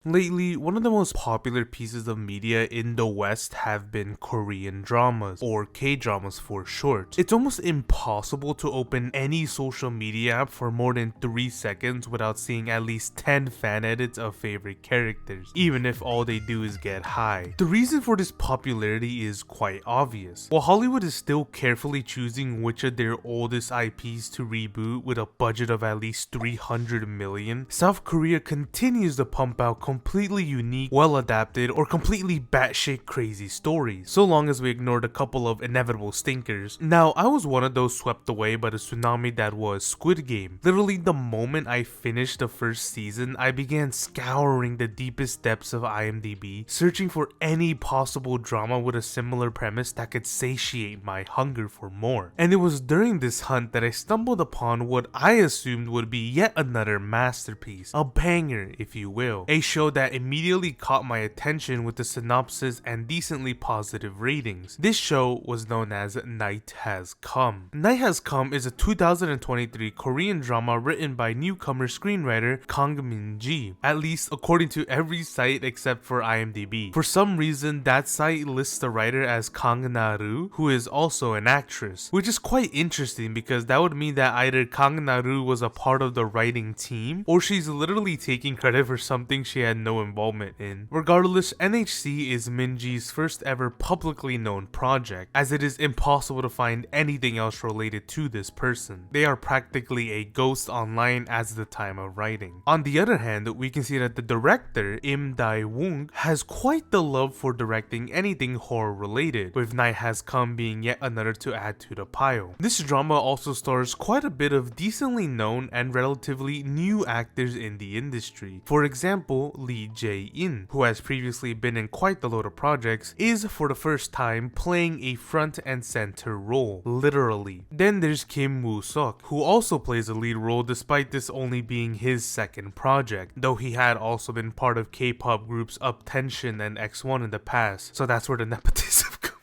Lately, one of the most popular pieces of media in the West have been Korean dramas, or K-dramas for short. It's almost impossible to open any social media app for more than 3 seconds without seeing at least 10 fan edits of favorite characters, even if all they do is get high. The reason for this popularity is quite obvious. While Hollywood is still carefully choosing which of their oldest IPs to reboot with a budget of at least 300 million, South Korea continues to pump out completely unique, well-adapted, or completely batshit crazy stories, so long as we ignored a couple of inevitable stinkers. Now, I was one of those swept away by the tsunami that was Squid Game. Literally, the moment I finished the first season, I began scouring the deepest depths of IMDB, searching for any possible drama with a similar premise that could satiate my hunger for more. And it was during this hunt that I stumbled upon what I assumed would be yet another masterpiece, a banger if you will, a show that immediately caught my attention with the synopsis and decently positive ratings. This show was known as Night Has Come. Night Has Come is a 2023 Korean drama written by newcomer screenwriter Kang Min-ji, at least according to every site except for IMDb. For some reason, that site lists the writer as Kang Na-ru, who is also an actress, which is quite interesting because that would mean that either Kang Na-ru was a part of the writing team, or she's literally taking credit for something she had no involvement in. Regardless, NHC is Min-ji's first ever publicly known project, as it is impossible to find anything else related to this person. They are practically a ghost online as the time of writing. On the other hand, we can see that the director, Im Dae-woong, has quite the love for directing anything horror related, with Night Has Come being yet another to add to the pile. This drama also stars quite a bit of decently known and relatively new actors in the industry. For example, Lee Jae-in, who has previously been in quite the load of projects, is for the first time playing a front and center role, literally. Then there's Kim Woo-seok, who also plays a lead role despite this only being his second project, though he had also been part of K-pop groups Uptension and X1 in the past, so that's where the nepotism comes.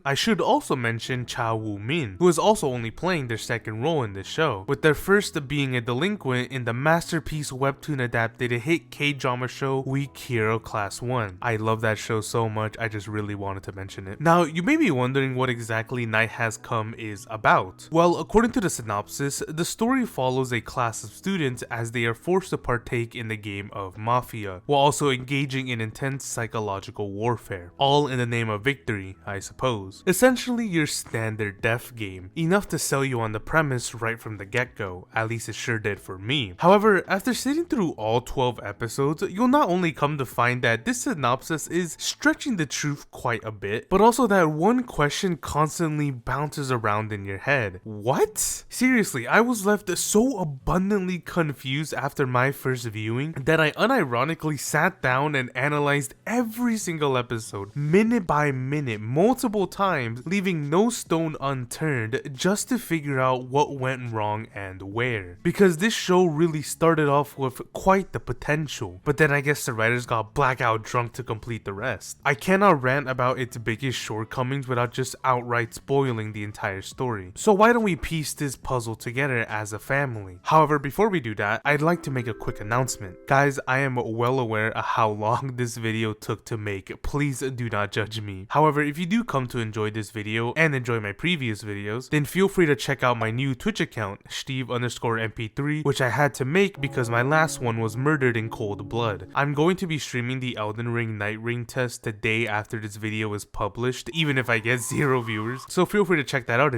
I should also mention Cha Woo-min, who is also only playing their second role in this show, with their first being a delinquent in the masterpiece webtoon adapted hit K-drama show Weak Hero Class 1. I love that show so much, I just really wanted to mention it. Now, you may be wondering what exactly Night Has Come is about. Well, according to the synopsis, the story follows a class of students as they are forced to partake in the game of Mafia, while also engaging in intense psychological warfare, all in the name of victory, I suppose. Essentially your standard death game, enough to sell you on the premise right from the get-go, at least it sure did for me. However, after sitting through all 12 episodes, you'll not only come to find that this synopsis is stretching the truth quite a bit, but also that one question constantly bounces around in your head. What? Seriously, I was left so abundantly confused after my first viewing that I unironically sat down and analyzed every single episode, minute by minute, multiple times, leaving no stone unturned just to figure out what went wrong and where. Because this show really started off with quite the potential, but then I guess the writers got blackout drunk to complete the rest. I cannot rant about its biggest shortcomings without just outright spoiling the entire story. So why don't we piece this puzzle together as a family? However, before we do that, I'd like to make a quick announcement. Guys, I am well aware of how long this video took to make. Please do not judge me. However, if you do come to enjoy this video and enjoy my previous videos, then feel free to check out my new Twitch account, Steve_MP3, which I had to make because my last one was murdered in cold blood. I'm going to be streaming the Elden Ring Night Ring test the day after this video is published, even if I get 0 viewers, so feel free to check that out.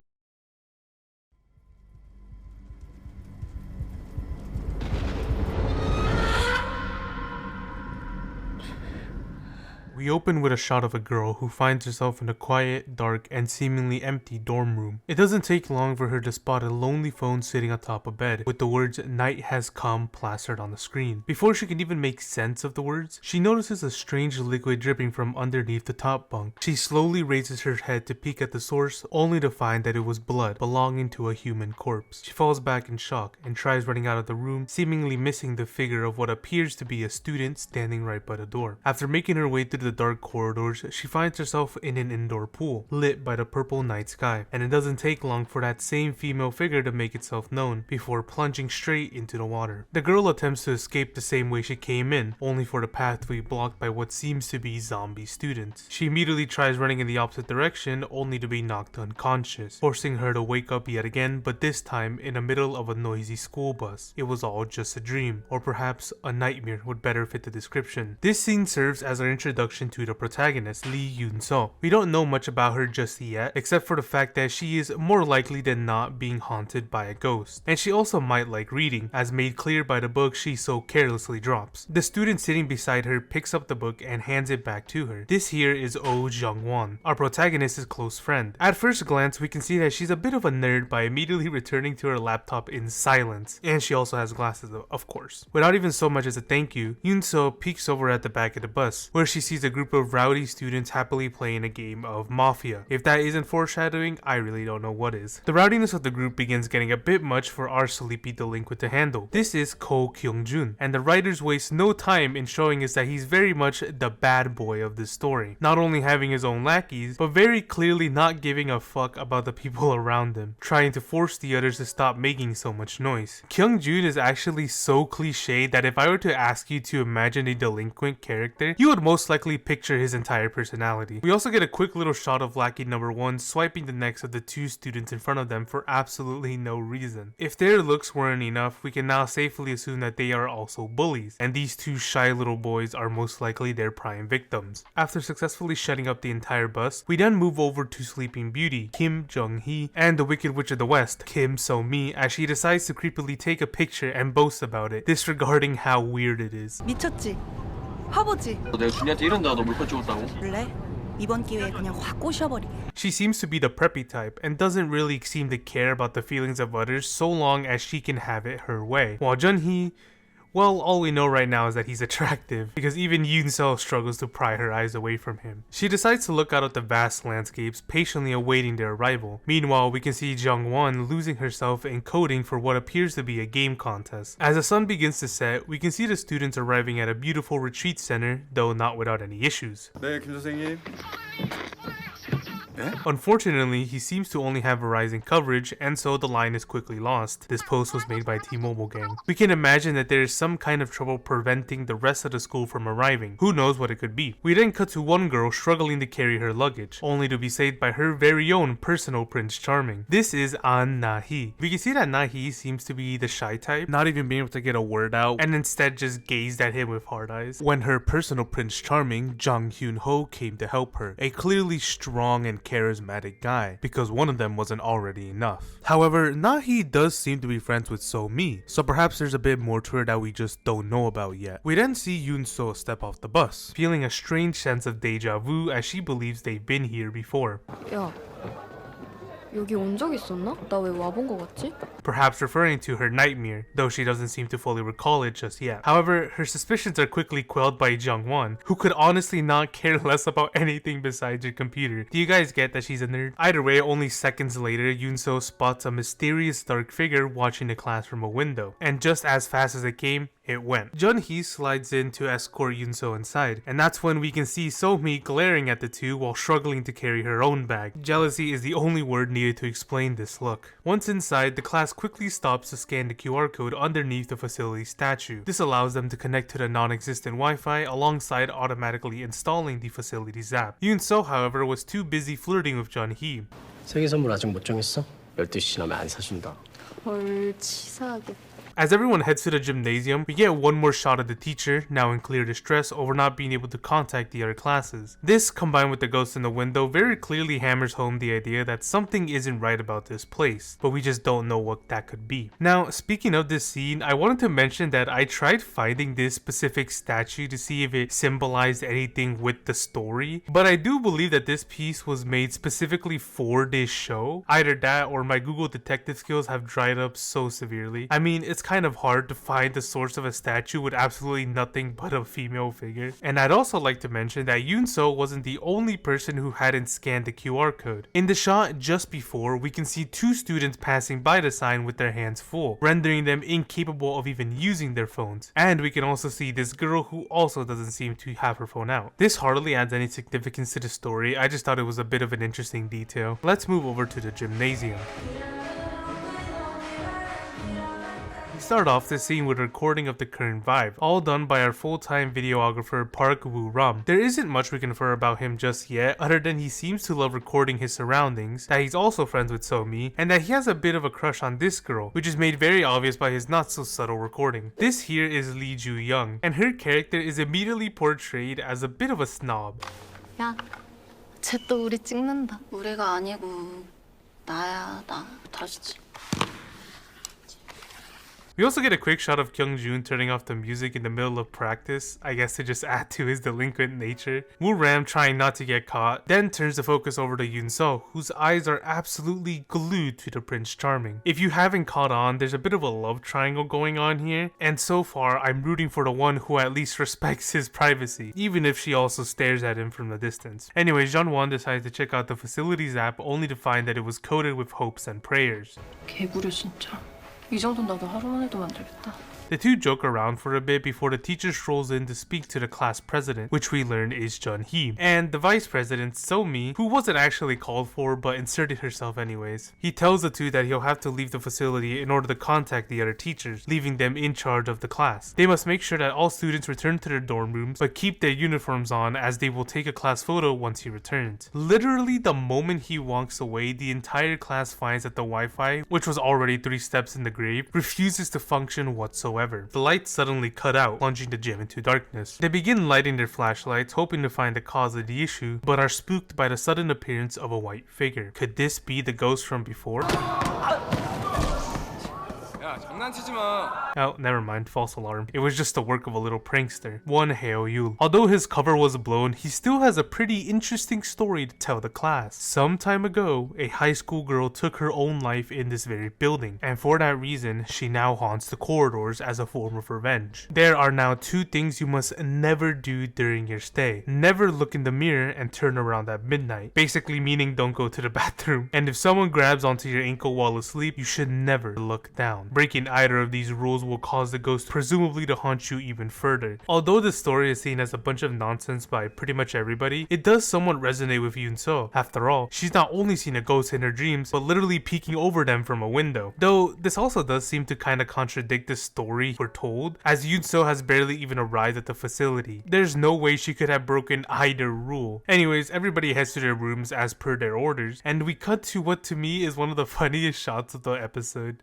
We open with a shot of a girl who finds herself in a quiet, dark, and seemingly empty dorm room. It doesn't take long for her to spot a lonely phone sitting atop a bed, with the words "Night Has Come" plastered on the screen. Before she can even make sense of the words, she notices a strange liquid dripping from underneath the top bunk. She slowly raises her head to peek at the source, only to find that it was blood belonging to a human corpse. She falls back in shock and tries running out of the room, seemingly missing the figure of what appears to be a student standing right by the door. After making her way through the the dark corridors, she finds herself in an indoor pool, lit by the purple night sky, and it doesn't take long for that same female figure to make itself known, before plunging straight into the water. The girl attempts to escape the same way she came in, only for the path to be blocked by what seems to be zombie students. She immediately tries running in the opposite direction, only to be knocked unconscious, forcing her to wake up yet again, but this time in the middle of a noisy school bus. It was all just a dream, or perhaps a nightmare would better fit the description. This scene serves as our introduction to the protagonist, Lee Yoon-seo. We don't know much about her just yet, except for the fact that she is more likely than not being haunted by a ghost. And she also might like reading, as made clear by the book she so carelessly drops. The student sitting beside her picks up the book and hands it back to her. This here is Oh Jung-won, our protagonist's close friend. At first glance, we can see that she's a bit of a nerd by immediately returning to her laptop in silence, and she also has glasses of course. Without even so much as a thank you, Yoon-seo peeks over at the back of the bus, where she sees a group of rowdy students happily playing a game of Mafia. If that isn't foreshadowing, I really don't know what is. The rowdiness of the group begins getting a bit much for our sleepy delinquent to handle. This is Ko Kyung-jun, and the writers waste no time in showing us that he's very much the bad boy of this story, not only having his own lackeys, but very clearly not giving a fuck about the people around him, trying to force the others to stop making so much noise. Kyung-jun is actually so cliche that if I were to ask you to imagine a delinquent character, you would most likely picture his entire personality. We also get a quick little shot of lackey number 1 swiping the necks of the two students in front of them for absolutely no reason. If their looks weren't enough, we can now safely assume that they are also bullies, and these two shy little boys are most likely their prime victims. After successfully shutting up the entire bus, we then move over to Sleeping Beauty, Kim Jung-hee, and the Wicked Witch of the West, Kim So-mi, as she decides to creepily take a picture and boast about it, disregarding how weird it is. 미쳤지? 화보지? 내가 준이한테 이런다 너 물건 찍었다고? 그래? 이번 기회에 그냥 확 꼬셔버리게. She seems to be the preppy type and doesn't really seem to care about the feelings of others so long as she can have it her way. While Jun-hee, well, all we know right now is that he's attractive, because even Yoon-seo struggles to pry her eyes away from him. She decides to look out at the vast landscapes, patiently awaiting their arrival. Meanwhile, we can see Jung-won losing herself in coding for what appears to be a game contest. As the sun begins to set, we can see the students arriving at a beautiful retreat center, though not without any issues. 네, 김 선생님. Unfortunately, he seems to only have Verizon coverage, and so the line is quickly lost. This post was made by T-Mobile gang. We can imagine that there is some kind of trouble preventing the rest of the school from arriving. Who knows what it could be? We then cut to one girl struggling to carry her luggage, only to be saved by her very own personal Prince Charming. This is An Na-hee. We can see that Na-hee seems to be the shy type, not even being able to get a word out, and instead just gazed at him with hard eyes, when her personal Prince Charming, Jang Hyun-ho, came to help her, a clearly strong and charismatic guy, because one of them wasn't already enough. However, Na-hee does seem to be friends with So-mi, so perhaps there's a bit more to her that we just don't know about yet. We then see Yoon-seo step off the bus, feeling a strange sense of deja vu as she believes they've been here before. 야, 여기 온 적 있었나? 나 왜 와본 거 같지? Perhaps referring to her nightmare, though she doesn't seem to fully recall it just yet. However, her suspicions are quickly quelled by Jung-won, who could honestly not care less about anything besides her computer. Do you guys get that she's a nerd? Either way, only seconds later, Yoon-seo spots a mysterious dark figure watching the class from a window, and just as fast as it came, it went. Jun-hee slides in to escort Yoon-seo inside, and that's when we can see So-mi glaring at the two while struggling to carry her own bag. Jealousy is the only word needed to explain this look. Once inside, the class quickly stops to scan the QR code underneath the facility statue. This allows them to connect to the non-existent Wi-Fi alongside automatically installing the facility's app. Yoon-seo, however, was too busy flirting with Jun-hee. 생일 선물 아직 못 정했어? 12시 지나면 안 사준다. 헐, 치사하게. As everyone heads to the gymnasium, we get one more shot of the teacher, now in clear distress over not being able to contact the other classes. This, combined with the ghost in the window, very clearly hammers home the idea that something isn't right about this place, but we just don't know what that could be. Now, speaking of this scene, I wanted to mention that I tried finding this specific statue to see if it symbolized anything with the story, but I do believe that this piece was made specifically for this show. Either that or my Google detective skills have dried up so severely. I mean, it's kind of hard to find the source of a statue with absolutely nothing but a female figure. And I'd also like to mention that Yoon-seo wasn't the only person who hadn't scanned the QR code. In the shot just before, we can see two students passing by the sign with their hands full, rendering them incapable of even using their phones. And we can also see this girl who also doesn't seem to have her phone out. This hardly adds any significance to the story, I just thought it was a bit of an interesting detail. Let's move over to the gymnasium. We start off this scene with a recording of the current vibe, all done by our full-time videographer Park Woo-ram. There isn't much we can infer about him just yet, other than he seems to love recording his surroundings, that he's also friends with So-mi, and that he has a bit of a crush on this girl, which is made very obvious by his not so subtle recording. This here is Lee Ju-young, and her character is immediately portrayed as a bit of a snob. 야, 쟤 또 우리 찍는다. 우리가 아니고 나야 나 다시지. We also get a quick shot of Kyung-joon turning off the music in the middle of practice, I guess to just add to his delinquent nature. Woo-ram, trying not to get caught, then turns the focus over to Yoon-seo, whose eyes are absolutely glued to the Prince Charming. If you haven't caught on, there's a bit of a love triangle going on here, and so far I'm rooting for the one who at least respects his privacy, even if she also stares at him from the distance. Anyway, Jeon-won decides to check out the facilities app only to find that it was coded with hopes and prayers. 개구려 진짜. 이 정도는 나도 하루만 해도 만들겠다. The two joke around for a bit before the teacher strolls in to speak to the class president, which we learn is Jun-hee, and the vice president, So-mi, who wasn't actually called for but inserted herself anyways. He tells the two that he'll have to leave the facility in order to contact the other teachers, leaving them in charge of the class. They must make sure that all students return to their dorm rooms, but keep their uniforms on as they will take a class photo once he returns. Literally the moment he walks away, the entire class finds that the Wi-Fi, which was already 3 steps in the grave, refuses to function whatsoever. The lights suddenly cut out, plunging the gym into darkness. They begin lighting their flashlights, hoping to find the cause of the issue, but are spooked by the sudden appearance of a white figure. Could this be the ghost from before? Oh, never mind, false alarm. It was just the work of a little prankster, one Heo-yul. Although his cover was blown, he still has a pretty interesting story to tell the class. Some time ago, a high school girl took her own life in this very building, and for that reason, she now haunts the corridors as a form of revenge. There are now 2 things you must never do during your stay. Never look in the mirror and turn around at midnight, basically meaning don't go to the bathroom. And if someone grabs onto your ankle while asleep, you should never look down. Breaking either of these rules will cause the ghost presumably to haunt you even further. Although the story is seen as a bunch of nonsense by pretty much everybody, it does somewhat resonate with Yoon-seo. After all, she's not only seen a ghost in her dreams, but literally peeking over them from a window. Though this also does seem to kind of contradict the story we're told, as Yoon-seo has barely even arrived at the facility. There's no way she could have broken either rule. Anyways, everybody heads to their rooms as per their orders, and we cut to what to me is one of the funniest shots of the episode.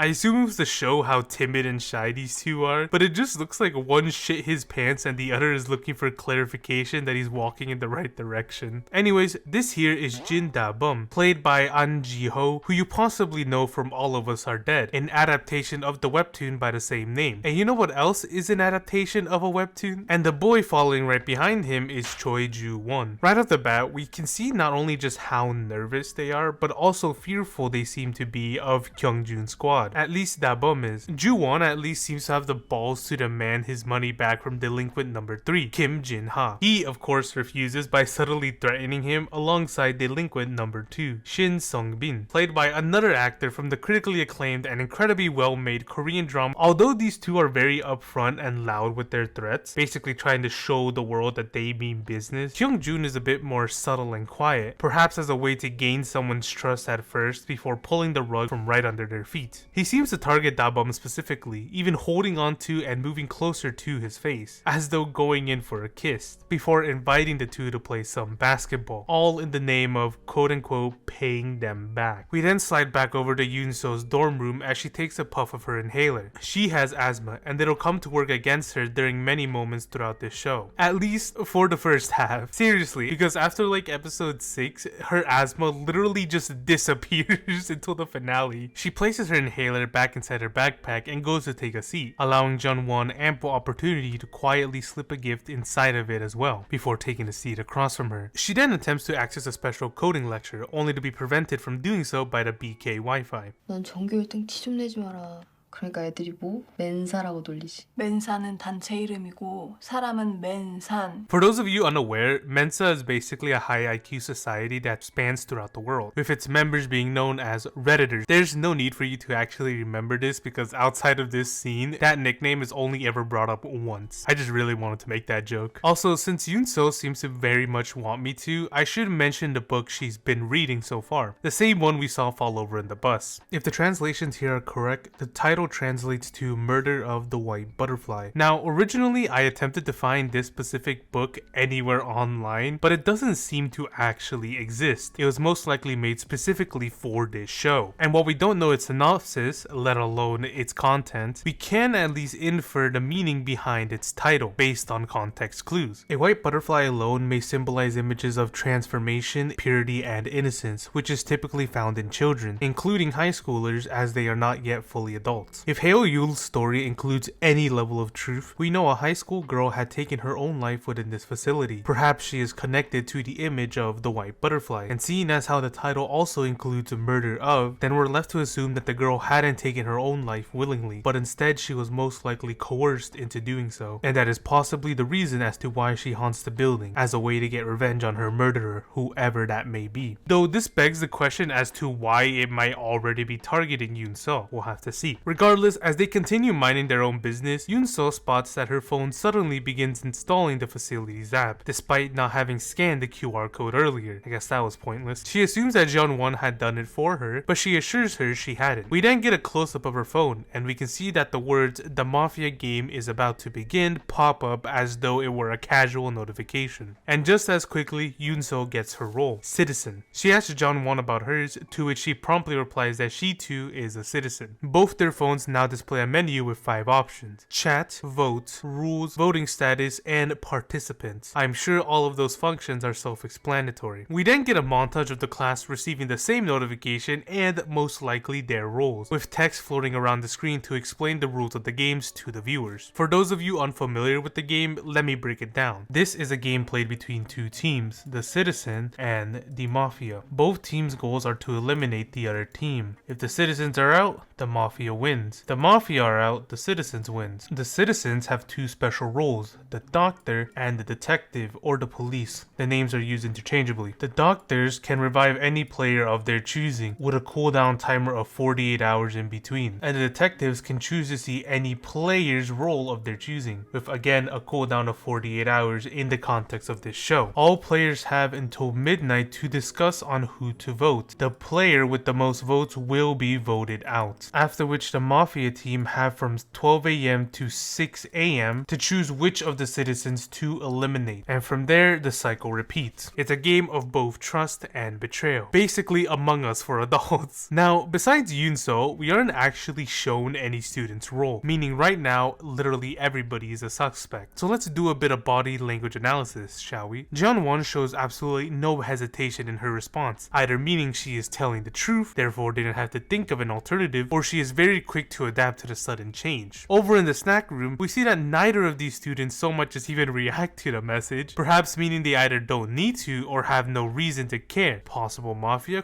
I assume it was to show how timid and shy these two are, but it just looks like one shit his pants and the other is looking for clarification that he's walking in the right direction. Anyways, this here is Jin Da-bum, played by An Ji-ho, who you possibly know from All of Us Are Dead, an adaptation of the webtoon by the same name. And you know what else is an adaptation of a webtoon? And the boy following right behind him is Choi Ju-won. Right off the bat, we can see not only just how nervous they are, but also fearful they seem to be of Kyung-joon's squad. At least Da-bum is. Ju-won at least seems to have the balls to demand his money back from delinquent number 3, Kim Jin-ha. He, of course, refuses by subtly threatening him alongside delinquent number 2, Shin Sung-bin, played by another actor from the critically acclaimed and incredibly well-made Korean drama. Although these two are very upfront and loud with their threats, basically trying to show the world that they mean business, Kyung-joon is a bit more subtle and quiet, perhaps as a way to gain someone's trust at first before pulling the rug from right under their feet. He seems to target Da-bum specifically, even holding onto and moving closer to his face, as though going in for a kiss, before inviting the two to play some basketball, all in the name of quote-unquote paying them back. We then slide back over to Yoon-seo's dorm room as she takes a puff of her inhaler. She has asthma, and it'll come to work against her during many moments throughout this show, at least for the first half. Seriously, because after like episode 6, her asthma literally just disappears until the finale. She places her inhaler inhaler back inside her backpack and goes to take a seat, allowing Jung-won ample opportunity to quietly slip a gift inside of it as well, before taking a seat across from her. She then attempts to access a special coding lecture, only to be prevented from doing so by the BK Wi-Fi. 넌 전교 1등 티 좀 내지 마라. 그러니까 애들이 뭐? 맨사라고 놀리지. 맨사는 단체 이름이고 사람은 맨산. For those of you unaware, Mensa is basically a high IQ society that spans throughout the world, with its members being known as Redditors. There's no need for you to actually remember this because outside of this scene, that nickname is only ever brought up once. I just really wanted to make that joke. Also, since Yoon-so seems to very much want me to, I should mention the book she's been reading so far, the same one we saw fall over in the bus. If the translations here are correct, the title translates to Murder of the White Butterfly. Now, originally I attempted to find this specific book anywhere online, but it doesn't seem to actually exist. It was most likely made specifically for this show. And while we don't know its synopsis, let alone its content, we can at least infer the meaning behind its title based on context clues. A white butterfly alone may symbolize images of transformation, purity, and innocence, which is typically found in children, including high schoolers as they are not yet fully adults. If Heo-yul's story includes any level of truth, we know a high school girl had taken her own life within this facility. Perhaps she is connected to the image of the white butterfly, and seeing as how the title also includes a murder of, then we're left to assume that the girl hadn't taken her own life willingly, but instead she was most likely coerced into doing so, and that is possibly the reason as to why she haunts the building, as a way to get revenge on her murderer, whoever that may be. Though this begs the question as to why it might already be targeting Yoon-so. We'll have to see. Regardless, as they continue minding their own business, Yoon-so spots that her phone suddenly begins installing the facility's app, despite not having scanned the QR code earlier. I guess that was pointless. She assumes that Jeon-won had done it for her, but she assures her she hadn't. We then get a close-up of her phone, and we can see that the words "The Mafia game is about to begin" pop up as though it were a casual notification. And just as quickly, Yoon-so gets her role, citizen. She asks Jeon-won about hers, to which she promptly replies that she too is a citizen. Both their phones now display a menu with 5 options: chat, vote, rules, voting status, and participants. I'm sure all of those functions are self-explanatory. We then get a montage of the class receiving the same notification and most likely their roles, with text floating around the screen to explain the rules of the games to the viewers. For those of you unfamiliar with the game, let me break it down. This is a game played between 2 teams, the Citizen and the Mafia. Both teams' goals are to eliminate the other team. If the Citizens are out, the Mafia wins. The Mafia are out, the Citizens wins. The Citizens have 2 special roles, the Doctor and the Detective or the Police. The names are used interchangeably. The Doctors can revive any player of their choosing, with a cooldown timer of 48 hours in between. And the Detectives can choose to see any player's role of their choosing, with again a cooldown of 48 hours in the context of this show. All players have until midnight to discuss on who to vote. The player with the most votes will be voted out, after which the Mafia team have from 12 AM to 6 AM to choose which of the citizens to eliminate, and from there the cycle repeats. It's a game of both trust and betrayal, basically Among Us for adults. Now, besides Yoon-so, we aren't actually shown any student's role, meaning right now literally everybody is a suspect. So let's do a bit of body language analysis, shall we? Jeon-won shows absolutely no hesitation in her response, either meaning she is telling the truth, therefore didn't have to think of an alternative, or she is very quick to adapt to the sudden change. Over in the snack room, we see that neither of these students so much as even react to the message, perhaps meaning they either don't need to or have no reason to care. Possible Mafia?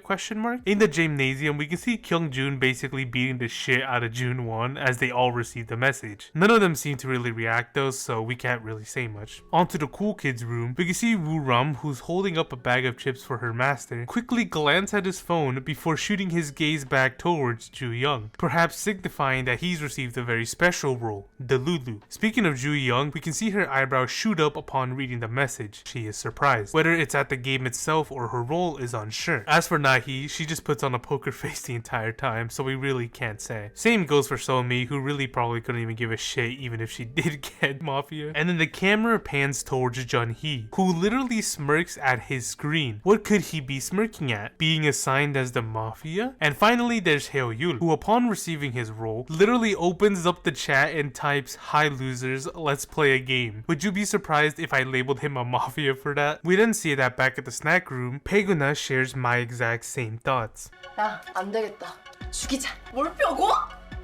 In the gymnasium, we can see Kyung-joon basically beating the shit out of Joon-won as they all receive the message. None of them seem to really react though, so we can't really say much. Onto the cool kids room, we can see Woo-ram, who's holding up a bag of chips for her master, quickly glance at his phone before shooting his gaze back towards Ju-young, perhaps signifying that he's received a very special role, the Lulu. Speaking of Ju-young, we can see her eyebrows shoot up upon reading the message. She is surprised. Whether it's at the game itself or her role is unsure. As for Nahi, she just puts on a poker face the entire time, so we really can't say. Same goes for So-mi, who really probably couldn't even give a shit even if she did get Mafia. And then the camera pans towards Jun-hee, who literally smirks at his screen. What could he be smirking at? Being assigned as the Mafia? And finally there's Heo-yul, who upon receiving his role, literally opens up the chat and types, "Hi losers, let's play a game." Would you be surprised if I labeled him a Mafia for that? We then see that back at the snack room, Peguna shares my exact same thoughts. 야, 안 되겠다. 죽이자. 뭘 뼈고?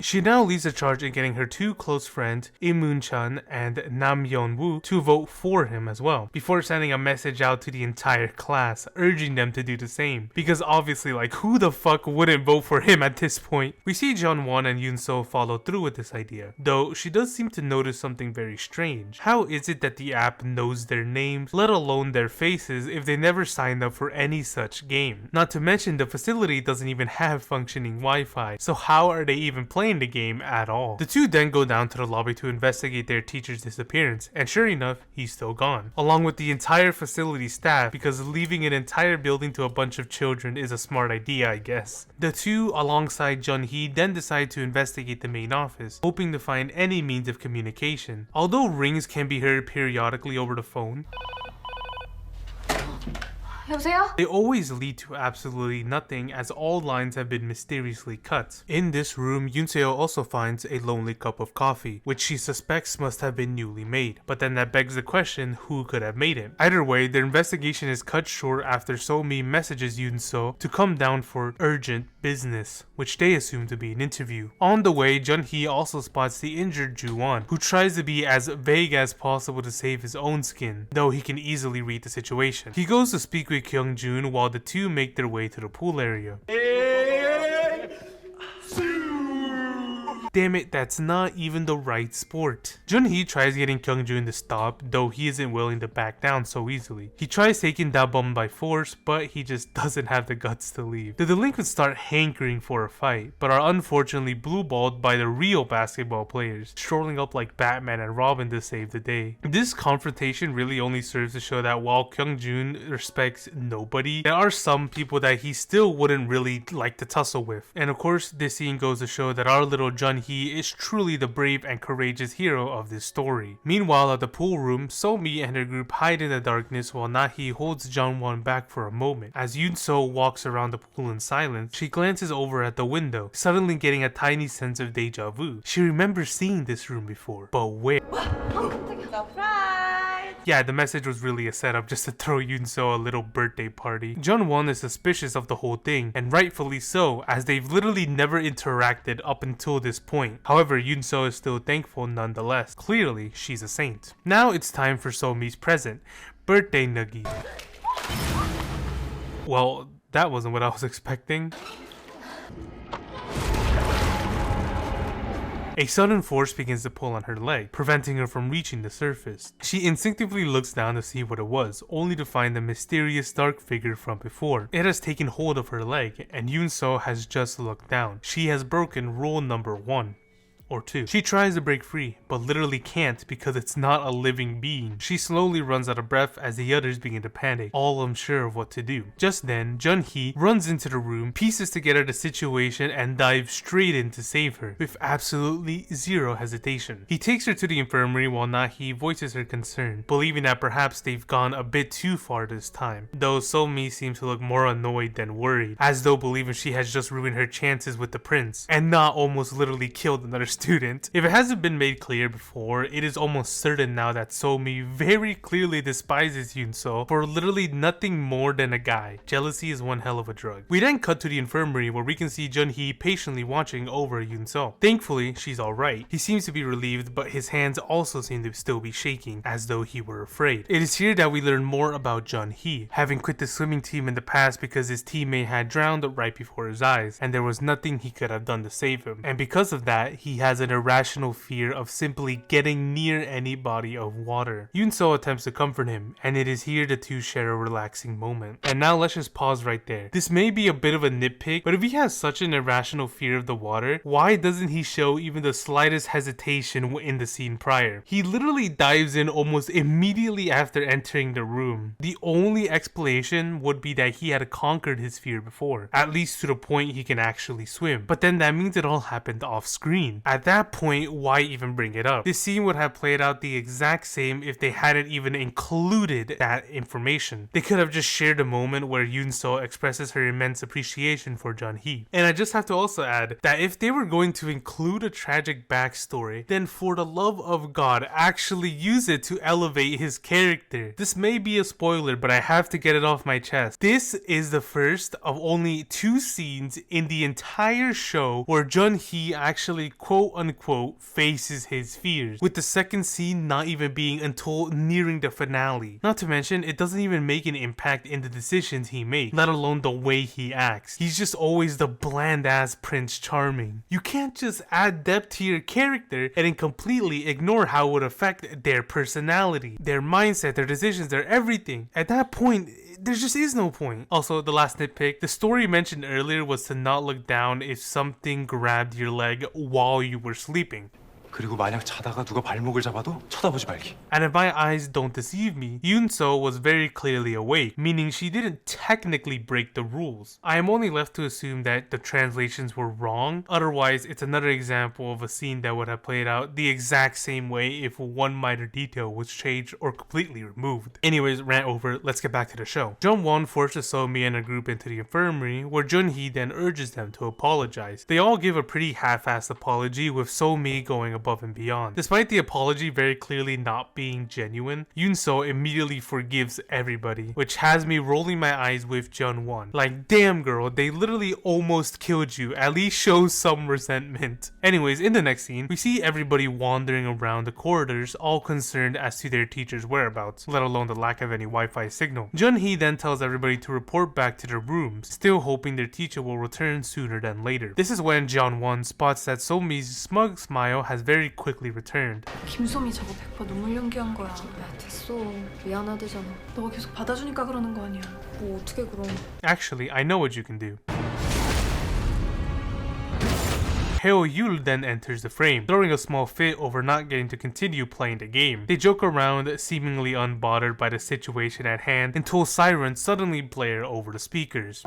She now leads the charge in getting her two close friends, Im Moon-chan and Nam Yeon-woo, to vote for him as well, before sending a message out to the entire class, urging them to do the same. Because obviously, like, who the fuck wouldn't vote for him at this point? We see Jeon-won and Yoon-so follow through with this idea, though she does seem to notice something very strange. How is it that the app knows their names, let alone their faces, if they never signed up for any such game? Not to mention, the facility doesn't even have functioning Wi-Fi, so how are they even playing the game at all? The two then go down to the lobby to investigate their teacher's disappearance, and sure enough, he's still gone, along with the entire facility staff, because leaving an entire building to a bunch of children is a smart idea, I guess. The two, alongside Jun-hee, then decide to investigate the main office, hoping to find any means of communication. Although rings can be heard periodically over the phone, 여보세요? they always lead to absolutely nothing, as all lines have been mysteriously cut. In this room, Yoon-seo also finds a lonely cup of coffee, which she suspects must have been newly made, but then that begs the question, who could have made it? Either way, their investigation is cut short after So-mi messages Yoon-seo to come down for urgent business, which they assume to be an interview. On the way, Jun-hee also spots the injured Ju-won, who tries to be as vague as possible to save his own skin, though he can easily read the situation. He goes to speak with Kyung-jun while the two make their way to the pool area. Damn it, that's not even the right sport. Jun-hee tries getting Kyung-jun to stop, though he isn't willing to back down so easily. He tries taking Da-bum by force, but he just doesn't have the guts to leave. The delinquents start hankering for a fight, but are unfortunately blue-balled by the real basketball players, strolling up like Batman and Robin to save the day. This confrontation really only serves to show that while Kyung-jun respects nobody, there are some people that he still wouldn't really like to tussle with. And of course, this scene goes to show that our little Jun-hee is truly the brave and courageous hero of this story. Meanwhile, at the pool room, So-mi and her group hide in the darkness while Na-hee holds Jung-won back for a moment. As Yoon-so walks around the pool in silence, she glances over at the window, suddenly getting a tiny sense of deja vu. She remembers seeing this room before, but where? Yeah, the message was really a setup just to throw Yoon-so a little birthday party. Jung-won is suspicious of the whole thing, and rightfully so, as they've literally never interacted up until this point. However, Yoon-so is still thankful nonetheless. Clearly, she's a saint. Now it's time for So-mi's present, birthday nuggie. Well, that wasn't what I was expecting. A sudden force begins to pull on her leg, preventing her from reaching the surface. She instinctively looks down to see what it was, only to find the mysterious dark figure from before. It has taken hold of her leg, and Yoon-so has just looked down. She has broken rule number 1. Or 2. She tries to break free, but literally can't because it's not a living being. She slowly runs out of breath as the others begin to panic, all unsure of what to do. Just then, Jun-hee runs into the room, pieces together the situation, and dives straight in to save her, with absolutely zero hesitation. He takes her to the infirmary while Na-hee voices her concern, believing that perhaps they've gone a bit too far this time. Though So-mi seems to look more annoyed than worried, as though believing she has just ruined her chances with the prince, and not almost literally killed another student. If it hasn't been made clear before, it is almost certain now that So-mi very clearly despises Yoon-so for literally nothing more than a guy. Jealousy is one hell of a drug. We then cut to the infirmary where we can see Jun-hee patiently watching over Yoon-so. Thankfully, she's alright. He seems to be relieved, but his hands also seem to still be shaking, as though he were afraid. It is here that we learn more about Jun-hee, having quit the swimming team in the past because his teammate had drowned right before his eyes, and there was nothing he could have done to save him. And because of that, he has an irrational fear of simply getting near any body of water. Yoon-so attempts to comfort him, and it is here the two share a relaxing moment. And now let's just pause right there. This may be a bit of a nitpick, but if he has such an irrational fear of the water, why doesn't he show even the slightest hesitation in the scene prior? He literally dives in almost immediately after entering the room. The only explanation would be that he had conquered his fear before, at least to the point he can actually swim. But then that means it all happened off screen. At at that point, why even bring it up? This scene would have played out the exact same if they hadn't even included that information. They could have just shared a moment where Yoon-seo expresses her immense appreciation for Jun-hee. And I just have to also add that if they were going to include a tragic backstory, then for the love of God, actually use it to elevate his character. This may be a spoiler, but I have to get it off my chest. This is the first of only 2 scenes in the entire show where Jun-hee actually quote unquote faces his fears, with the second scene not even being until nearing the finale. Not to mention, it doesn't even make an impact in the decisions he makes, let alone the way he acts. He's just always the bland ass Prince Charming. You can't just add depth to your character and then completely ignore how it would affect their personality, their mindset, their decisions, their everything. At that point, there just is no point. Also, the last nitpick, the story mentioned earlier was to not look down if something grabbed your leg while you were sleeping. 그리고 만약 자다가 누가 발목을 잡아도 쳐다보지 말기. And if my eyes don't deceive me, Yoon-seo was very clearly awake, meaning she didn't technically break the rules. I am only left to assume that the translations were wrong, otherwise it's another example of a scene that would have played out the exact same way if one minor detail was changed or completely removed. Anyways, rant over, let's get back to the show. Jung-won forces So-mi and her group into the infirmary, where Jun-hee then urges them to apologize. They all give a pretty half-assed apology, with So-mi going above and beyond. Despite the apology very clearly not being genuine, Yoon-seo immediately forgives everybody, which has me rolling my eyes with Jung-won. Like, damn girl, they literally almost killed you, at least show some resentment. Anyways, in the next scene, we see everybody wandering around the corridors, all concerned as to their teacher's whereabouts, let alone the lack of any Wi-Fi signal. Jun-hee then tells everybody to report back to their rooms, still hoping their teacher will return sooner than later. This is when Jung-won spots that So-mi's smug smile has very quickly returned. 김소미 저거 100% 눈물 연기한 거야. 야 됐어. 미안하대잖아. 너가 계속 받아주니까 그러는 거 아니야. 뭐 어떻게 그럼. Actually, I know what you can do. Heo-yul then enters the frame, throwing a small fit over not getting to continue playing the game. They joke around, seemingly unbothered by the situation at hand, until sirens suddenly blare over the speakers.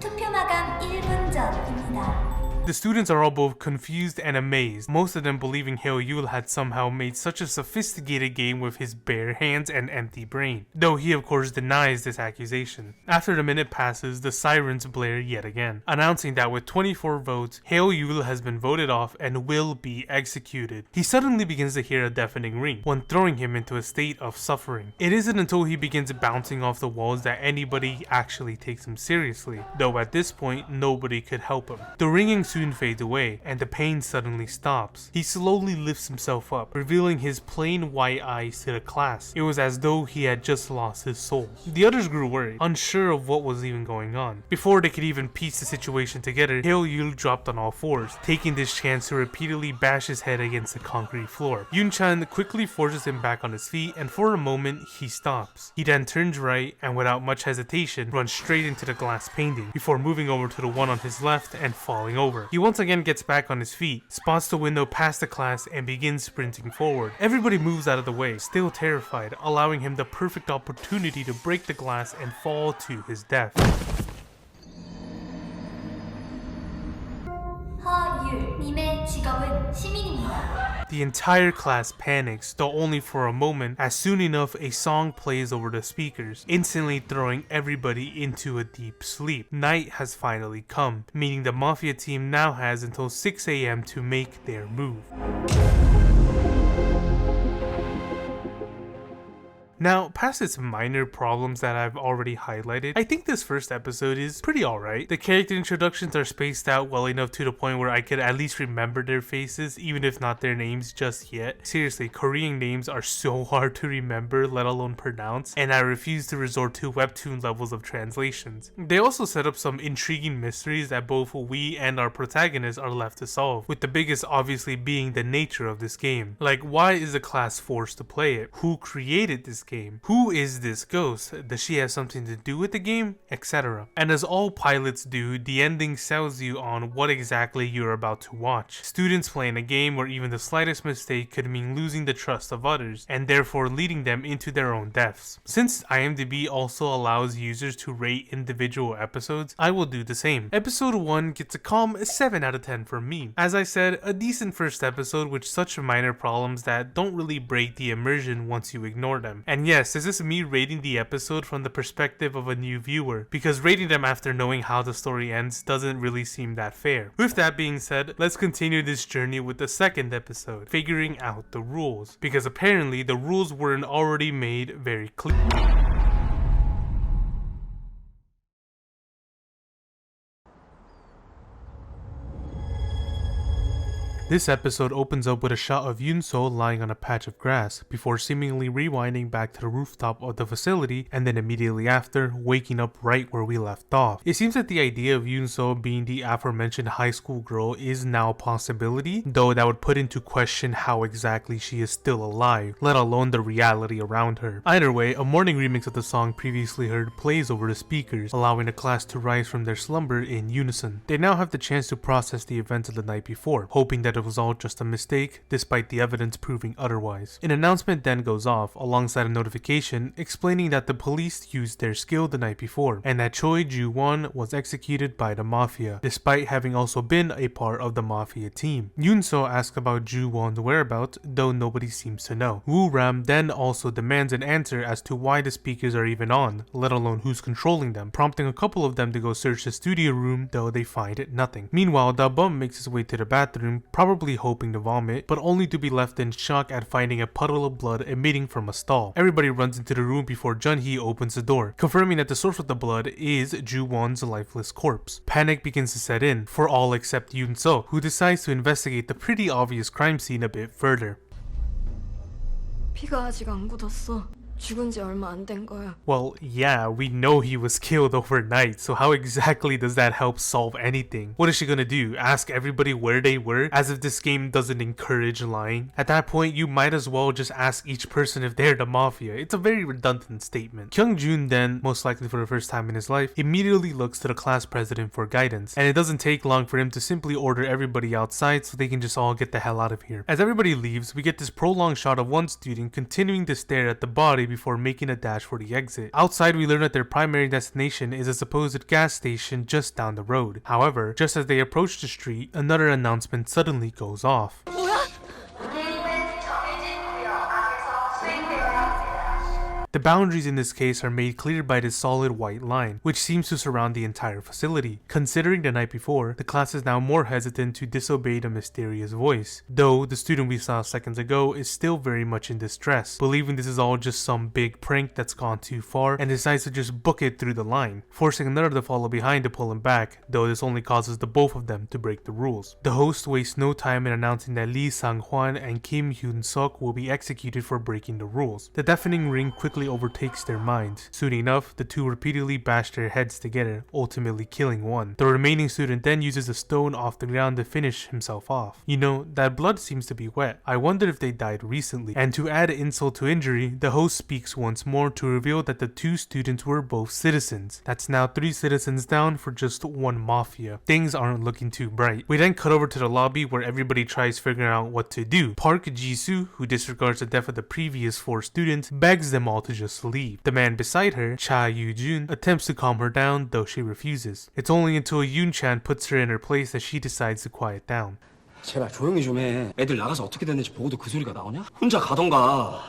투표 마감 1분 전입니다. The students are all both confused and amazed, most of them believing Heo-yul had somehow made such a sophisticated game with his bare hands and empty brain, though he of course denies this accusation. After the minute passes, the sirens blare yet again, announcing that with 24 votes, Heo-yul has been voted off and will be executed. He suddenly begins to hear a deafening ring, one throwing him into a state of suffering. It isn't until he begins bouncing off the walls that anybody actually takes him seriously, though at this point, nobody could help him. The ringing soon fades away, and the pain suddenly stops. He slowly lifts himself up, revealing his plain white eyes to the class. It was as though he had just lost his soul. The others grew worried, unsure of what was even going on. Before they could even piece the situation together, Heo-yul dropped on all fours, taking this chance to repeatedly bash his head against the concrete floor. Yoon-chan quickly forces him back on his feet, and for a moment, he stops. He then turns right, and without much hesitation, runs straight into the glass painting, before moving over to the one on his left and falling over. He once again gets back on his feet, spots the window past the class, and begins sprinting forward. Everybody moves out of the way, still terrified, allowing him the perfect opportunity to break the glass and fall to his death. 허율님의 직업은 시민입니다. The entire class panics, though only for a moment, as soon enough a song plays over the speakers, instantly throwing everybody into a deep sleep. Night has finally come, meaning the Mafia team now has until 6 AM to make their move. Now, past its minor problems that I've already highlighted, I think this first episode is pretty alright. The character introductions are spaced out well enough to the point where I could at least remember their faces, even if not their names just yet. Seriously, Korean names are so hard to remember, let alone pronounce, and I refuse to resort to webtoon levels of translations. They also set up some intriguing mysteries that both we and our protagonists are left to solve, with the biggest obviously being the nature of this game. Like, why is the class forced to play it? Who created this game? Who is this ghost? Does she have something to do with the game? Etc. And as all pilots do, the ending sells you on what exactly you're about to watch. Students playing a game where even the slightest mistake could mean losing the trust of others, and therefore leading them into their own deaths. Since IMDB also allows users to rate individual episodes, I will do the same. Episode 1 gets a calm 7 out of 10 from me. As I said, a decent first episode with such minor problems that don't really break the immersion once you ignore them. And yes, this is me rating the episode from the perspective of a new viewer, because rating them after knowing how the story ends doesn't really seem that fair. With that being said, let's continue this journey with the second episode, figuring out the rules, because apparently the rules weren't already made very clear. This episode opens up with a shot of Yoon-seo lying on a patch of grass, before seemingly rewinding back to the rooftop of the facility, and then immediately after, waking up right where we left off. It seems that the idea of Yoon-seo being the aforementioned high school girl is now a possibility, though that would put into question how exactly she is still alive, let alone the reality around her. Either way, a morning remix of the song previously heard plays over the speakers, allowing the class to rise from their slumber in unison. They now have the chance to process the events of the night before, hoping that it was all just a mistake, despite the evidence proving otherwise. An announcement then goes off, alongside a notification explaining that the police used their skill the night before, and that Choi Ju-won was executed by the Mafia, despite having also been a part of the Mafia team. Yoon-seo asks about Ju-won's whereabouts, though nobody seems to know. Woo-ram then also demands an answer as to why the speakers are even on, let alone who's controlling them, prompting a couple of them to go search the studio room, though they find nothing. Meanwhile, Da Bum makes his way to the bathroom, probably hoping to vomit, but only to be left in shock at finding a puddle of blood emitting from a stall. Everybody runs into the room before Jun-hee opens the door, confirming that the source of the blood is Ju-won's lifeless corpse. Panic begins to set in, for all except Yoon-seo, who decides to investigate the pretty obvious crime scene a bit further. 피가 아직 안 굳었어. 죽은 지 얼마 안 된 거야. Well, yeah, we know he was killed overnight, so how exactly does that help solve anything? What is she gonna do? Ask everybody where they were? As if this game doesn't encourage lying? At that point, you might as well just ask each person if they're the Mafia. It's a very redundant statement. Kyung-jun then, most likely for the first time in his life, immediately looks to the class president for guidance, and it doesn't take long for him to simply order everybody outside so they can just all get the hell out of here. As everybody leaves, we get this prolonged shot of one student continuing to stare at the body before making a dash for the exit. Outside, we learn that their primary destination is a supposed gas station just down the road. However, just as they approach the street, another announcement suddenly goes off. The boundaries in this case are made clear by this solid white line, which seems to surround the entire facility. Considering the night before, the class is now more hesitant to disobey the mysterious voice, though the student we saw seconds ago is still very much in distress, believing this is all just some big prank that's gone too far, and decides to just book it through the line, forcing another to follow behind to pull him back, though this only causes the both of them to break the rules. The host wastes no time in announcing that Lee Sang-hwan and Kim Hyun-suk will be executed for breaking the rules. The deafening ring quickly overtakes their minds. Soon enough, the two repeatedly bash their heads together, ultimately killing one. The remaining student then uses a stone off the ground to finish himself off. You know, that blood seems to be wet. I wonder if they died recently. And to add insult to injury, the host speaks once more to reveal that the two students were both citizens. That's now 3 citizens down for just 1 Mafia. Things aren't looking too bright. We then cut over to the lobby where everybody tries figuring out what to do. Park Ji-soo, who disregards the death of the previous 4 students, begs them all to just leave. The man beside her, Cha Yu-jun, attempts to calm her down, though she refuses. It's only until Yoon-chan puts her in her place that she decides to quiet down. 제발 조용히 좀 해. 애들 나가서 어떻게 됐는지 보고도 그 소리가 나오냐? 혼자 가던가.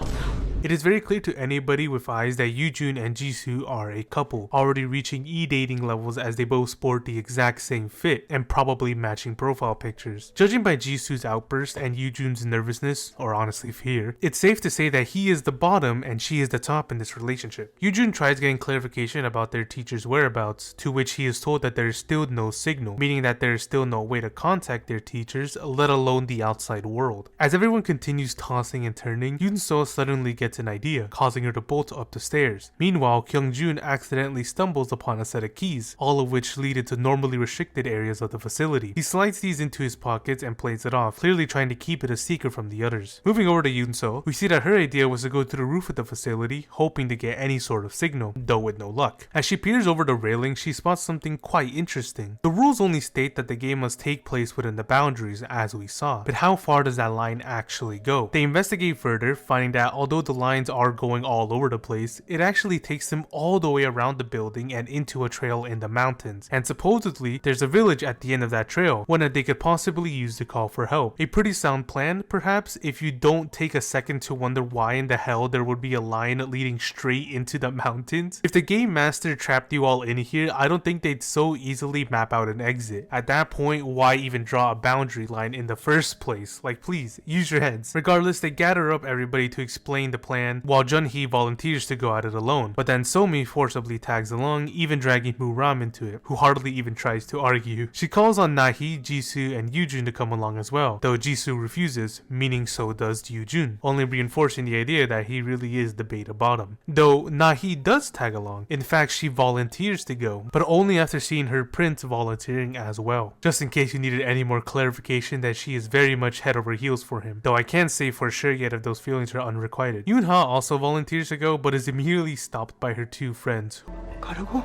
It is very clear to anybody with eyes that Yoo-jun and Jisoo are a couple, already reaching e-dating levels as they both sport the exact same fit and probably matching profile pictures. Judging by Jisoo's outburst and Yoo-jun's nervousness, or honestly fear, it's safe to say that he is the bottom and she is the top in this relationship. Yoo-jun tries getting clarification about their teacher's whereabouts, to which he is told that there is still no signal, meaning that there is still no way to contact their teachers, let alone the outside world. As everyone continues tossing and turning, Yoon-seo suddenly gets gets an idea, causing her to bolt up the stairs. Meanwhile, Kyung-jun accidentally stumbles upon a set of keys, all of which lead into normally restricted areas of the facility. He slides these into his pockets and plays it off, clearly trying to keep it a secret from the others. Moving over to Yoon-seo, we see that her idea was to go to the roof of the facility, hoping to get any sort of signal, though with no luck. As she peers over the railing, she spots something quite interesting. The rules only state that the game must take place within the boundaries, as we saw, but how far does that line actually go? They investigate further, finding that although the lines are going all over the place, it actually takes them all the way around the building and into a trail in the mountains, and supposedly there's a village at the end of that trail, one that they could possibly use to call for help. A pretty sound plan, perhaps, if you don't take a second to wonder why in the hell there would be a line leading straight into the mountains. If the game master trapped you all in here, I don't think they'd so easily map out an exit. At that point, why even draw a boundary line in the first place? Like, please, use your heads. Regardless, they gather up everybody to explain the plan, while Jun-hee volunteers to go at it alone, but then Somi forcibly tags along, even dragging Moo-ram into it, who hardly even tries to argue. She calls on Nahi, Jisoo, and Yoo-jun to come along as well, though Jisoo refuses, meaning so does Yoo-jun, only reinforcing the idea that he really is the beta bottom. Though Nahi does tag along. In fact, she volunteers to go, but only after seeing her prince volunteering as well. Just in case you needed any more clarification that she is very much head over heels for him, though I can't say for sure yet if those feelings are unrequited. Yoon-ha also volunteers to go, but is immediately stopped by her two friends. 가려고?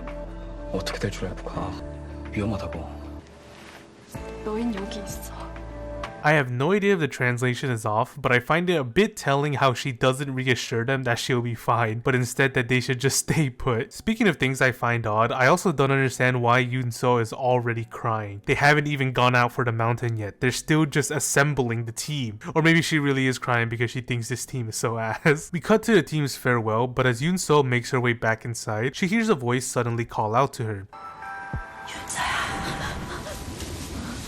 어떻게 될 줄 알고 가. 위험하다고. 너흰 여기 있어. I have no idea if the translation is off, but I find it a bit telling how she doesn't reassure them that she'll be fine, but instead that they should just stay put. Speaking of things I find odd, I also don't understand why Yoon-seo is already crying. They haven't even gone out for the mountain yet. They're still just assembling the team. Or maybe she really is crying because she thinks this team is so ass. We cut to the team's farewell, but as Yoon-seo makes her way back inside, she hears a voice suddenly call out to her.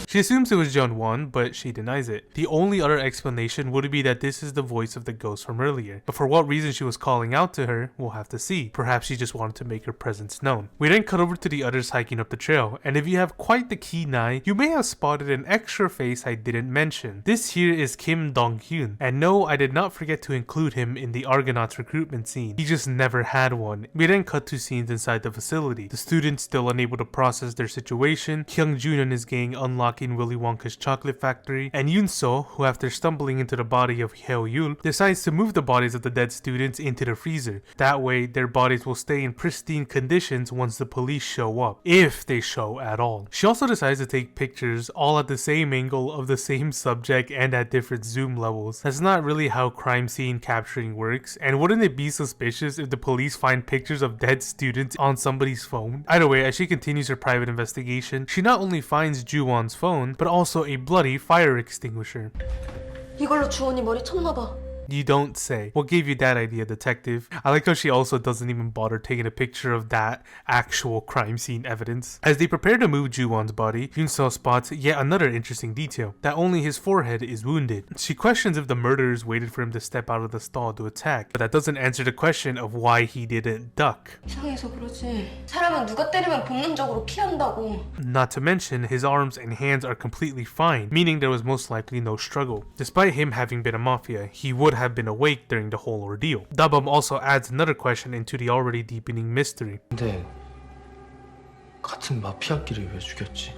She assumes it was Jeon-won, but she denies it. The only other explanation would be that this is the voice of the ghost from earlier, but for what reason she was calling out to her, we'll have to see. Perhaps she just wanted to make her presence known. We then cut over to the others hiking up the trail, and if you have quite the keen eye, you may have spotted an extra face I didn't mention. This here is Kim Dong-hyun, and no, I did not forget to include him in the Argonauts recruitment scene. He just never had one. We then cut to scenes inside the facility. The students still unable to process their situation, Kyung-jun and his gang unlocking Willy Wonka's chocolate factory, and Yoon-seo, who after stumbling into the body of Heo-yul, decides to move the bodies of the dead students into the freezer. That way, their bodies will stay in pristine conditions once the police show up, if they show at all. She also decides to take pictures, all at the same angle of the same subject and at different zoom levels. That's not really how crime scene capturing works, and wouldn't it be suspicious if the police find pictures of dead students on somebody's phone? Either way, as she continues her private investigation, she not only finds Ju-won's phone, but also a bloody fire extinguisher. 이걸로 주원이 머리 쳤나 봐. You don't say. What gave you that idea, detective? I like how she also doesn't even bother taking a picture of that actual crime scene evidence. As they prepare to move Ju-won's body, Yoon-seo spots yet another interesting detail, that only his forehead is wounded. She questions if the murderers waited for him to step out of the stall to attack, but that doesn't answer the question of why he didn't duck. 이상해서 그러지. 사람은 누가 때리면 본능적으로 피한다고. Not to mention, his arms and hands are completely fine, meaning there was most likely no struggle. Despite him having been a mafia, he would have been awake during the whole ordeal. Dabam also adds another question into the already deepening mystery. 근데 같은 마피아끼리 왜 죽였지?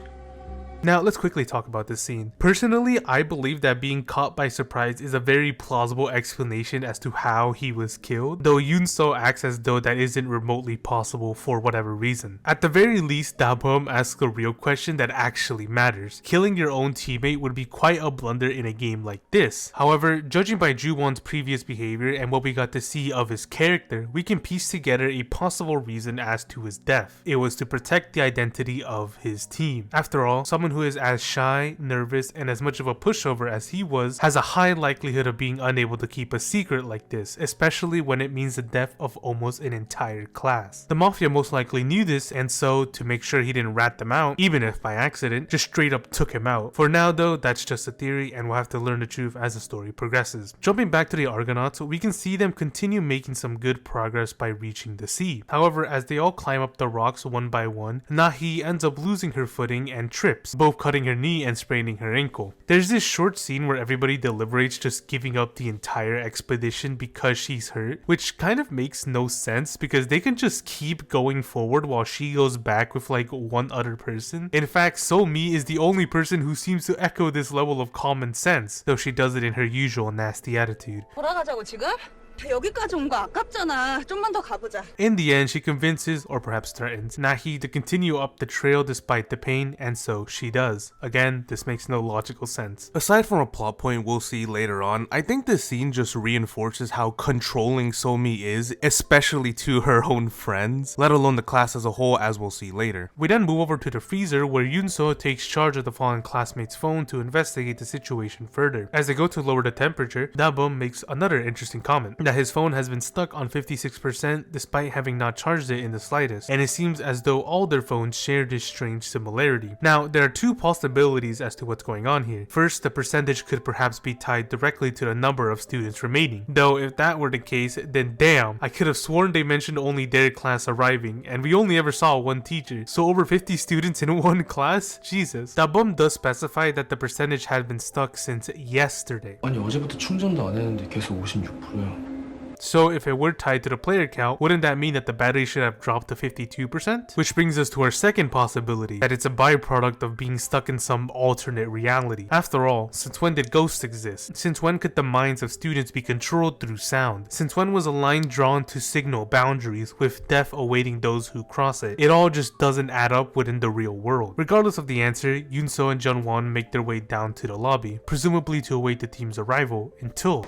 Now, let's quickly talk about this scene. Personally, I believe that being caught by surprise is a very plausible explanation as to how he was killed, though Yoon-seo acts as though that isn't remotely possible for whatever reason. At the very least, Dabum asks a real question that actually matters. Killing your own teammate would be quite a blunder in a game like this. However, judging by Ju-won's previous behavior and what we got to see of his character, we can piece together a possible reason as to his death. It was to protect the identity of his team. After all, someone who is as shy, nervous, and as much of a pushover as he was has a high likelihood of being unable to keep a secret like this, especially when it means the death of almost an entire class. The Mafia most likely knew this, and so, to make sure he didn't rat them out, even if by accident, just straight up took him out. For now though, that's just a theory, and we'll have to learn the truth as the story progresses. Jumping back to the Argonauts, we can see them continue making some good progress by reaching the sea. However, as they all climb up the rocks one by one, Nahi ends up losing her footing and trips, both cutting her knee and spraining her ankle. There's this short scene where everybody deliberates just giving up the entire expedition because she's hurt, which kind of makes no sense because they can just keep going forward while she goes back with like one other person. In fact, So-mi is the only person who seems to echo this level of common sense, though she does it in her usual nasty attitude. 돌아가자고 지금? 여기까지 온 거 아깝잖아. 좀만 더 가보자. In the end, she convinces, or perhaps threatens, Nahi to continue up the trail despite the pain, and so she does. Again, this makes no logical sense. Aside from a plot point we'll see later on, I think this scene just reinforces how controlling So-mi is, especially to her own friends, let alone the class as a whole, as we'll see later. We then move over to the freezer where Yoon-seo takes charge of the fallen classmate's phone to investigate the situation further. As they go to lower the temperature, Da-bum makes another interesting comment, that his phone has been stuck on 56% despite having not charged it in the slightest, and it seems as though all their phones share this strange similarity. Now, there are two possibilities as to what's going on here. First, the percentage could perhaps be tied directly to the number of students remaining, though if that were the case, then damn, I could have sworn they mentioned only their class arriving, and we only ever saw one teacher, so over 50 students in one class? Jesus. Da-bum does specify that the percentage had been stuck since yesterday. 아니 어제부터 충전도 안 했는데 계속 56%야. So if it were tied to the player count, wouldn't that mean that the battery should have dropped to 52%? Which brings us to our second possibility, that it's a byproduct of being stuck in some alternate reality. After all, since when did ghosts exist? Since when could the minds of students be controlled through sound? Since when was a line drawn to signal boundaries, with death awaiting those who cross it? It all just doesn't add up within the real world. Regardless of the answer, Yoon-seo and Jung-won make their way down to the lobby, presumably to await the team's arrival, until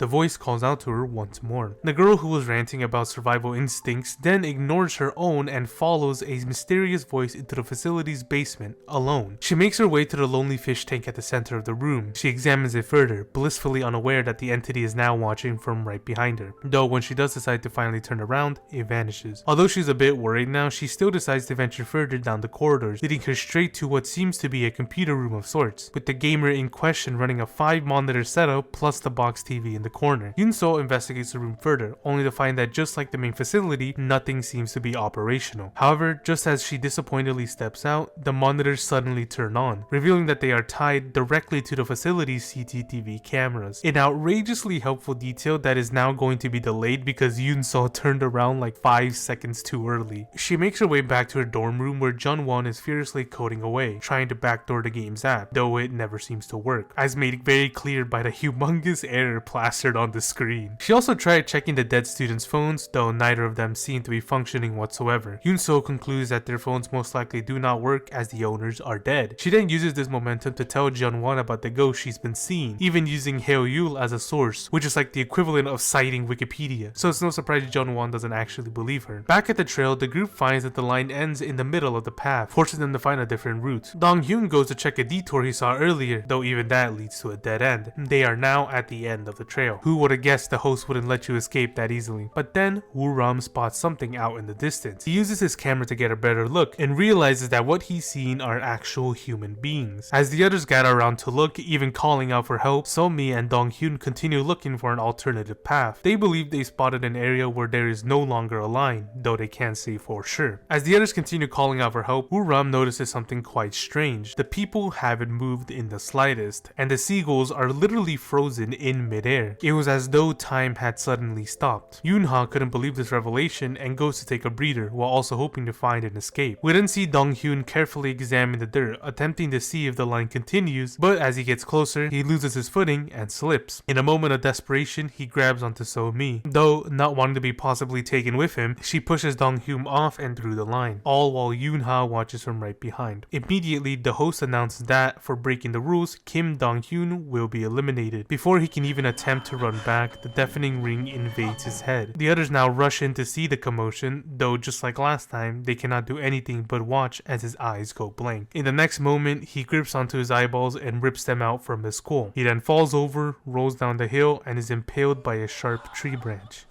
the voice calls out to her once more. The girl who was ranting about survival instincts then ignores her own and follows a mysterious voice into the facility's basement, alone. She makes her way to the lonely fish tank at the center of the room. She examines it further, blissfully unaware that the entity is now watching from right behind her. Though when she does decide to finally turn around, it vanishes. Although she's a bit worried now, she still decides to venture further down the corridors, leading her straight to what seems to be a computer room of sorts, with the gamer in question running a 5-monitor setup plus the box TV in the corner. Yoon-seo investigates the room further, only to find that just like the main facility, nothing seems to be operational. However, just as she disappointedly steps out, the monitors suddenly turn on, revealing that they are tied directly to the facility's CCTV cameras. An outrageously helpful detail that is now going to be delayed because Yoon-seo turned around like 5 seconds too early. She makes her way back to her dorm room where Jung-won is furiously coding away, trying to backdoor the game's app, though it never seems to work, as made very clear by the humongous error plastered on the screen. She also tried checking the dead students' phones, though neither of them seem to be functioning whatsoever. Yoon-seo concludes that their phones most likely do not work as the owners are dead. She then uses this momentum to tell Jung-won about the ghost she's been seeing, even using Heo-yul as a source, which is like the equivalent of citing Wikipedia, so it's no surprise Jung-won doesn't actually believe her. Back at the trail, the group finds that the line ends in the middle of the path, forcing them to find a different route. Dong-hyun goes to check a detour he saw earlier, though even that leads to a dead end. They are now at the end of the trail. Who would have guessed the host wouldn't let you escape that easily? But then, Woo-ram spots something out in the distance. He uses his camera to get a better look, and realizes that what he's seen are actual human beings. As the others gather around to look, even calling out for help, So-mi and Dong-hyun continue looking for an alternative path. They believe they spotted an area where there is no longer a line, though they can't say for sure. As the others continue calling out for help, Woo-ram notices something quite strange. The people haven't moved in the slightest, and the seagulls are literally frozen in midair. It was as though time had suddenly stopped. Yoon-ha couldn't believe this revelation and goes to take a breather while also hoping to find an escape. We then see Dong-hyun carefully examine the dirt, attempting to see if the line continues, but as he gets closer, he loses his footing and slips. In a moment of desperation, he grabs onto So-mi. Though not wanting to be possibly taken with him, she pushes Dong-hyun off and through the line, all while Yoon-ha watches from right behind. Immediately, the host announces that, for breaking the rules, Kim Dong-hyun will be eliminated. Before he can even attempt to run back, the deafening ring invades his head. The others now rush in to see the commotion, though just like last time, they cannot do anything but watch as his eyes go blank. In the next moment, he grips onto his eyeballs and rips them out from his skull. He then falls over, rolls down the hill, and is impaled by a sharp tree branch.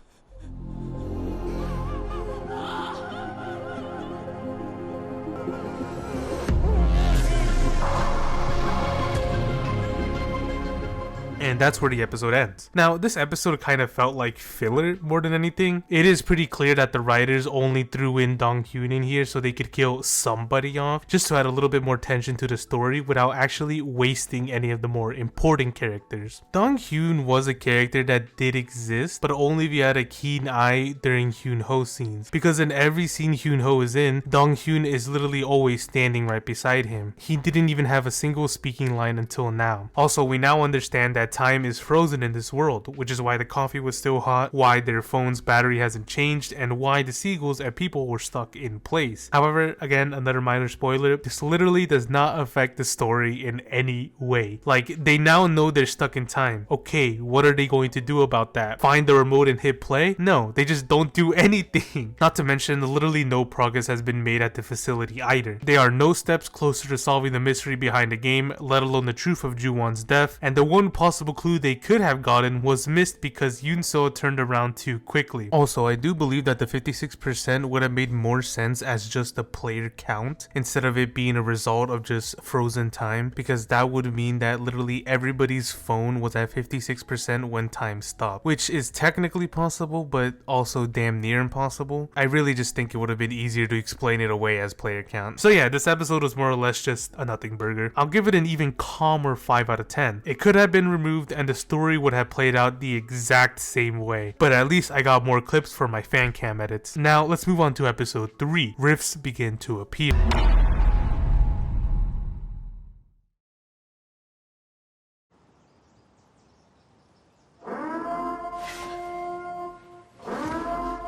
and that's where the episode ends. Now, this episode kind of felt like filler more than anything. It is pretty clear that the writers only threw in Dong-hyun in here so they could kill somebody off, just to add a little bit more tension to the story without actually wasting any of the more important characters. Dong-hyun was a character that did exist, but only if you had a keen eye during Hyun-ho scenes, because in every scene Hyun-ho is in, Dong-hyun is literally always standing right beside him. He didn't even have a single speaking line until now. Also, we now understand that time is frozen in this world, which is why the coffee was still hot, why their phone's battery hasn't changed, and why the seagulls and people were stuck in place. However, again, another minor spoiler, this literally does not affect the story in any way. Like, they now know they're stuck in time. Okay, what are they going to do about that? Find the remote and hit play? No, they just don't do anything. Not to mention, literally no progress has been made at the facility either. There are no steps closer to solving the mystery behind the game, let alone the truth of Ju-won's death, and the one possible clue they could have gotten was missed because Yoon-seo turned around too quickly. Also, I do believe that the 56% would have made more sense as just a player count instead of it being a result of just frozen time, because that would mean that literally everybody's phone was at 56% when time stopped, which is technically possible but also damn near impossible. I really just think it would have been easier to explain it away as player count. So yeah, this episode was more or less just a nothing burger. I'll give it an even calmer 5 out of 10. It could have been removed and the story would have played out the exact same way, but at least I got more clips for my fan cam edits. Now let's move on to episode 3. Rifts begin to appear.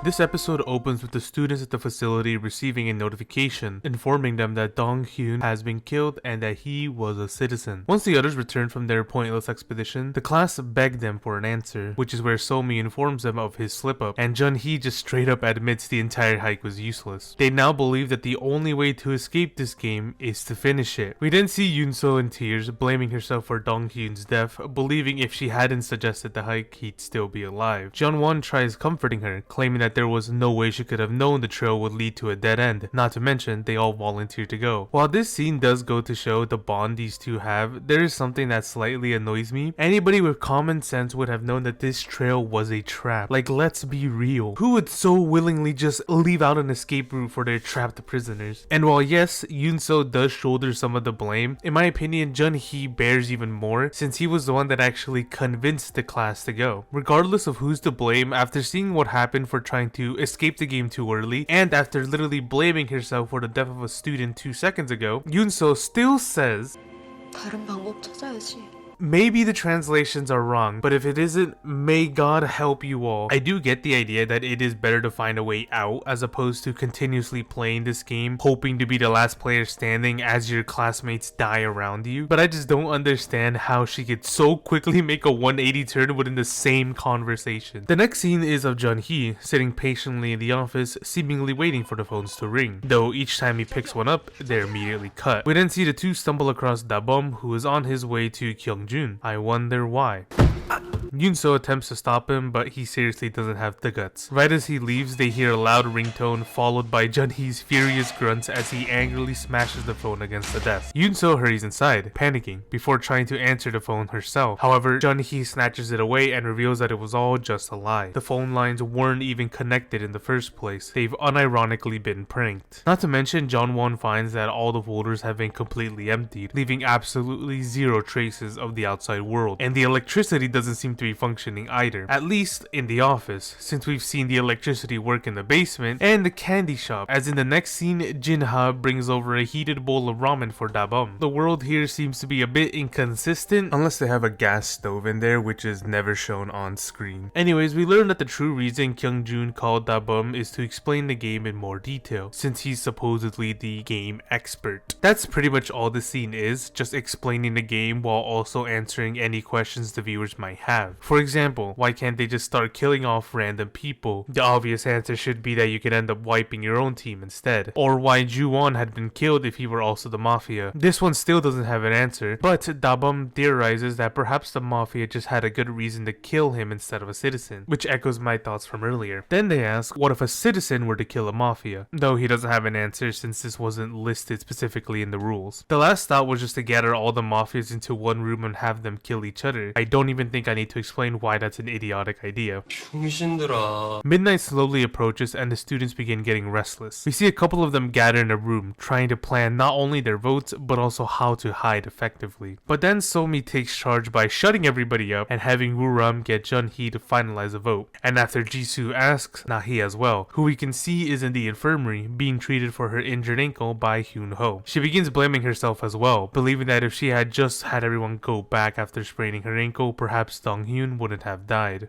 This episode opens with the students at the facility receiving a notification informing them that Dong-hyun has been killed and that he was a citizen. Once the others return from their pointless expedition, the class begged them for an answer, which is where So-mi informs them of his slip-up, and Jun-hee just straight up admits the entire hike was useless. They now believe that the only way to escape this game is to finish it. We then see Yoon-seo in tears, blaming herself for Dong-hyun's death, believing if she hadn't suggested the hike, he'd still be alive. Jeon-won tries comforting her, claiming that there was no way she could have known the trail would lead to a dead end, not to mention they all volunteered to go. While this scene does go to show the bond these two have, there is something that slightly annoys me. Anybody with common sense would have known that this trail was a trap. Like, let's be real. Who would so willingly just leave out an escape route for their trapped prisoners? And while yes, Yoon-seo does shoulder some of the blame, in my opinion, Jun-hee bears even more since he was the one that actually convinced the class to go. Regardless of who's to blame, after seeing what happened for trying to escape the game too early, and after literally blaming herself for the death of a student 2 seconds ago, Yoon-seo still says, 다른 방법 찾아야지. maybe the translations are wrong, but if it isn't, may God help you all. I do get the idea that it is better to find a way out as opposed to continuously playing this game, hoping to be the last player standing as your classmates die around you, but I just don't understand how she could so quickly make a 180 turn within the same conversation. The next scene is of Jun-hee sitting patiently in the office, seemingly waiting for the phones to ring, though each time he picks one up, they're immediately cut. We then see the two stumble across Da-bum, who is on his way to Kyung-jun. I wonder why. Yoon-seo attempts to stop him, but he seriously doesn't have the guts. Right as he leaves, they hear a loud ringtone followed by Jun-hee's furious grunts as he angrily smashes the phone against the desk. Yoon-seo hurries inside, panicking, before trying to answer the phone herself. However, Jun-hee snatches it away and reveals that it was all just a lie. The phone lines weren't even connected in the first place. They've unironically been pranked. Not to mention, Jeon-won finds that all the folders have been completely emptied, leaving absolutely zero traces of the outside world. And the electricity doesn't seem to be functioning either, at least in the office, since we've seen the electricity work in the basement and the candy shop, as in the next scene, Jin-ha brings over a heated bowl of ramen for Da-bum. The world here seems to be a bit inconsistent, unless they have a gas stove in there, which is never shown on screen. Anyways, we learn that the true reason Kyung-jun called Da-bum is to explain the game in more detail, since he's supposedly the game expert. That's pretty much all the scene is, just explaining the game while also answering any questions the viewers might might have. For example, why can't they just start killing off random people? The obvious answer should be that you could end up wiping your own team instead. Or why Ju-won had been killed if he were also the Mafia. This one still doesn't have an answer, but Dabum theorizes that perhaps the Mafia just had a good reason to kill him instead of a citizen, which echoes my thoughts from earlier. Then they ask, what if a citizen were to kill a Mafia? Though he doesn't have an answer since this wasn't listed specifically in the rules. The last thought was just to gather all the Mafias into one room and have them kill each other. I don't even think I need to explain why that's an idiotic idea. Midnight slowly approaches and the students begin getting restless. We see a couple of them gather in a room, trying to plan not only their votes, but also how to hide effectively. But then Somi takes charge by shutting everybody up and having Woo-ram get Jun-hee to finalize a vote. And after Jisoo asks, Na-hee as well, who we can see is in the infirmary, being treated for her injured ankle by Hyun-ho. She begins blaming herself as well, believing that if she had just had everyone go back after spraining her ankle, perhaps Dong-hyun wouldn't have died.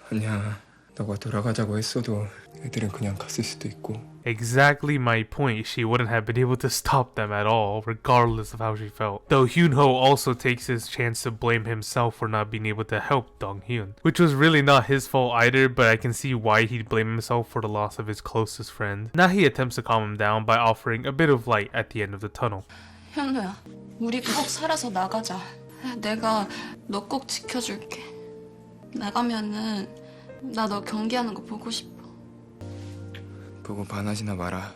아니야, 너가 돌아가자고 했어도 애들은 그냥 갔을 수도 있고. Exactly my point, she wouldn't have been able to stop them at all, regardless of how she felt. Though Hyun-ho also takes his chance to blame himself for not being able to help Dong-hyun, which was really not his fault either, but I can see why he'd blame himself for the loss of his closest friend. Na-hee attempts to calm him down by offering a bit of light at the end of the tunnel. 현우야, 우리 꼭 살아서 나가자. 내가 너 꼭 지켜줄게. 나가면은 나 너 경기하는 거 보고 싶어. 보고 반하지나 마라.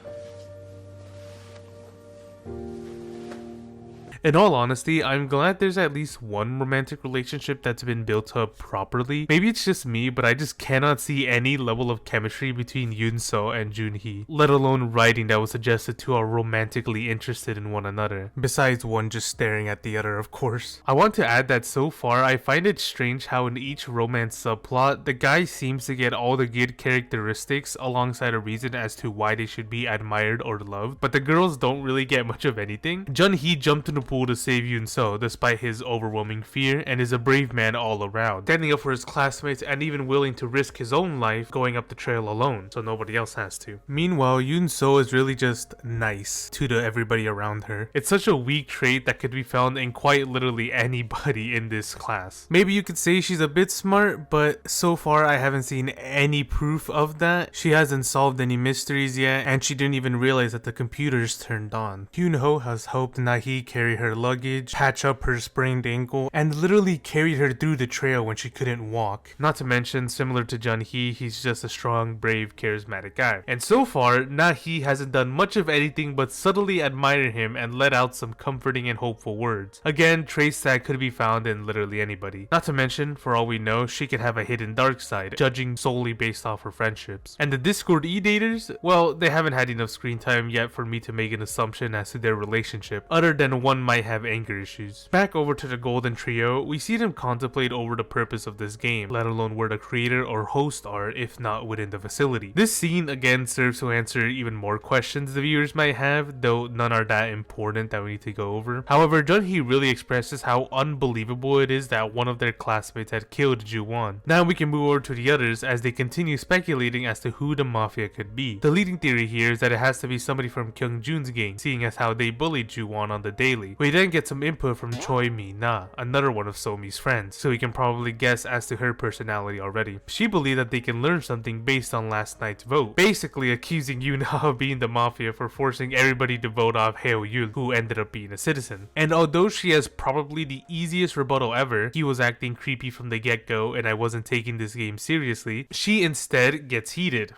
In all honesty, I'm glad there's at least one romantic relationship that's been built up properly. Maybe it's just me, but I just cannot see any level of chemistry between Yoon-seo and Jun-hee, let alone writing that would suggest the two are romantically interested in one another, besides one just staring at the other, of course. I want to add that so far, I find it strange how in each romance subplot, the guy seems to get all the good characteristics alongside a reason as to why they should be admired or loved, but the girls don't really get much of anything. Jun-hee jumped in the pool to save Yoon-seo despite his overwhelming fear and is a brave man all around, standing up for his classmates and even willing to risk his own life going up the trail alone so nobody else has to. Meanwhile, Yoon-seo is really just nice to everybody around her. It's such a weak trait that could be found in quite literally anybody in this class. Maybe you could say she's a bit smart, but so far I haven't seen any proof of that. She hasn't solved any mysteries yet, and she didn't even realize that the computer's turned on. Hyun-ho has helped Na-hee carry her luggage, patch up her sprained ankle, and literally carried her through the trail when she couldn't walk. Not to mention, similar to Jun-hee, he's just a strong, brave, charismatic guy. And so far, Na-hee hasn't done much of anything but subtly admire him and let out some comforting and hopeful words. Again, traits that could be found in literally anybody. Not to mention, for all we know, she could have a hidden dark side, judging solely based off her friendships. And the Discord E-daters? Well, they haven't had enough screen time yet for me to make an assumption as to their relationship, other than one might have anger issues. Back over to the Golden Trio, we see them contemplate over the purpose of this game, let alone where the creator or host are if not within the facility. This scene again serves to answer even more questions the viewers might have, though none are that important that we need to go over. However, Jun-hee really expresses how unbelievable it is that one of their classmates had killed Ju-won. Now we can move over to the others as they continue speculating as to who the Mafia could be. The leading theory here is that it has to be somebody from Kyung-jun's gang, seeing as how they bullied Ju-won on the daily. We then get some input from Choi Mi-na, another one of Somi's friends, so we can probably guess as to her personality already. She believed that they can learn something based on last night's vote, basically accusing Yoon-ha of being the Mafia for forcing everybody to vote off Heo-yul, who ended up being a citizen. And although she has probably the easiest rebuttal ever, he was acting creepy from the get-go and I wasn't taking this game seriously, she instead gets heated.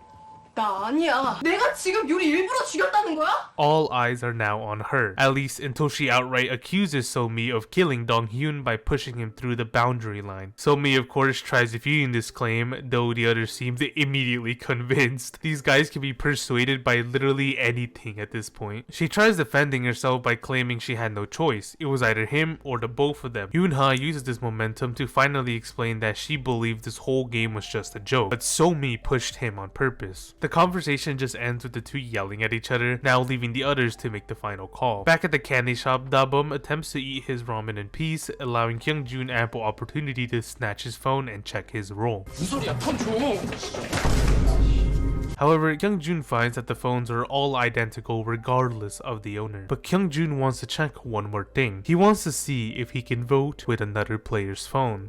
나 아니야. 내가 지금 유리 일부러 죽였다는 거야? All eyes are now on her, at least until she outright accuses So-mi of killing Dong-hyun by pushing him through the boundary line. So-mi of course tries defeating this claim, though the others seem immediately convinced. These guys can be persuaded by literally anything at this point. She tries defending herself by claiming she had no choice. It was either him or the both of them. Yoon-ha uses this momentum to finally explain that she believed this whole game was just a joke, but So-mi pushed him on purpose. The conversation just ends with the two yelling at each other, now leaving the others to make the final call. Back at the candy shop, Da-bum attempts to eat his ramen in peace, allowing Kyung-jun ample opportunity to snatch his phone and check his role. However, Kyung-jun finds that the phones are all identical regardless of the owner. But Kyung-jun wants to check one more thing. He wants to see if he can vote with another player's phone.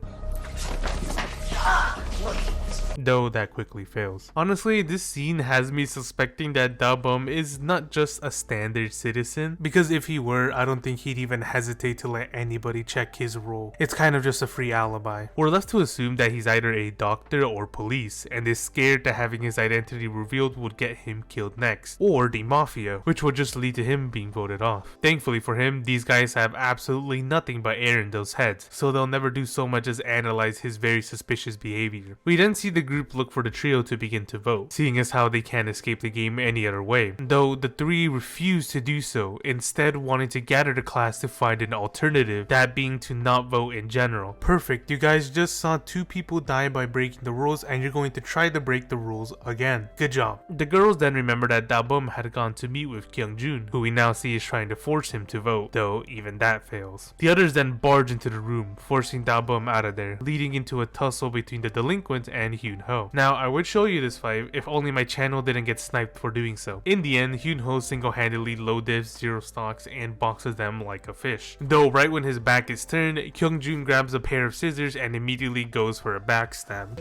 though that quickly fails. Honestly, this scene has me suspecting that Da-bum is not just a standard citizen, because if he were, I don't think he'd even hesitate to let anybody check his role. It's kind of just a free alibi. We're left to assume that he's either a doctor or police, and is scared that having his identity revealed would get him killed next, or the Mafia, which would just lead to him being voted off. Thankfully for him, these guys have absolutely nothing but air in those heads, so they'll never do so much as analyze his very suspicious behavior. We then see the group look for the trio to begin to vote, seeing as how they can't escape the game any other way, though the three refuse to do so, instead wanting to gather the class to find an alternative, that being to not vote in general. Perfect, you guys just saw 2 people die by breaking the rules and you're going to try to break the rules again. Good job. The girls then remember that Da-bum had gone to meet with Kyung-jun, who we now see is trying to force him to vote, though even that fails. The others then barge into the room, forcing Da-bum out of there, leading into a tussle between the delinquent and Hyun-ho. Now, I would show you this fight if only my channel didn't get sniped for doing so. In the end, Hyun-ho single-handedly low diffs 0 stocks and boxes them like a fish. Though right when his back is turned, Kyung-jun grabs a pair of scissors and immediately goes for a backstab.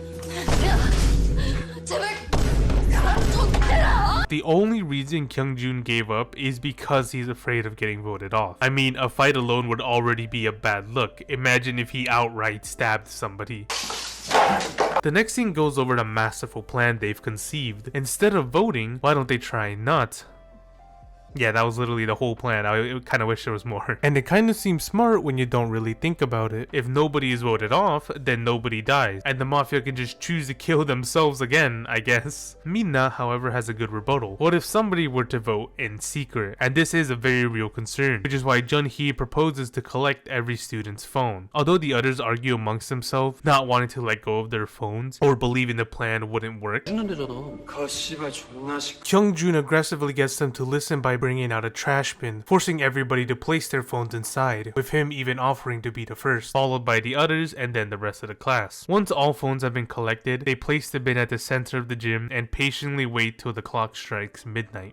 The only reason Kyung-jun gave up is because he's afraid of getting voted off. I mean, a fight alone would already be a bad look. Imagine if he outright stabbed somebody. The next scene goes over the masterful plan they've conceived. Instead of voting, why don't they try not? Yeah, that was literally the whole plan. I kind of wish there was more. And it kind of seems smart when you don't really think about it. If nobody is voted off, then nobody dies. And the Mafia can just choose to kill themselves again, I guess. Mina, however, has a good rebuttal. What if somebody were to vote in secret? And this is a very real concern, which is why Jun-hee proposes to collect every student's phone. Although the others argue amongst themselves, not wanting to let go of their phones, or believing the plan wouldn't work, Kyung-jun aggressively gets them to listen by bringing out a trash bin, forcing everybody to place their phones inside, with him even offering to be the first, followed by the others and then the rest of the class. Once all phones have been collected, they place the bin at the center of the gym and patiently wait till the clock strikes midnight.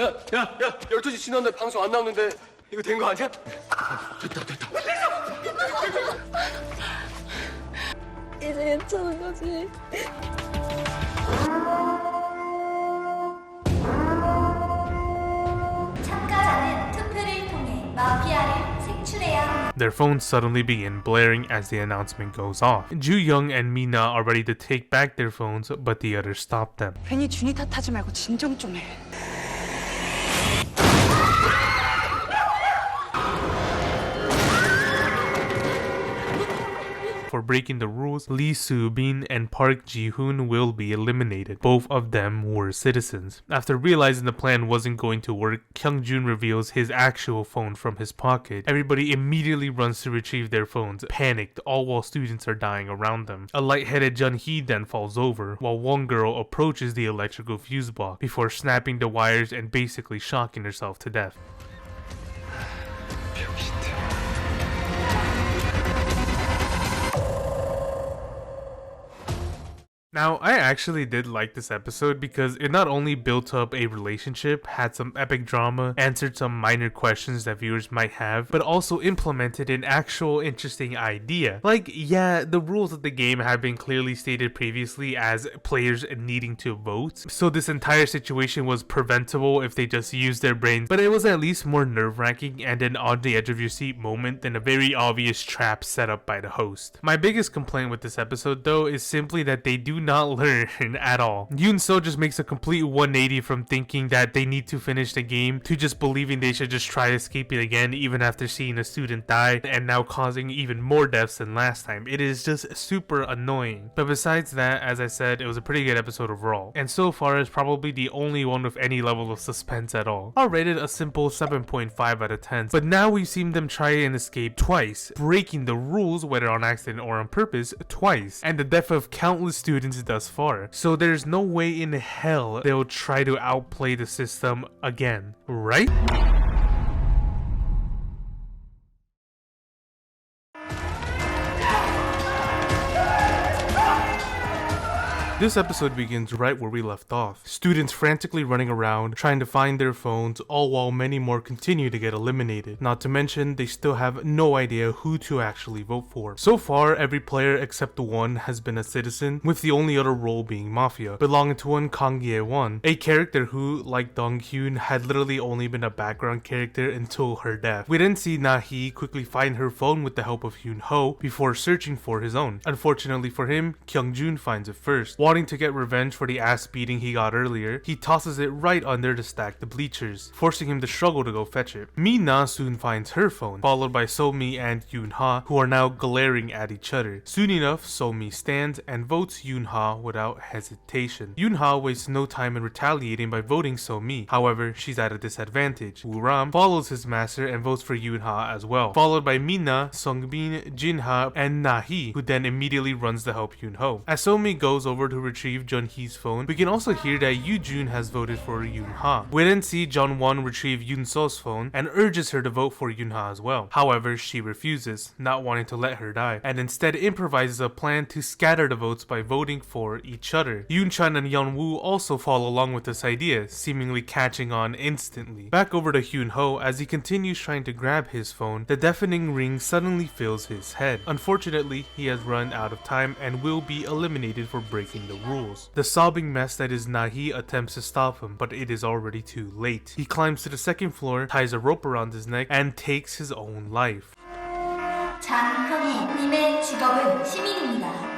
야, 12시 지났는데 방송 안 나오는데 이거 된 거 아니야? 됐다. 이제 괜찮은 거지? 참가자는 투표를 통해 마피아를 색출해야 합니다. Their phones suddenly begin blaring as the announcement goes off. Ju-young and Mina are ready to take back their phones, but the others stop them. 괜히 준이 탓하지 말고 진정 좀 해. For breaking the rules, Lee Soo-bin and Park Ji-hoon will be eliminated. Both of them were citizens. After realizing the plan wasn't going to work, Kyung-jun reveals his actual phone from his pocket. Everybody immediately runs to retrieve their phones, panicked, all while students are dying around them. A lightheaded Jun-hee then falls over, while one girl approaches the electrical fuse box before snapping the wires and basically shocking herself to death. Now, I actually did like this episode because it not only built up a relationship, had some epic drama, answered some minor questions that viewers might have, but also implemented an actual interesting idea. Like, yeah, the rules of the game have been clearly stated previously as players needing to vote, so this entire situation was preventable if they just used their brains, but it was at least more nerve-wracking and an on the edge of your seat moment than a very obvious trap set up by the host. My biggest complaint with this episode though is simply that they do not learn at all. Yoon-so just makes a complete 180 from thinking that they need to finish the game to just believing they should just try escaping again even after seeing a student die and now causing even more deaths than last time. It is just super annoying. But besides that, as I said, it was a pretty good episode overall, and so far is probably the only one with any level of suspense at all. I'll rate it a simple 7.5 out of 10, but now we've seen them try and escape twice, breaking the rules whether on accident or on purpose twice, and the death of countless students thus far, so there's no way in hell they'll try to outplay the system again, right? This episode begins right where we left off. Students frantically running around, trying to find their phones, all while many more continue to get eliminated. Not to mention, they still have no idea who to actually vote for. So far, every player except one has been a citizen, with the only other role being Mafia, belonging to one Kang Ye-won, a character who, like Dong-hyun, had literally only been a background character until her death. We then see Na-hee quickly find her phone with the help of Hyun-ho before searching for his own. Unfortunately for him, Kyung-jun finds it first. Wanting to get revenge for the ass beating he got earlier, he tosses it right under to stack the bleachers, forcing him to struggle to go fetch it. Mina soon finds her phone, followed by So-mi and Yoon-ha, who are now glaring at each other. Soon enough, So-mi stands and votes Yoon-ha without hesitation. Yoon-ha wastes no time in retaliating by voting So-mi, however, she's at a disadvantage. Woo-ram follows his master and votes for Yoon-ha as well, followed by Mina, Sung-bin, Jin-ha, and Na-hee, who then immediately runs to help Yoon-ho. As So-mi goes over to retrieve Jun-hee's phone, we can also hear that Yoo-jun has voted for Yoon-ha. We then see Jung-won retrieve Yoon-so's phone and urges her to vote for Yoon-ha as well. However, she refuses, not wanting to let her die, and instead improvises a plan to scatter the votes by voting for each other. Yoon-chan and Yeon-woo also follow along with this idea, seemingly catching on instantly. Back over to Hyun-ho, as he continues trying to grab his phone, the deafening ring suddenly fills his head. Unfortunately, he has run out of time and will be eliminated for breaking the rules. The sobbing mess that is Na-hee attempts to stop him, but it is already too late. He climbs to the second floor, ties a rope around his neck, and takes his own life. 장형희님의 직업은 시민입니다.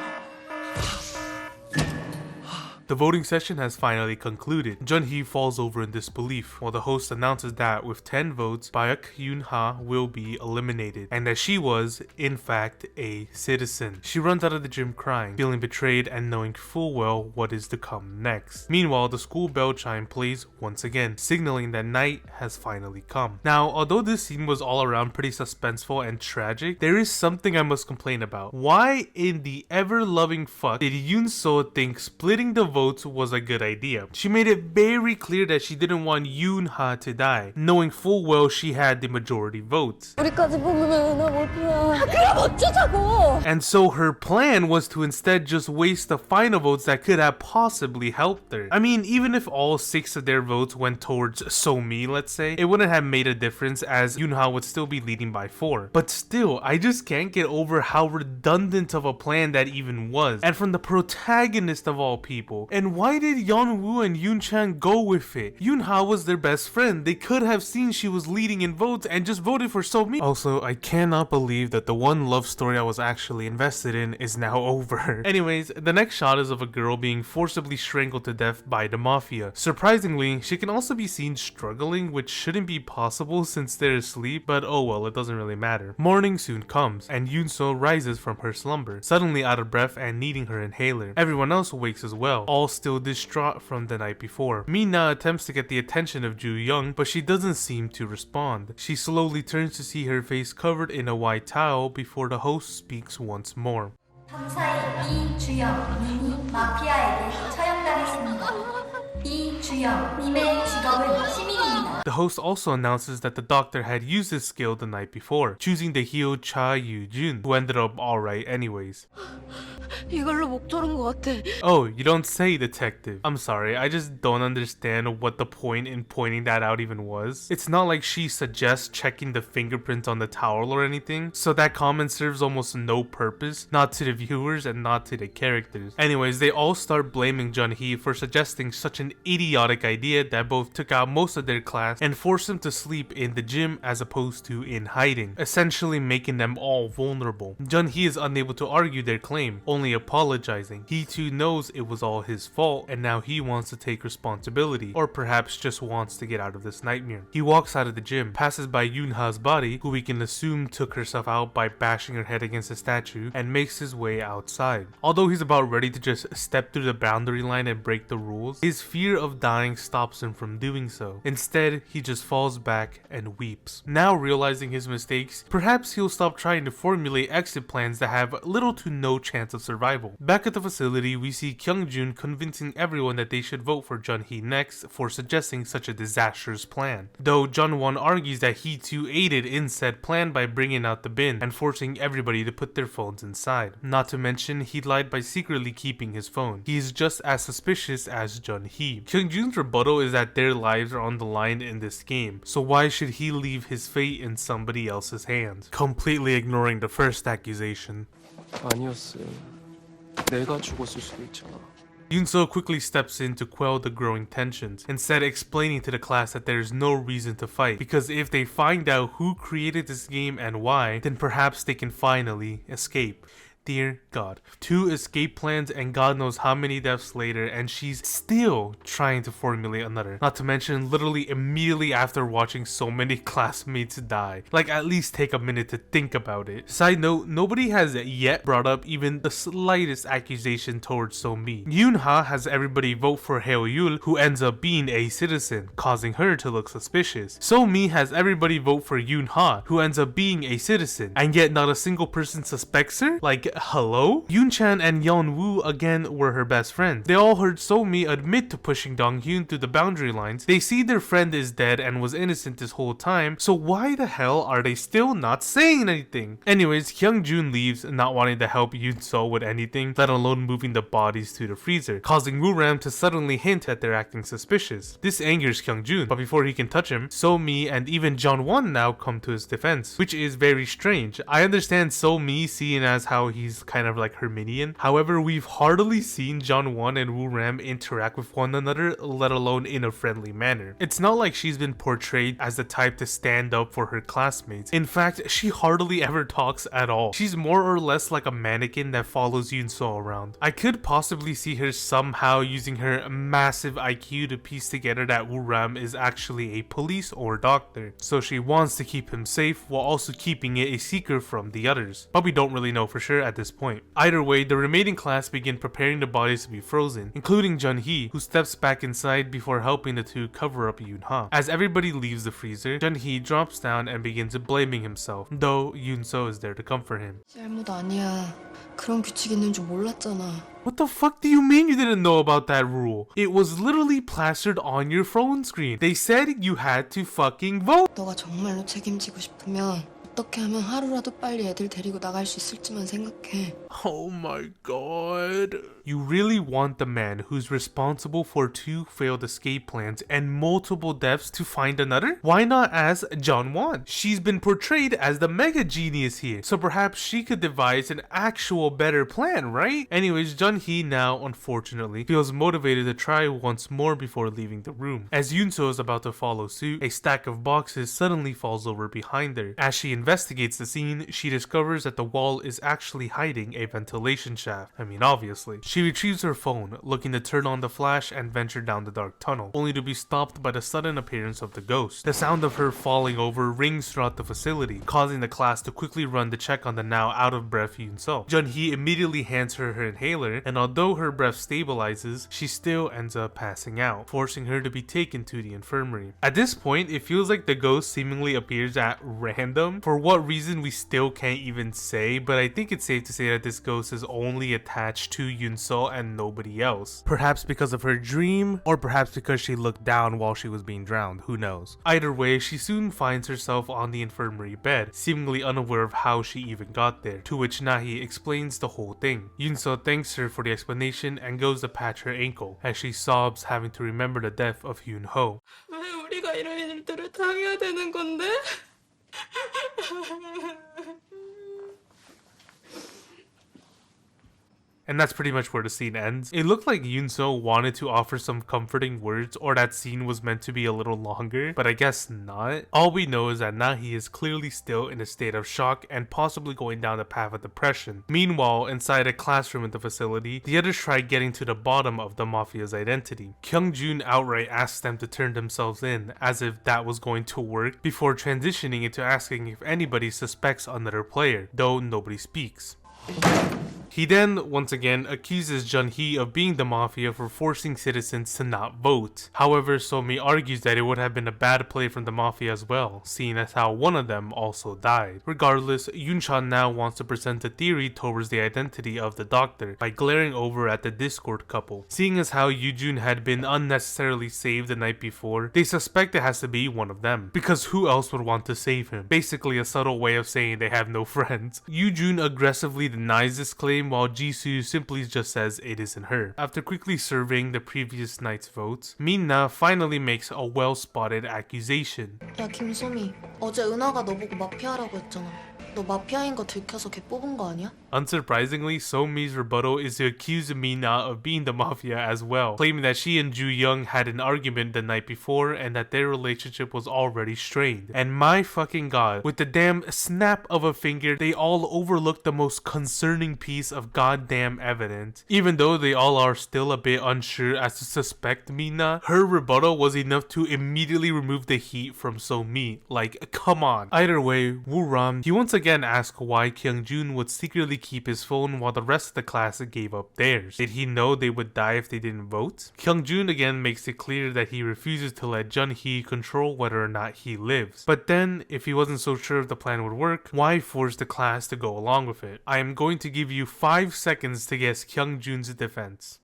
The voting session has finally concluded. Jun-hee falls over in disbelief, while the host announces that with 10 votes, Baek Yoon-ha will be eliminated, and that she was, in fact, a citizen. She runs out of the gym crying, feeling betrayed and knowing full well what is to come next. Meanwhile, the school bell chime plays once again, signaling that night has finally come. Now, although this scene was all around pretty suspenseful and tragic, there is something I must complain about. Why in the ever-loving fuck did Yoon-so think splitting the votes was a good idea? She made it very clear that she didn't want Yoon-ha to die, knowing full well she had the majority votes. 우리까지 뽑으면 나 못해. 그럼 어쩌자고. And so her plan was to instead just waste the final votes that could have possibly helped her. I mean, even if all 6 of their votes went towards So-mi, let's say, it wouldn't have made a difference as Yoon-ha would still be leading by 4. But still, I just can't get over how redundant of a plan that even was. And from the protagonist of all people. And why did Yeon-woo and Yoon-chan go with it? Yoon-ha was their best friend. They could have seen she was leading in votes and just voted for So-mi. Also, I cannot believe that the one love story I was actually invested in is now over. Anyways, the next shot is of a girl being forcibly strangled to death by the Mafia. Surprisingly, she can also be seen struggling, which shouldn't be possible since they're asleep, but oh well, it doesn't really matter. Morning soon comes, and Yoon-so rises from her slumber, suddenly out of breath and needing her inhaler. Everyone else wakes as well, all still distraught from the night before. Mina attempts to get the attention of Ju-young, but she doesn't seem to respond. She slowly turns to see her face covered in a white towel before the host speaks once more. 감사히 이주영님이 마피아에게 처형당했습니다. 이주영님의 직업은 시민입니다. The host also announces that the doctor had used his skill the night before, choosing to heal Cha Yu-jun, who ended up alright anyways. 이걸로 목 조른 것 같아. Oh, you don't say, detective. I'm sorry, I just don't understand what the point in pointing that out even was. It's not like she suggests checking the fingerprints on the towel or anything, so that comment serves almost no purpose, not to the viewers and not to the characters. Anyways, they all start blaming Jun-hee for suggesting such an idiotic idea that both took out most of their class and forced them to sleep in the gym as opposed to in hiding, essentially making them all vulnerable. Jun-hee is unable to argue their claim, only apologizing. He too knows it was all his fault and now he wants to take responsibility, or perhaps just wants to get out of this nightmare. He walks out of the gym, passes by Yoon-ha's body, who we can assume took herself out by bashing her head against a statue, and makes his way outside. Although he's about ready to just step through the boundary line and break the rules, his fear of dying stops him from doing so. Instead, he just falls back and weeps. Now realizing his mistakes, perhaps he'll stop trying to formulate exit plans that have little to no chance of survival. survival. Back at the facility, we see Kyung-jun convincing everyone that they should vote for Jun-hee next for suggesting such a disastrous plan. Though Jun-won argues that he too aided in said plan by bringing out the bin and forcing everybody to put their phones inside. Not to mention, he lied by secretly keeping his phone. He is just as suspicious as Jun-hee. Kyung-jun's rebuttal is that their lives are on the line in this game, so why should he leave his fate in somebody else's hands? Completely ignoring the first accusation. 아니었어요. 내가 죽었을 수도 있잖아. Yoon-seo quickly steps in to quell the growing tensions, instead explaining to the class that there is no reason to fight, because if they find out who created this game and why, then perhaps they can finally escape. Dear God. 2 escape plans and God knows how many deaths later, and she's still trying to formulate another. Not to mention literally immediately after watching so many classmates die. Like, at least take a minute to think about it. Side note, nobody has yet brought up even the slightest accusation towards So-mi. Yoon-ha has everybody vote for Heo-yul, who ends up being a citizen, causing her to look suspicious. So-mi has everybody vote for Yoon-ha, who ends up being a citizen, and yet not a single person suspects her? Like, hello? Yoon-chan and Yeon-woo again were her best friends. They all heard So-mi admit to pushing Dong-hyun through the boundary lines. They see their friend is dead and was innocent this whole time, so why the hell are they still not saying anything? Anyways, Kyung-jun leaves, not wanting to help Yoon-seo with anything, let alone moving the bodies to the freezer, causing Woo-ram to suddenly hint that they're acting suspicious. This angers Kyung-jun, but before he can touch him, So-mi and even Jeon-won now come to his defense, which is very strange. I understand So-mi seeing as how he's kind of like her minion. However, we've hardly seen Jeon-won and Woo-ram interact with one another, let alone in a friendly manner. It's not like she's been portrayed as the type to stand up for her classmates. In fact, she hardly ever talks at all. She's more or less like a mannequin that follows Yoon-seo around. I could possibly see her somehow using her massive IQ to piece together that Woo-ram is actually a police or doctor, so she wants to keep him safe while also keeping it a secret from the others. But we don't really know for sure at this point. Either way, the remaining class begin preparing the bodies to be frozen, including Jun-hee, who steps back inside before helping the two cover up Yoon-ha. As everybody leaves the freezer, Jun-hee drops down and begins blaming himself, though Yoon-seo is there to comfort him. 잘못 아니야. 그런 규칙 있는 줄 몰랐잖아. What the fuck do you mean you didn't know about that rule? It was literally plastered on your phone screen. They said you had to fucking vote. 너가 정말로 책임지고 싶으면 어떻게 하면 하루라도 빨리 애들 데리고 나갈 수 있을지만 생각해. Oh my god. You really want the man who's responsible for 2 failed escape plans and multiple deaths to find another? Why not ask Jeon-won? She's been portrayed as the mega genius here, so perhaps she could devise an actual better plan, right? Anyways, Jun-hee now, unfortunately, feels motivated to try once more before leaving the room. As Yoon-seo is about to follow suit, a stack of boxes suddenly falls over behind her. As she investigates the scene, she discovers that the wall is actually hiding a ventilation shaft. I mean, obviously. She retrieves her phone, looking to turn on the flash and venture down the dark tunnel, only to be stopped by the sudden appearance of the ghost. The sound of her falling over rings throughout the facility, causing the class to quickly run to check on the now out-of-breath Yoon-seo. Jun-hee immediately hands her her inhaler, and although her breath stabilizes, she still ends up passing out, forcing her to be taken to the infirmary. At this point, it feels like the ghost seemingly appears at random. For what reason we still can't even say, but I think it's safe to say that this ghost is only attached to Yoon-seo and nobody else. Perhaps because of her dream, or perhaps because she looked down while she was being drowned, who knows. Either way, she soon finds herself on the infirmary bed, seemingly unaware of how she even got there, to which Nahi explains the whole thing. Yoon-seo thanks her for the explanation and goes to patch her ankle, as she sobs having to remember the death of Yoon-ho. 왜 우리가 이런 일들을 당해야 되는 건데? And that's pretty much where the scene ends. It looked like Yoon-seo wanted to offer some comforting words, or that scene was meant to be a little longer, but I guess not. All we know is that Nahi is clearly still in a state of shock and possibly going down the path of depression. Meanwhile, inside a classroom at the facility, the others try getting to the bottom of the Mafia's identity. Kyung-jun outright asks them to turn themselves in, as if that was going to work, before transitioning into asking if anybody suspects another player, though nobody speaks. He then, once again, accuses Jun-hee of being the Mafia for forcing citizens to not vote. However, So-mi argues that it would have been a bad play from the Mafia as well, seeing as how one of them also died. Regardless, Yoon-chan now wants to present a theory towards the identity of the doctor by glaring over at the Discord couple. Seeing as how Yoo-jun had been unnecessarily saved the night before, they suspect it has to be one of them, because who else would want to save him? Basically a subtle way of saying they have no friends. Yoo-jun aggressively denies this claim while Jisoo simply just says it isn't her. After quickly surveying the previous night's votes, Min-na finally makes a well-spotted accusation. 야 김소미, 어제 은하가 너보고 마피아라고 했잖아. 너 마피아인 거 들켜서 걔 뽑은 거 아니야? Unsurprisingly, So-mi's rebuttal is to accuse Min-na of being the Mafia as well, claiming that she and Joo-young had an argument the night before and that their relationship was already strained. And my fucking god, with the damn snap of a finger, they all overlooked the most concerning piece of goddamn evidence. Even though they all are still a bit unsure as to suspect Min-na, her rebuttal was enough to immediately remove the heat from So-mi. Like, come on. Either way, Woo-ram, he once again asked why Kyung-jun would secretly keep his phone while the rest of the class gave up theirs. Did he know they would die if they didn't vote? Kyung-jun again makes it clear that he refuses to let Jun-hee control whether or not he lives. But then, if he wasn't so sure if the plan would work, why force the class to go along with it? I am going to give you 5 seconds to guess Kyung-jun's defense.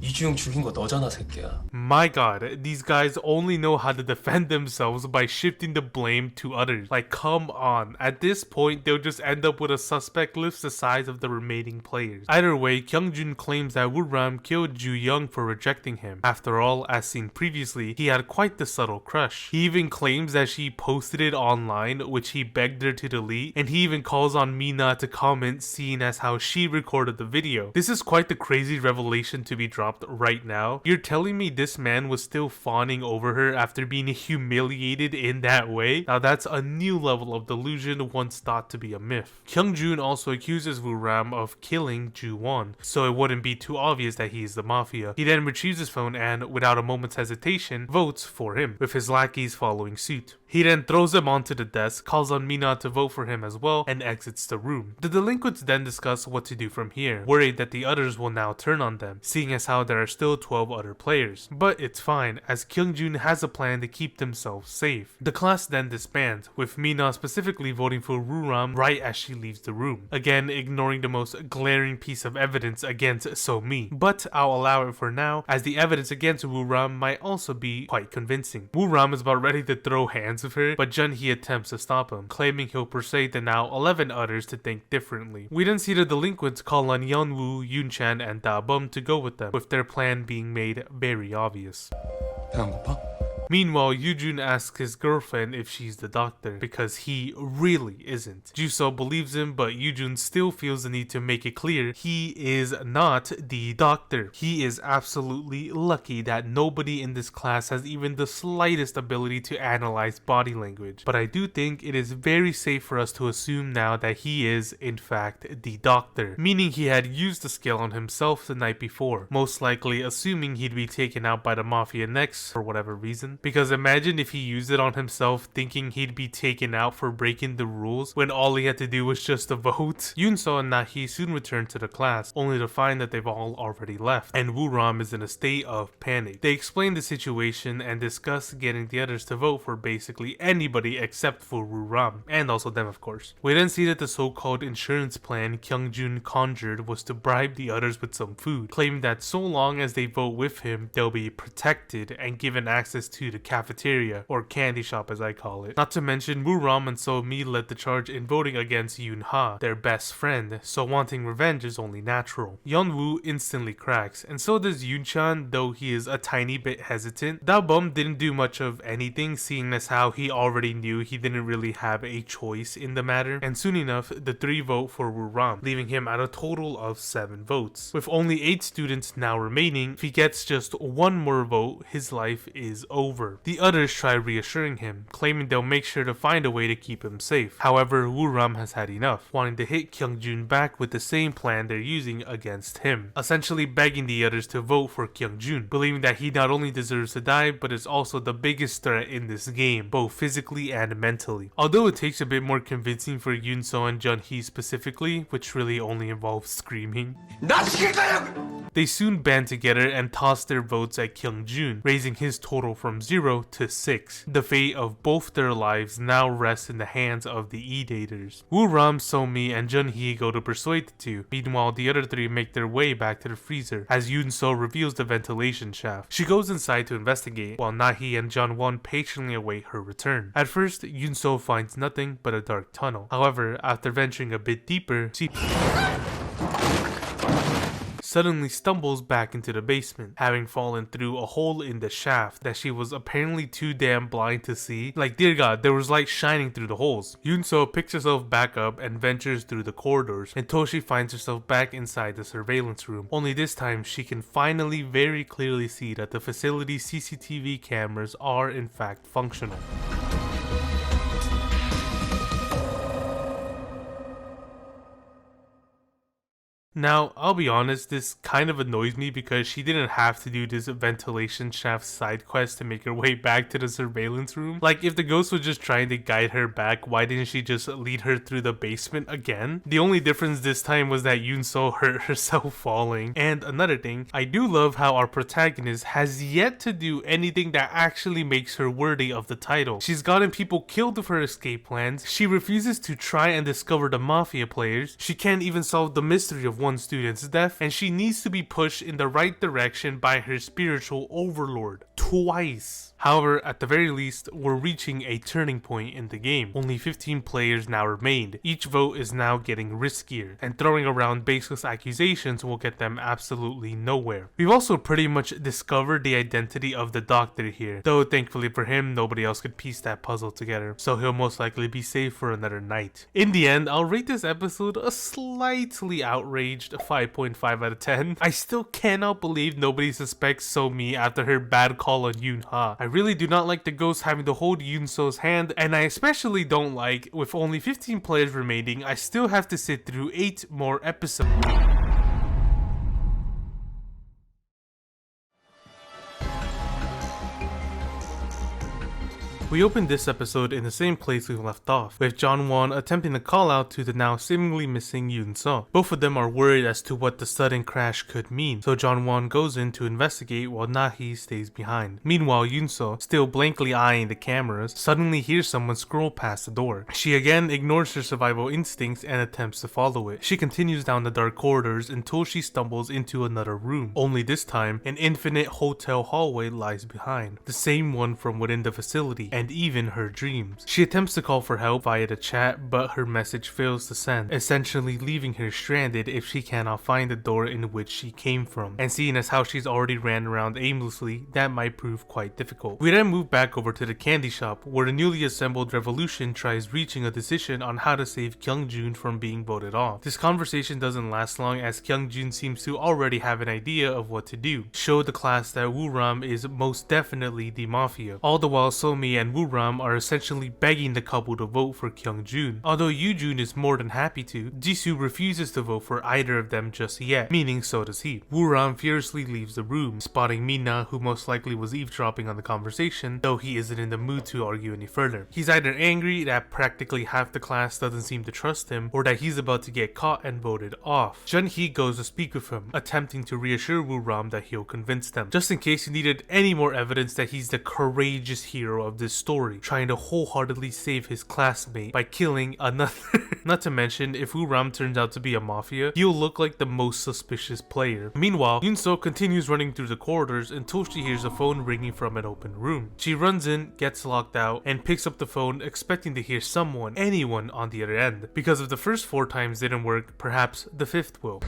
이주영 죽인 거 너잖아, 새끼야. My god, these guys only know how to defend themselves by shifting the blame to others. Like, come on. At this point, they'll just end up with a suspect list the size of the remaining players. Either way, Kyung-jun claims that Woo-ram killed Joo-young for rejecting him. After all, as seen previously, he had quite the subtle crush. He even claims that she posted it online, which he begged her to delete, and he even calls on Min-na to comment, seeing as how she recorded the video. This is quite the crazy revelation to be dropped right now. You're telling me this man was still fawning over her after being humiliated in that way? Now that's a new level of delusion once thought to be a myth. Kyung-jun also accuses Woo-ram of killing Joo-won, so it wouldn't be too obvious that he is the Mafia. He then retrieves his phone and, without a moment's hesitation, votes for him, with his lackeys following suit. He then throws him onto the desk, calls on Min-na to vote for him as well, and exits the room. The delinquents then discuss what to do from here, worried that the others will now turn on them, seeing as how there are still 12 other players. But it's fine, as Kyung-jun has a plan to keep themselves safe. The class then disbands, with Min-na specifically voting for Woo-ram right as she leaves the room, again ignoring the most glaring piece of evidence against So-mi. But I'll allow it for now, as the evidence against Woo-ram might also be quite convincing. Woo-ram is about ready to throw hands of her, but Jun-hee attempts to stop him, claiming he'll persuade the now 11 others to think differently. We then see the delinquents call on Yeon-woo, Yoon-chan, and Da-bum to go with them, with their plan being made very obvious. 배 안 고파? Meanwhile, Yoo-jun asks his girlfriend if she's the doctor, because he really isn't. Joo-seo believes him, but Yoo-jun still feels the need to make it clear he is not the doctor. He is absolutely lucky that nobody in this class has even the slightest ability to analyze body language. But I do think it is very safe for us to assume now that he is, in fact, the doctor. Meaning he had used the skill on himself the night before, most likely assuming he'd be taken out by the Mafia next for whatever reason. Because imagine if he used it on himself thinking he'd be taken out for breaking the rules when all he had to do was just to vote. Yoon-seo and Na-hee soon return to the class, only to find that they've all already left, and Woo-ram is in a state of panic. They explain the situation and discuss getting the others to vote for basically anybody except for Woo-ram, and also them of course. We then see that the so-called insurance plan Kyung-jun conjured was to bribe the others with some food, claiming that so long as they vote with him, they'll be protected and given access to the cafeteria, or candy shop as I call it. Not to mention, Woo-ram and So-mi led the charge in voting against Yoon-ha, their best friend, so wanting revenge is only natural. Yeon-woo instantly cracks, and so does Yoon-chan, though he is a tiny bit hesitant. Da-bum didn't do much of anything, seeing as how he already knew he didn't really have a choice in the matter, and soon enough, the 3 vote for Woo-ram, leaving him at a total of 7 votes. With only 8 students now remaining, if he gets just 1 more vote, his life is over. over. The others try reassuring him, claiming they'll make sure to find a way to keep him safe. However, Woo-ram has had enough, wanting to hit Kyung-jun back with the same plan they're using against him, essentially begging the others to vote for Kyung-jun, believing that he not only deserves to die, but is also the biggest threat in this game, both physically and mentally. Although it takes a bit more convincing for Yoon-seo and Jun-hee specifically, which really only involves screaming, they soon band together and toss their votes at Kyung-jun, raising his total from 0 to 6. The fate of both their lives now rests in the hands of the E-daters. Woo-ram, So-mi, and Jun-hee go to persuade the two. Meanwhile, the other three make their way back to the freezer as Yoon-seo reveals the ventilation shaft. She goes inside to investigate, while Na-hee and Jeon-won patiently await her return. At first, Yoon-seo finds nothing but a dark tunnel. However, after venturing a bit deeper, she suddenly stumbles back into the basement, having fallen through a hole in the shaft that she was apparently too damn blind to see. Like, dear god, there was light shining through the holes. Yoon-seo picks herself back up and ventures through the corridors until she finds herself back inside the surveillance room. Only this time, she can finally very clearly see that the facility's CCTV cameras are in fact functional. Now, I'll be honest, this kind of annoys me because she didn't have to do this ventilation shaft side quest to make her way back to the surveillance room. Like, if the ghost was just trying to guide her back, why didn't she just lead her through the basement again? The only difference this time was that Yoon-seo hurt herself falling. And another thing, I do love how our protagonist has yet to do anything that actually makes her worthy of the title. She's gotten people killed with her escape plans, she refuses to try and discover the Mafia players, she can't even solve the mystery of one student's death, and she needs to be pushed in the right direction by her spiritual overlord twice. However, at the very least, we're reaching a turning point in the game. Only 15 players now remain. Each vote is now getting riskier, and throwing around baseless accusations will get them absolutely nowhere. We've also pretty much discovered the identity of the doctor here, though thankfully for him, nobody else could piece that puzzle together, so he'll most likely be safe for another night. In the end, I'll rate this episode a slightly outraged 5.5 out of 10. I still cannot believe nobody suspects So-mi after her bad call on Yoon-ha. I really do not like the ghost having to hold Yoon-seo's hand, and I especially don't like, with only 15 players remaining, I still have to sit through 8 more episodes. We opened this episode in the same place we left off, with Jeon-won attempting to call out to the now seemingly missing Yoon-seo. Both of them are worried as to what the sudden crash could mean, so Jeon-won goes in to investigate while Na-hee stays behind. Meanwhile, Yoon-seo, still blankly eyeing the cameras, suddenly hears someone scroll past the door. She again ignores her survival instincts and attempts to follow it. She continues down the dark corridors until she stumbles into another room. Only this time, an infinite hotel hallway lies behind, the same one from within the facility, and even her dreams. She attempts to call for help via the chat, but her message fails to send, essentially leaving her stranded if she cannot find the door in which she came from. And seeing as how she's already ran around aimlessly, that might prove quite difficult. We then move back over to the candy shop, where the newly assembled revolution tries reaching a decision on how to save Kyung-jun from being voted off. This conversation doesn't last long, as Kyung-jun seems to already have an idea of what to do. Show the class that Woo-ram is most definitely the Mafia. All the while, So-mi and Woo-ram are essentially begging the couple to vote for Kyung-jun. Although Yoo-jun is more than happy to, Jisoo refuses to vote for either of them just yet, meaning so does he. Woo-ram fiercely leaves the room, spotting Mina, who most likely was eavesdropping on the conversation, though he isn't in the mood to argue any further. He's either angry that practically half the class doesn't seem to trust him, or that he's about to get caught and voted off. Jun-hee goes to speak with him, attempting to reassure Woo-ram that he'll convince them, just in case he needed any more evidence that he's the courageous hero of this story, trying to wholeheartedly save his classmate by killing another. Not to mention, if Woo-ram turns out to be a Mafia, he'll look like the most suspicious player. Meanwhile, Yoon-seo continues running through the corridors until she hears a phone ringing from an open room. She runs in, gets locked out, and picks up the phone expecting to hear anyone on the other end. Because if the first 4 times didn't work, perhaps the 5th will.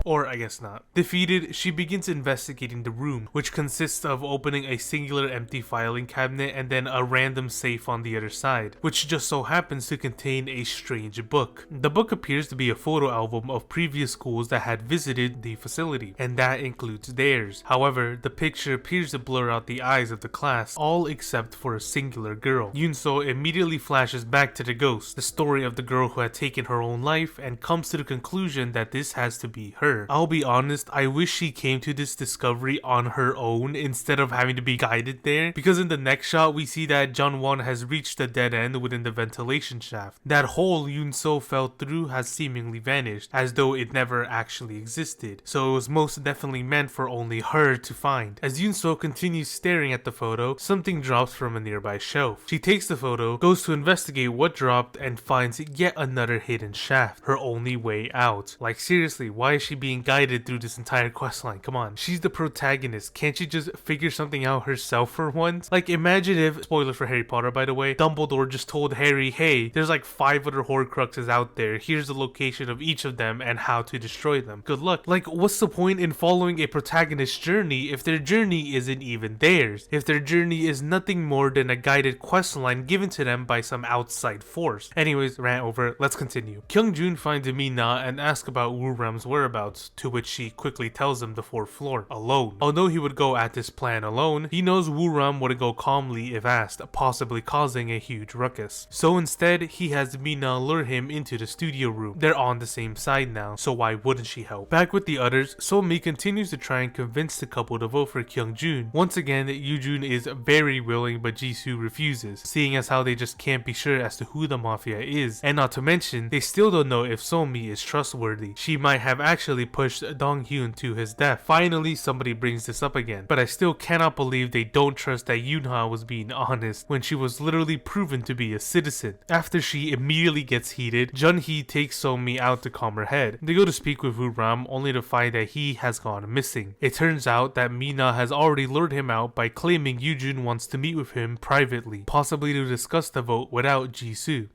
Or I guess not. Defeated, she begins investigating the room, which consists of opening a singular empty filing cabinet and then a random safe on the other side, which just so happens to contain a strange book. The book appears to be a photo album of previous schools that had visited the facility, and that includes theirs. However, the picture appears to blur out the eyes of the class, all except for a singular girl. Yunso immediately flashes back to the ghost, the story of the girl who had taken her own life, and comes to the conclusion that this has to be her. I'll be honest, I wish she came to this discovery on her own instead of having to be guided there, because in the next shot we see that Jeonwon has reached the dead end within the ventilation shaft. That hole Yunso fell through has seemingly vanished, as though it never actually existed, so it was most definitely meant for only her to find. As Yunso continues staring at the photo, something drops from a nearby shelf. She takes the photo, goes to investigate what dropped, and finds yet another hidden shaft, her only way out. Like seriously, why is she being guided through this entire questline? Come on, she's the protagonist, can't she just figure something out herself for once? Like imagine if, spoiler for Harry Potter by the way, Dumbledore just told Harry, hey, there's like 5 other Horcruxes out there, here's the location of each of them and how to destroy them. Good luck. Like what's the point in following a protagonist's journey if their journey isn't even theirs? If their journey is nothing more than a guided questline given to them by some outside force. Anyways, rant over, let's continue. Kyungjun finds Mina and asks about Woo-ram's whereabouts, to which she quickly tells him the 4th floor, alone. Although he would go at this plan alone, he knows Woo-ram wouldn't go calmly if asked, possibly causing a huge ruckus. So instead, he has Mina lure him into the studio room. They're on the same side now, so why wouldn't she help? Back with the others, So-mi continues to try and convince the couple to vote for Kyungjun. Once again, Yoo-jun is very willing, but Jisoo refuses, seeing as how they just can't be sure as to who the Mafia is, and not to mention, they still don't know if So-mi is trustworthy. She might have actually pushed Dong-hyun to his death. Finally, somebody brings this up again, but I still cannot believe they don't trust that Yoonha was being honest when she was literally proven to be a citizen. After she immediately gets heated, Jun-hee takes So-mi out to calm her head. They go to speak with Woo-ram only to find that he has gone missing. It turns out that Mina has already lured him out by claiming Yoo-jun wants to meet with him privately, possibly to discuss the vote without Jisoo.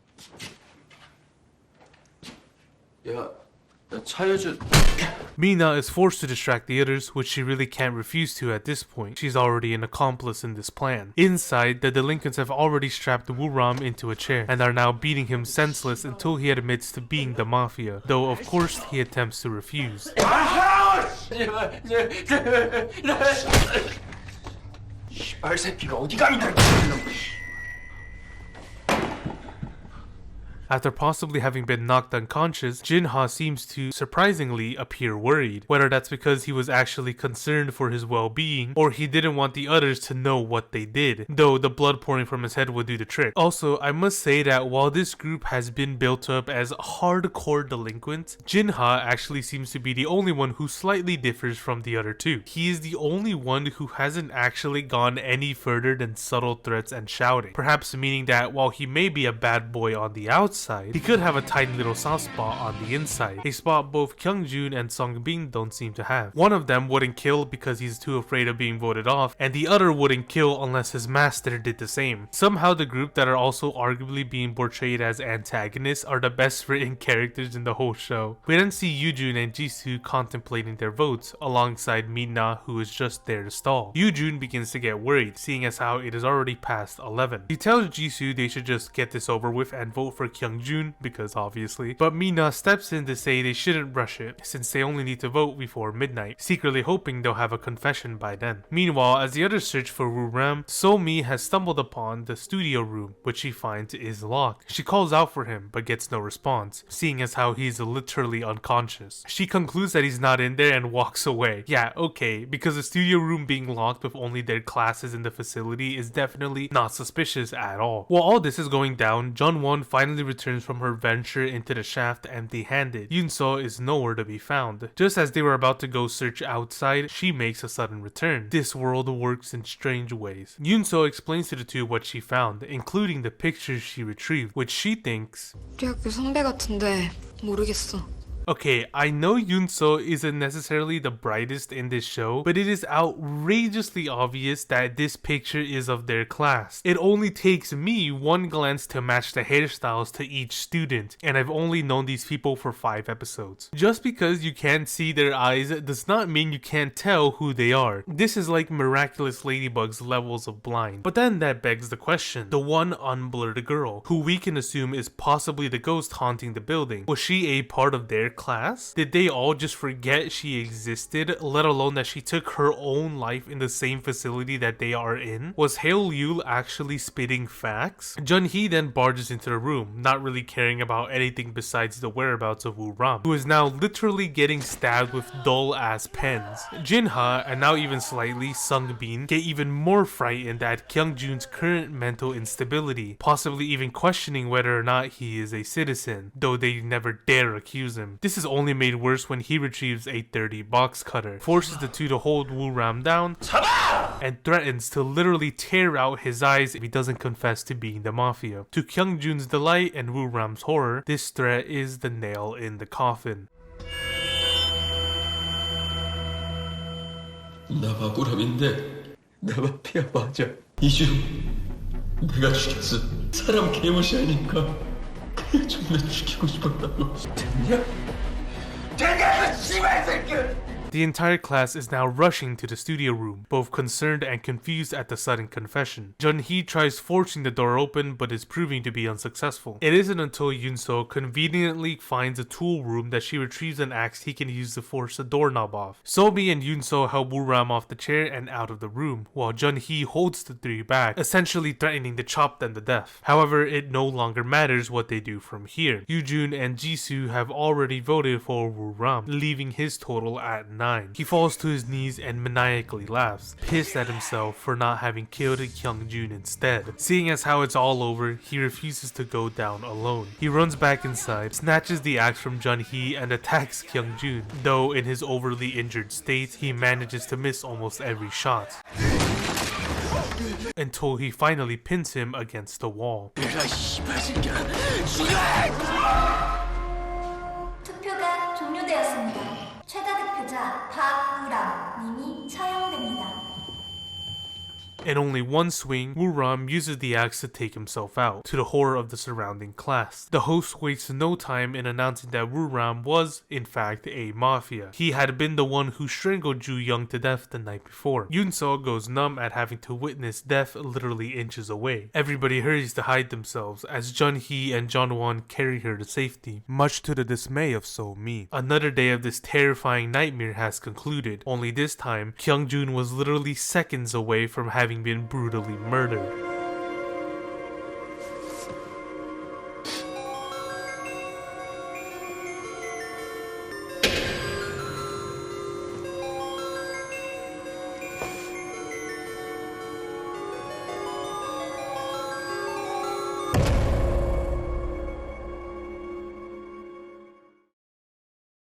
야, 차여준. Mina is forced to distract the others, which she really can't refuse to at this point. She's already an accomplice in this plan. Inside, the delinquents have already strapped Woo-ram into a chair and are now beating him senseless until he admits to being the Mafia, though of course he attempts to refuse. 씨발 새끼가 어디 가니까 After possibly having been knocked unconscious, Jinha seems to surprisingly appear worried, whether that's because he was actually concerned for his well-being or he didn't want the others to know what they did, though the blood pouring from his head would do the trick. Also, I must say that while this group has been built up as hardcore delinquents, Jinha actually seems to be the only one who slightly differs from the other two. He is the only one who hasn't actually gone any further than subtle threats and shouting, perhaps meaning that while he may be a bad boy on the outside, he could have a tiny little soft spot on the inside, a spot both Kyungjun and Songbin don't seem to have. One of them wouldn't kill because he's too afraid of being voted off, and the other wouldn't kill unless his master did the same. Somehow the group that are also arguably being portrayed as antagonists are the best written characters in the whole show. We then see Yoo-jun and Jisoo contemplating their votes, alongside Mina, who is just there to stall. Yoo-jun begins to get worried, seeing as how it is already past 11. He tells Jisoo they should just get this over with and vote for Kyungjun, because obviously, but Mina steps in to say they shouldn't rush it, since they only need to vote before midnight, secretly hoping they'll have a confession by then. Meanwhile, as the others search for Woo-ram, So-mi has stumbled upon the studio room, which she finds is locked. She calls out for him, but gets no response, seeing as how he's literally unconscious. She concludes that he's not in there and walks away. Yeah, okay, because the studio room being locked with only their classes in the facility is definitely not suspicious at all. While all this is going down, Jeonwon finally returns from her venture into the shaft empty-handed. Yunso is nowhere to be found. Just as they were about to go search outside, she makes a sudden return. This world works in strange ways. Yunso explains to the two what she found, including the pictures she retrieved, which she thinks 우리 학교 선배 같은데 모르겠어. Okay, I know Yoon-seo isn't necessarily the brightest in this show, but it is outrageously obvious that this picture is of their class. It only takes me one glance to match the hairstyles to each student, and I've only known these people for 5 episodes. Just because you can't see their eyes does not mean you can't tell who they are. This is like Miraculous Ladybug's levels of blind. But then that begs the question, the one unblurred girl, who we can assume is possibly the ghost haunting the building, was she a part of their class? Did they all just forget she existed, let alone that she took her own life in the same facility that they are in? Was Hae-Yul actually spitting facts? Jun-hee then barges into the room, not really caring about anything besides the whereabouts of Woo-ram, who is now literally getting stabbed with dull-ass pens. Jin-ha, and now even slightly Sung-bin, get even more frightened at Kyung-jun's current mental instability, possibly even questioning whether or not he is a citizen, though they never dare accuse him. This is only made worse when he retrieves a dirty box cutter, forces the two to hold Woo-ram down, and threatens to literally tear out his eyes if he doesn't confess to being the Mafia. To Kyung-jun's delight and Woo-ram's horror, this threat is the nail in the coffin. 나 마구람인데 나 마피아 맞아. 이주 내가 죽였어. 사람 개무시하니까 그냥 정말 죽이고 싶었다고. 됐냐? 됐냐? 씨발 새끼! The entire class is now rushing to the studio room, both concerned and confused at the sudden confession. Jun-hee tries forcing the door open but is proving to be unsuccessful. It isn't until Yoon-seo conveniently finds a tool room that she retrieves an axe he can use to force the doorknob off. So-mi and Yoon-seo help Woo-ram off the chair and out of the room, while Jun-hee holds the three back, essentially threatening to chop them to death. However, it no longer matters what they do from here. Yoo-jun and Jisoo have already voted for Woo-ram, leaving his total at 9. He falls to his knees and maniacally laughs, pissed at himself for not having killed Kyung-jun instead. Seeing as how it's all over, he refuses to go down alone. He runs back inside, snatches the axe from Jun-hee and attacks Kyung-jun, though in his overly injured state, he manages to miss almost every shot, until he finally pins him against the wall. 투표가 종료되었습니다. 최다 득표자 박우람 님이 처형됩니다. In only one swing, Woo-ram uses the axe to take himself out, to the horror of the surrounding class. The host wastes no time in announcing that Woo-ram was, in fact, a Mafia. He had been the one who strangled Ju-young to death the night before. Yoon-seo goes numb at having to witness death literally inches away. Everybody hurries to hide themselves as Jun-hee and Jeon-won carry her to safety, much to the dismay of So-mi. Another day of this terrifying nightmare has concluded, only this time, Kyung-jun was literally seconds away from having been brutally murdered.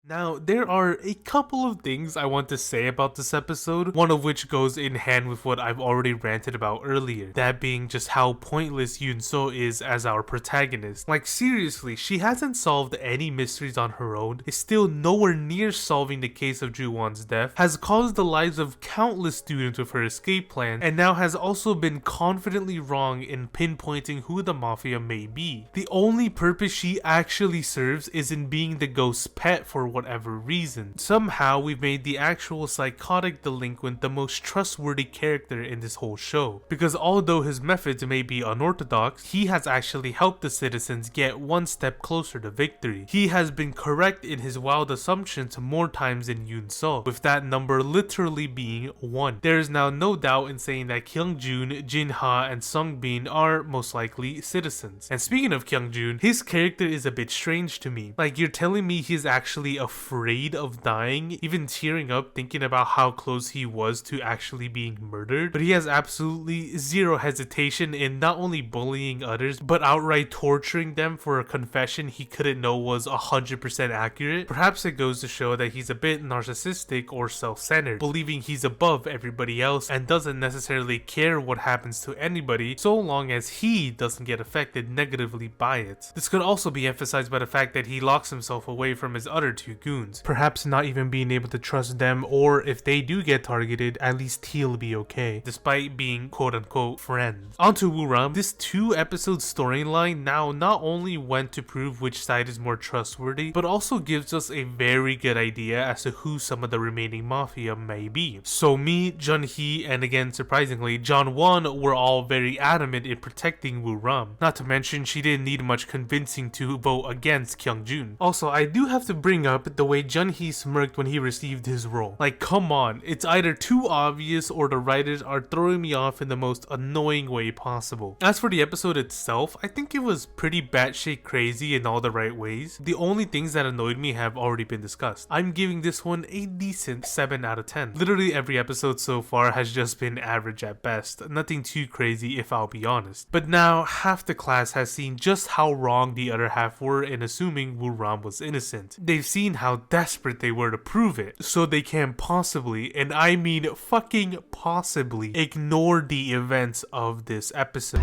Now, there are a couple of things I want to say about this episode, one of which goes in hand with what I've already ranted about earlier, that being just how pointless Yoon-seo is as our protagonist. Like, seriously, she hasn't solved any mysteries on her own, is still nowhere near solving the case of Ju-won's death, has caused the lives of countless students with her escape plan, and now has also been confidently wrong in pinpointing who the Mafia may be. The only purpose she actually serves is in being the ghost's pet for whatever reason. Somehow we've made the actual psychotic delinquent the most trustworthy character in this whole show, because although his methods may be unorthodox, he has actually helped the citizens get one step closer to victory. He has been correct in his wild assumptions more times than Yoon-seo, with that number literally being 1. There is now no doubt in saying that Kyung-jun, Jin-ha, and Sung-bin are most likely citizens. And speaking of Kyung-jun, his character is a bit strange to me. Like, you're telling me he's actually a afraid of dying, even tearing up thinking about how close he was to actually being murdered. But he has absolutely zero hesitation in not only bullying others, but outright torturing them for a confession he couldn't know was 100% accurate. Perhaps it goes to show that he's a bit narcissistic or self-centered, believing he's above everybody else and doesn't necessarily care what happens to anybody so long as he doesn't get affected negatively by it. This could also be emphasized by the fact that he locks himself away from his other two goons, perhaps not even being able to trust them, or if they do get targeted, at least he'll be okay, despite being quote-unquote friends. Onto Woo-ram, this 2-episode storyline now not only went to prove which side is more trustworthy, but also gives us a very good idea as to who some of the remaining Mafia may be. So me, Jun-hee, and again surprisingly, Jong-won were all very adamant in protecting Woo-ram. Not to mention, she didn't need much convincing to vote against Kyung-jun. Also, I do have to bring up the way Jun-hee smirked when he received his role. Like, come on, it's either too obvious or the writers are throwing me off in the most annoying way possible. As for the episode itself, I think it was pretty batshit crazy in all the right ways. The only things that annoyed me have already been discussed. I'm giving this one a decent 7 out of 10. Literally every episode so far has just been average at best. Nothing too crazy if I'll be honest. But now, half the class has seen just how wrong the other half were in assuming Woo-ram was innocent. They've seen how desperate they were to prove it, so they can't possibly, and I mean fucking possibly, ignore the events of this episode.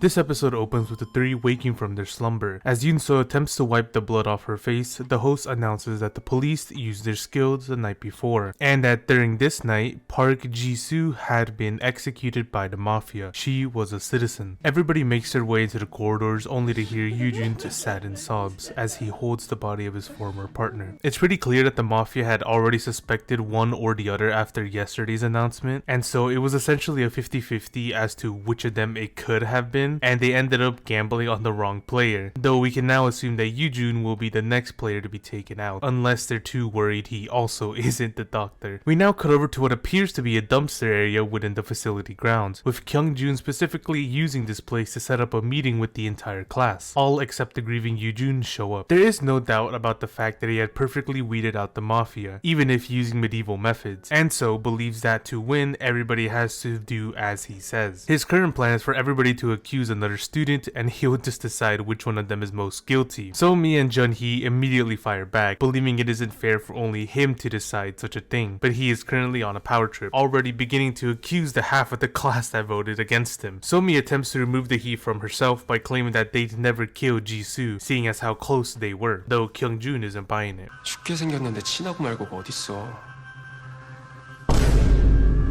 This episode opens with the three waking from their slumber. As Yoon-seo attempts to wipe the blood off her face, the host announces that the police used their skills the night before, and that during this night, Park Ji-soo had been executed by the Mafia. She was a citizen. Everybody makes their way into the corridors only to hear Yoo-jun's saddened sobs as he holds the body of his former partner. It's pretty clear that the Mafia had already suspected one or the other after yesterday's announcement, and so it was essentially a 50-50 as to which of them it could have been, and they ended up gambling on the wrong player, though we can now assume that Yoo-jun will be the next player to be taken out, unless they're too worried he also isn't the doctor. We now cut over to what appears to be a dumpster area within the facility grounds, with Kyung-jun specifically using this place to set up a meeting with the entire class. All except the grieving Yoo-jun show up. There is no doubt about the fact that he had perfectly weeded out the Mafia, even if using medieval methods, and so believes that to win, everybody has to do as he says. His current plan is for everybody to accuse another student, and he'll just decide which one of them is most guilty. So me and Jun-hee immediately fire back, believing it isn't fair for only him to decide such a thing, but he is currently on a power trip, already beginning to accuse the half of the class that voted against him. So-mi attempts to remove the heat from herself by claiming that they'd never killed Ji-soo, seeing as how close they were, though Kyung-jun isn't buying it. 죽게 생겼는데 친하고 말고가 어딨어.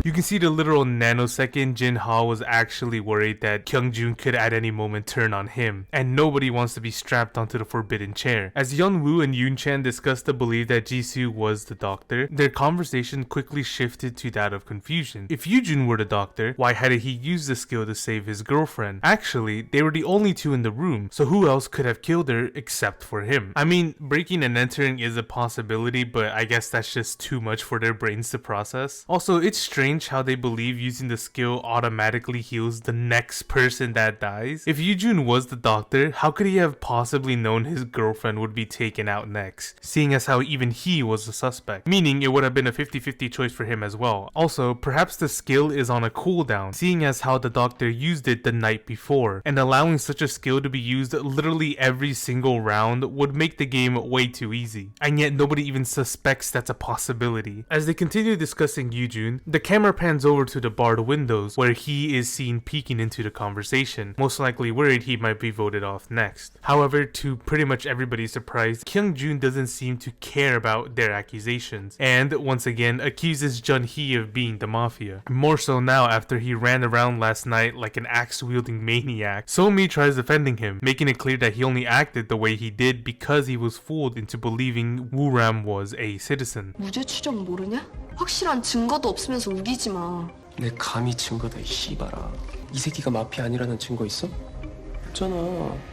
You can see the literal nanosecond Jin-ha was actually worried that Kyung-jun could at any moment turn on him, and nobody wants to be strapped onto the forbidden chair. As Yeon-woo and Yoon-chan discussed the belief that Ji-soo was the doctor, their conversation quickly shifted to that of confusion. If Yoo-jun were the doctor, why hadn't he used the skill to save his girlfriend? Actually, they were the only two in the room, so who else could have killed her except for him? I mean, breaking and entering is a possibility, but I guess that's just too much for their brains to process. Also, it's strange how they believe using the skill automatically heals the next person that dies. If Yoo-jun was the doctor, how could he have possibly known his girlfriend would be taken out next, seeing as how even he was a suspect? Meaning it would have been a 50-50 choice for him as well. Also, perhaps the skill is on a cooldown, seeing as how the doctor used it the night before, and allowing such a skill to be used literally every single round would make the game way too easy. And yet nobody even suspects that's a possibility. As they continue discussing Yoo-jun, the camera pans over to the barred windows where he is seen peeking into the conversation, most likely worried he might be voted off next. However, to pretty much everybody's surprise, Kyung-jun doesn't seem to care about their accusations, and once again accuses Jun-hee of being the Mafia. More so now after he ran around last night like an axe-wielding maniac. So-mi tries defending him, making it clear that he only acted the way he did because he was fooled into believing Woo-ram was a citizen. 무죄 추정 모르냐? 확실한 증거도 없으면서 우기지 마. 내 감히 증거다 이 씨발아. 이 새끼가 마피아 아니라는 증거 있어?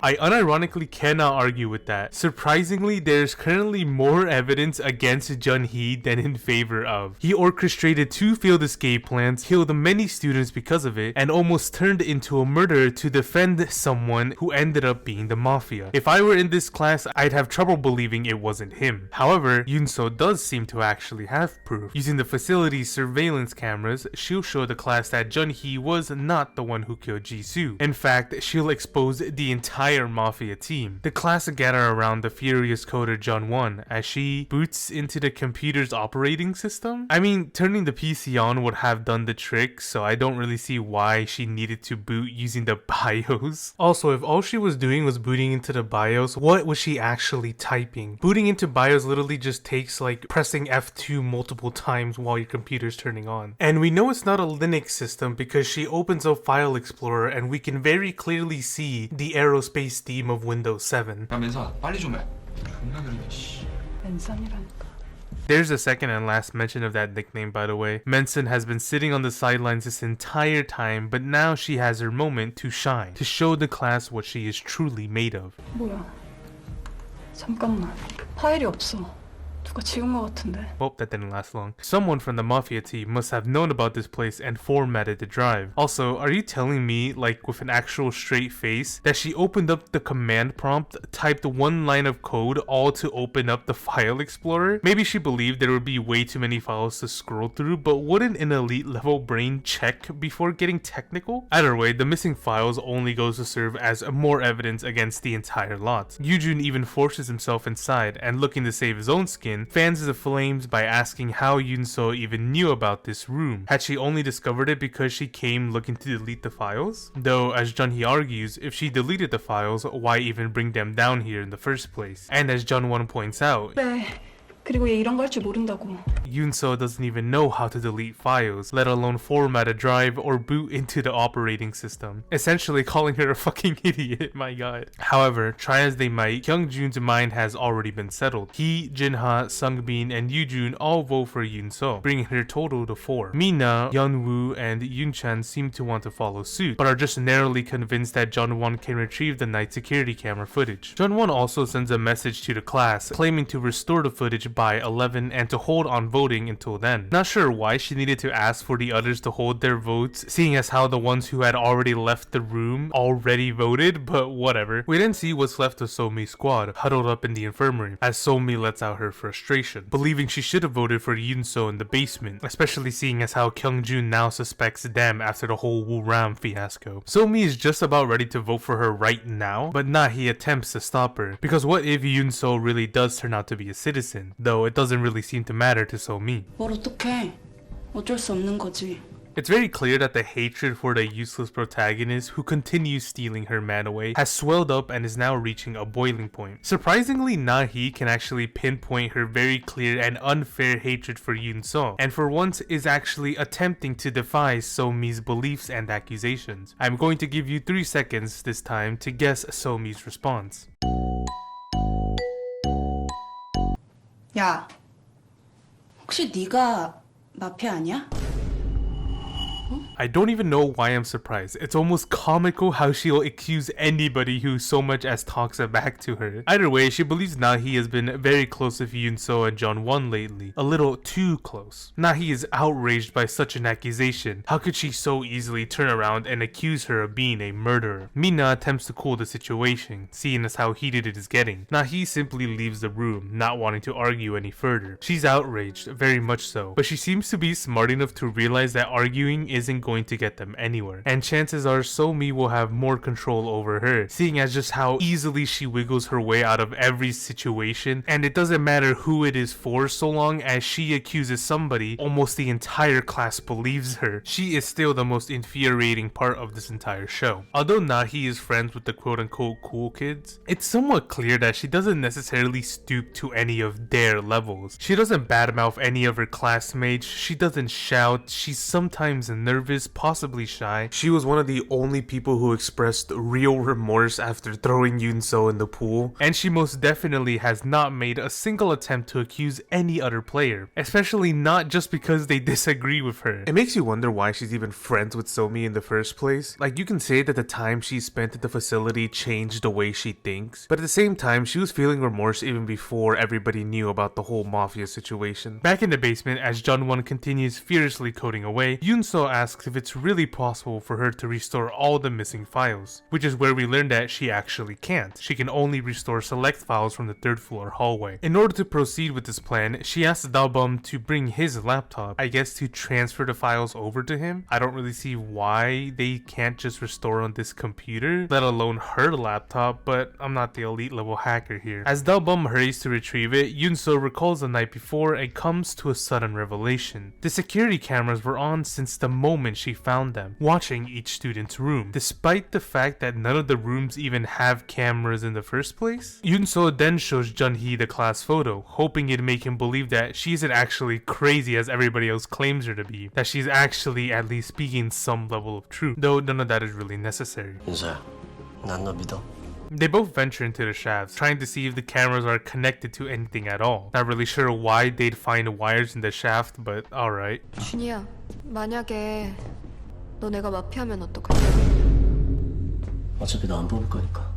I unironically cannot argue with that. Surprisingly, there's currently more evidence against Jun-hee than in favor of. He orchestrated 2 failed escape plans, killed many students because of it, and almost turned into a murderer to defend someone who ended up being the Mafia. If I were in this class, I'd have trouble believing it wasn't him. However, Yoon-seo does seem to actually have proof. Using the facility's surveillance cameras, she'll show the class that Jun-hee was not the one who killed Jisoo. In fact, she'll expose the entire Mafia team. The class gather around the furious coder Jun-won as she boots into the computer's operating system. I mean, turning the PC on would have done the trick, so I don't really see why she needed to boot using the BIOS. Also, if all she was doing was booting into the BIOS, what was she actually typing? Booting into BIOS literally just takes like pressing F2 multiple times while your computer's turning on. And we know it's not a Linux system because she opens up File Explorer and we can very clearly see the aerospace theme of Windows 7. 야 맨사 빨리 좀 해. 존나 느리네 씨. 맨산이라니까. There's a second and last mention of that nickname, by the way. Mensun has been sitting on the sidelines this entire time, but now she has her moment to shine, to show the class what she is truly made of. 뭐야? 잠깐만. 파일이 없어. 누가 찍은 것 같은데. Well, that didn't last long. Someone from the Mafia team must have known about this place and formatted the drive. Also, are you telling me, like with an actual straight face, that she opened up the command prompt, typed 1 line of code, all to open up the file explorer? Maybe she believed there would be way too many files to scroll through, but wouldn't an elite level brain check before getting technical? Either way, the missing files only goes to serve as more evidence against the entire lot. Yoojun even forces himself inside and, looking to save his own skin, fans the flames by asking how Yoon-seo even knew about this room. Had she only discovered it because she came looking to delete the files? Though, as Jun-hee argues, if she deleted the files, why even bring them down here in the first place? And as Jun-won points out, 그래. 그리고 얘 이런 거 할 줄 모른다고. Yoon-seo doesn't even know how to delete files, let alone format a drive or boot into the operating system. Essentially calling her a fucking idiot, my god. However, try as they might, Kyung-jun's mind has already been settled. He, Jin-ha, Sung-bin, and Yoo-jun all vote for Yoon-seo, bringing her total to 4. Mina, Yeon-woo, and Yoon-chan seem to want to follow suit, but are just narrowly convinced that Jun-won can retrieve the night security camera footage. Jun-won also sends a message to the class, claiming to restore the footage by 11 and to hold on voting until then. Not sure why she needed to ask for the others to hold their votes, seeing as how the ones who had already left the room already voted, but whatever. We then see what's left of So-mi's squad, huddled up in the infirmary, as So-mi lets out her frustration, believing she should have voted for Yoon-seo in the basement, especially seeing as how Kyung-jun now suspects them after the whole Woo-ram fiasco. So-mi is just about ready to vote for her right now, but he attempts to stop her, because what if Yoon-seo really does turn out to be a citizen? Though it doesn't really seem to matter to So-mi. 뭘 어떡해. 어쩔 수 없는 거지. It's very clear that the hatred for the useless protagonist who continues stealing her man away has swelled up and is now reaching a boiling point. Surprisingly, Na-hee can actually pinpoint her very clear and unfair hatred for Yoon-seo, and for once is actually attempting to defy So-mi's beliefs and accusations. I'm going to give you 3 seconds this time to guess So-mi's response. 야, 혹시 네가 마피아 아니야? I don't even know why I'm surprised. It's almost comical how she'll accuse anybody who so much as talks it back to her. Either way, she believes Na-hee has been very close with Yoon-seo and Jun-won lately. A little too close. Na-hee is outraged by such an accusation. How could she so easily turn around and accuse her of being a murderer? Mina attempts to cool the situation, seeing as how heated it is getting. Na-hee simply leaves the room, not wanting to argue any further. She's outraged, very much so, but she seems to be smart enough to realize that arguing isn't going to get them anywhere, and chances are So-mi will have more control over her, seeing as just how easily she wiggles her way out of every situation, and it doesn't matter who it is for so long as she accuses somebody, almost the entire class believes her. She is still the most infuriating part of this entire show. Although Na-hee is friends with the quote-unquote cool kids, it's somewhat clear that she doesn't necessarily stoop to any of their levels. She doesn't badmouth any of her classmates, she doesn't shout, she's sometimes nervous, nervous, possibly shy. She was one of the only people who expressed real remorse after throwing Yoon-seo in the pool, and she most definitely has not made a single attempt to accuse any other player, especially not just because they disagree with her. It makes you wonder why she's even friends with Somi in the first place. Like, you can say that the time she spent at the facility changed the way she thinks, but at the same time, she was feeling remorse even before everybody knew about the whole Mafia situation. Back in the basement, as Jeonwon continues furiously coding away, Yoon-seo asks if it's really possible for her to restore all the missing files, which is where we learn that she actually can't. She can only restore select files from the 3rd floor hallway. In order to proceed with this plan, she asks Dalbum to bring his laptop, I guess to transfer the files over to him. I don't really see why they can't just restore on this computer, let alone her laptop, but I'm not the elite level hacker here. As Dalbum hurries to retrieve it, Yoon-seo recalls the night before and comes to a sudden revelation. The security cameras were on since the moment she found them, watching each student's room, despite the fact that none of the rooms even have cameras in the first place. Yoon-seo then shows Jun-hee the class photo, hoping it'd make him believe that she isn't actually crazy as everybody else claims her to be, that she's actually at least speaking some level of truth, though none of that is really necessary. 윤서야, 난 너 믿어. They both venture into the shafts, trying to see if the cameras are connected to anything at all. Not really sure why they'd find wires in the shaft, but alright. 준이야, 만약에 너 내가 마피아면 어떡할? 어차피 너 안 뽑을 거니까.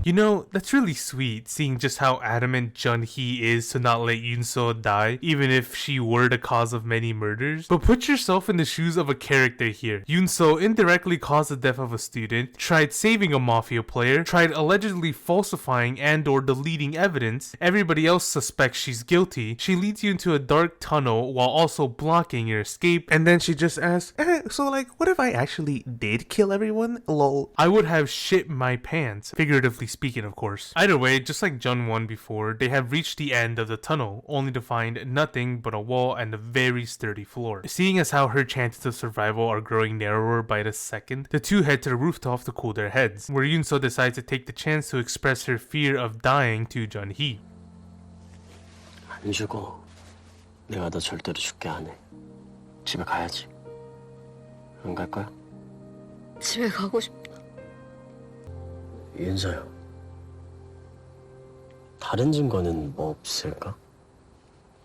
You know, that's really sweet, seeing just how adamant Jun-hee is to not let Yoon-seo die, even if she were the cause of many murders. But put yourself in the shoes of a character here. Yoon-seo indirectly caused the death of a student, tried saving a Mafia player, tried allegedly falsifying and or deleting evidence. Everybody else suspects she's guilty. She leads you into a dark tunnel while also blocking your escape, and then she just asks, so like, what if I actually did kill everyone? Lol. I would have shit my pants, figuratively speaking, of course. Either way, just like Jeonwon before, they have reached the end of the tunnel, only to find nothing but a wall and a very sturdy floor. Seeing as how her chances of survival are growing narrower by the second, the two head to the rooftop to cool their heads, where Yoon-seo decides to take the chance to express her fear of dying to Jun-hee. 안 죽어. 내가 너 절대로 죽게 안 해. 집에 가야지. 안 갈 거야? 집에 가고 싶다. 윤서야. 다른 증거는 뭐 없을까?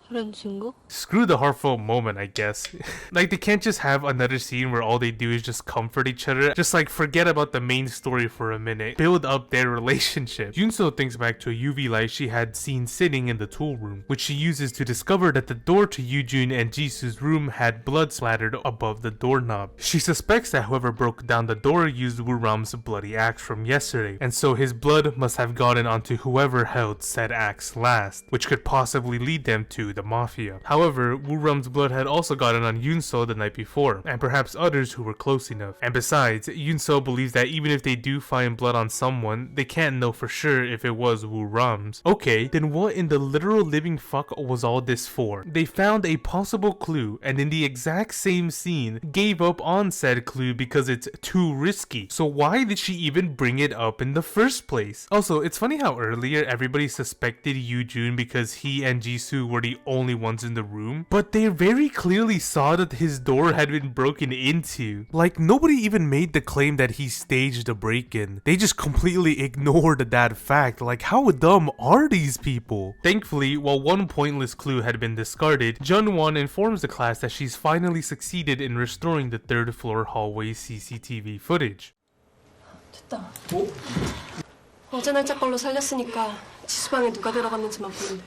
다른 증거? Screw the heartfelt moment, I guess. Like, they can't just have another scene where all they do is just comfort each other. Just like, forget about the main story for a minute. Build up their relationship. Yoon-seo thinks back to a UV light she had seen sitting in the tool room, which she uses to discover that the door to Yoo-jun and Jisoo's room had blood splattered above the doorknob. She suspects that whoever broke down the door used Woo-ram's bloody axe from yesterday, and so his blood must have gotten onto whoever held said axe last, which could possibly lead them to the Mafia. However, Woo-ram's blood had also gotten on Yoon-seo the night before, and perhaps others who were close enough. And besides, Yoon-seo believes that even if they do find blood on someone, they can't know for sure if it was Woo-ram's. Okay, then what in the literal living fuck was all this for? They found a possible clue, and in the exact same scene, gave up on said clue because it's too risky. So why did she even bring it up in the first place? Also, it's funny how earlier everybody suspected Yoo-jun because he and Jisoo were the only ones in the room, but they very clearly saw that his door had been broken into. Like, nobody even made the claim that he staged a break-in. They just completely ignored that fact. Like, how dumb are these people? Thankfully, while one pointless clue had been discarded, Jeonwon informs the class that she's finally succeeded in restoring the 3rd floor hallway CCTV footage. 됐다. 어제 날짜 걸로 살렸으니까 지수방에 누가 들어갔는지만 보면 돼.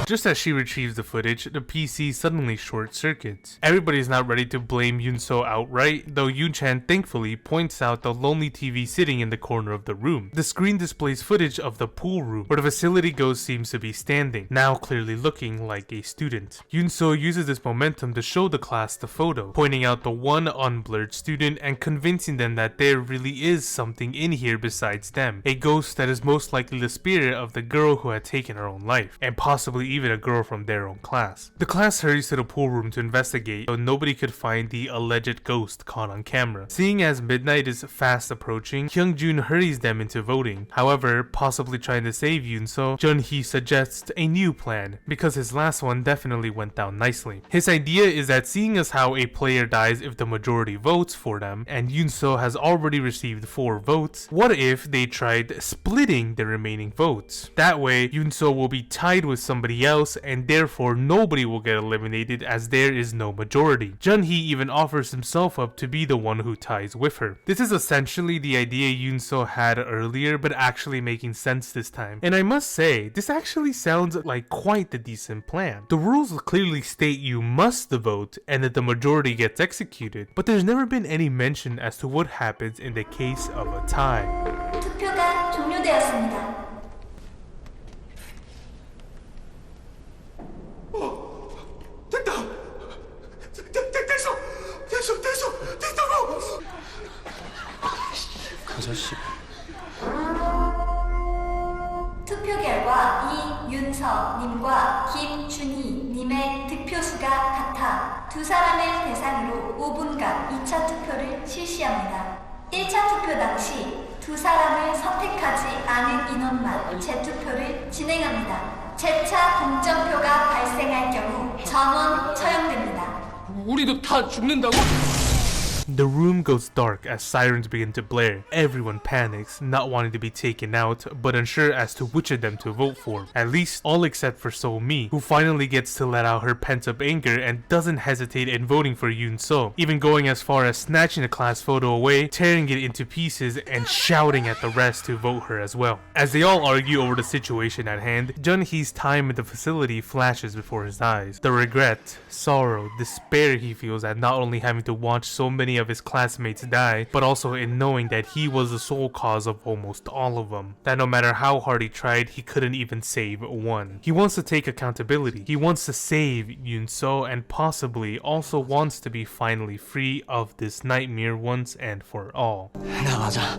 Just as she retrieves the footage, the PC suddenly short circuits. Everybody's not ready to blame Yoon-seo outright, though Yoon-chan thankfully points out the lonely TV sitting in the corner of the room. The screen displays footage of the pool room, where the facility ghost seems to be standing, now clearly looking like a student. Yoon-seo uses this momentum to show the class the photo, pointing out the one unblurred student and convincing them that there really is something in here besides them, a ghost that is most likely the spirit of the girl who had taken her own life, and possibly even even a girl from their own class. The class hurries to the pool room to investigate, but nobody could find the alleged ghost caught on camera. Seeing as midnight is fast approaching, Hyungjun hurries them into voting. However, possibly trying to save Yoon-seo, Jun-hee suggests a new plan, because his last one definitely went down nicely. His idea is that seeing as how a player dies if the majority votes for them, and Yoon-seo has already received 4 votes, what if they tried splitting the remaining votes? That way, Yoon-seo will be tied with somebody else, and therefore nobody will get eliminated as there is no majority. Jun-hee even offers himself up to be the one who ties with her. This is essentially the idea Yoon-seo had earlier, but actually making sense this time. And I must say, this actually sounds like quite the decent plan. The rules clearly state you must vote and that the majority gets executed, but there's never been any mention as to what happens in the case of a tie. 투표가 종료되었습니다. 아저씨. 투표 결과 이윤서님과 김준희님의 득표수가 같아 두 사람을 대상으로 5분간 2차 투표를 실시합니다. 1차 투표 당시 두 사람을 선택하지 않은 인원만 재투표를 진행합니다. 재차 동점표가 발생할 경우 전원 처형됩니다. 우리도 다 죽는다고? The room goes dark as sirens begin to blare. Everyone panics, not wanting to be taken out, but unsure as to which of them to vote for. At least all except for So-mi, who finally gets to let out her pent-up anger and doesn't hesitate in voting for Yoon-seo, even going as far as snatching the class photo away, tearing it into pieces, and shouting at the rest to vote her as well. As they all argue over the situation at hand, Jun-hee's time in the facility flashes before his eyes. The regret, sorrow, despair he feels at not only having to watch so many of his classmates die, but also in knowing that he was the sole cause of almost all of them. That no matter how hard he tried, he couldn't even save one. He wants to take accountability. He wants to save Yoon-seo and possibly also wants to be finally free of this nightmare once and for all. 나가자.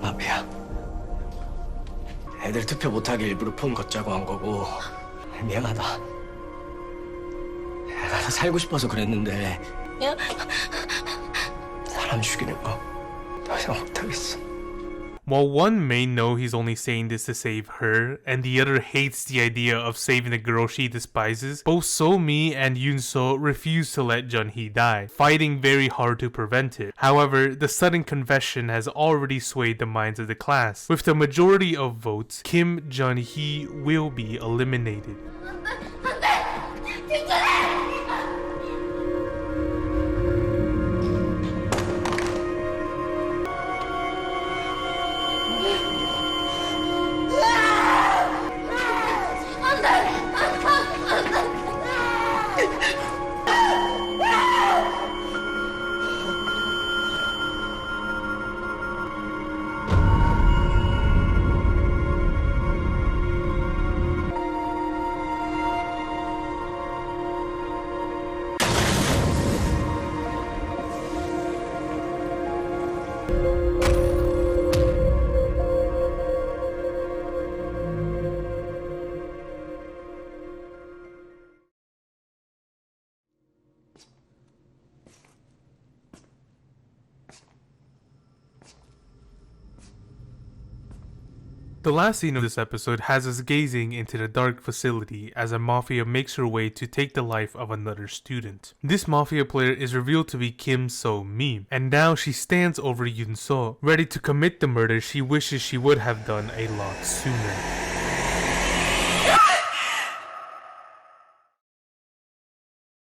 마피아. 애들 투표 못하게 일부러 폰 걷자고 한 거고 미안하다. 나도 살고 싶어서 그랬는데 사람 죽이는 거 더 이상 못하겠어. While one may know he's only saying this to save her, and the other hates the idea of saving the girl she despises, both So-mi and Yoon-seo refuse to let Jun-hee die, fighting very hard to prevent it. However, the sudden confession has already swayed the minds of the class. With the majority of votes, Kim Jun-hee will be eliminated. The last scene of this episode has us gazing into the dark facility as a Mafia makes her way to take the life of another student. This Mafia player is revealed to be Kim So-mi, and now she stands over Yoon-seo, ready to commit the murder she wishes she would have done a lot sooner.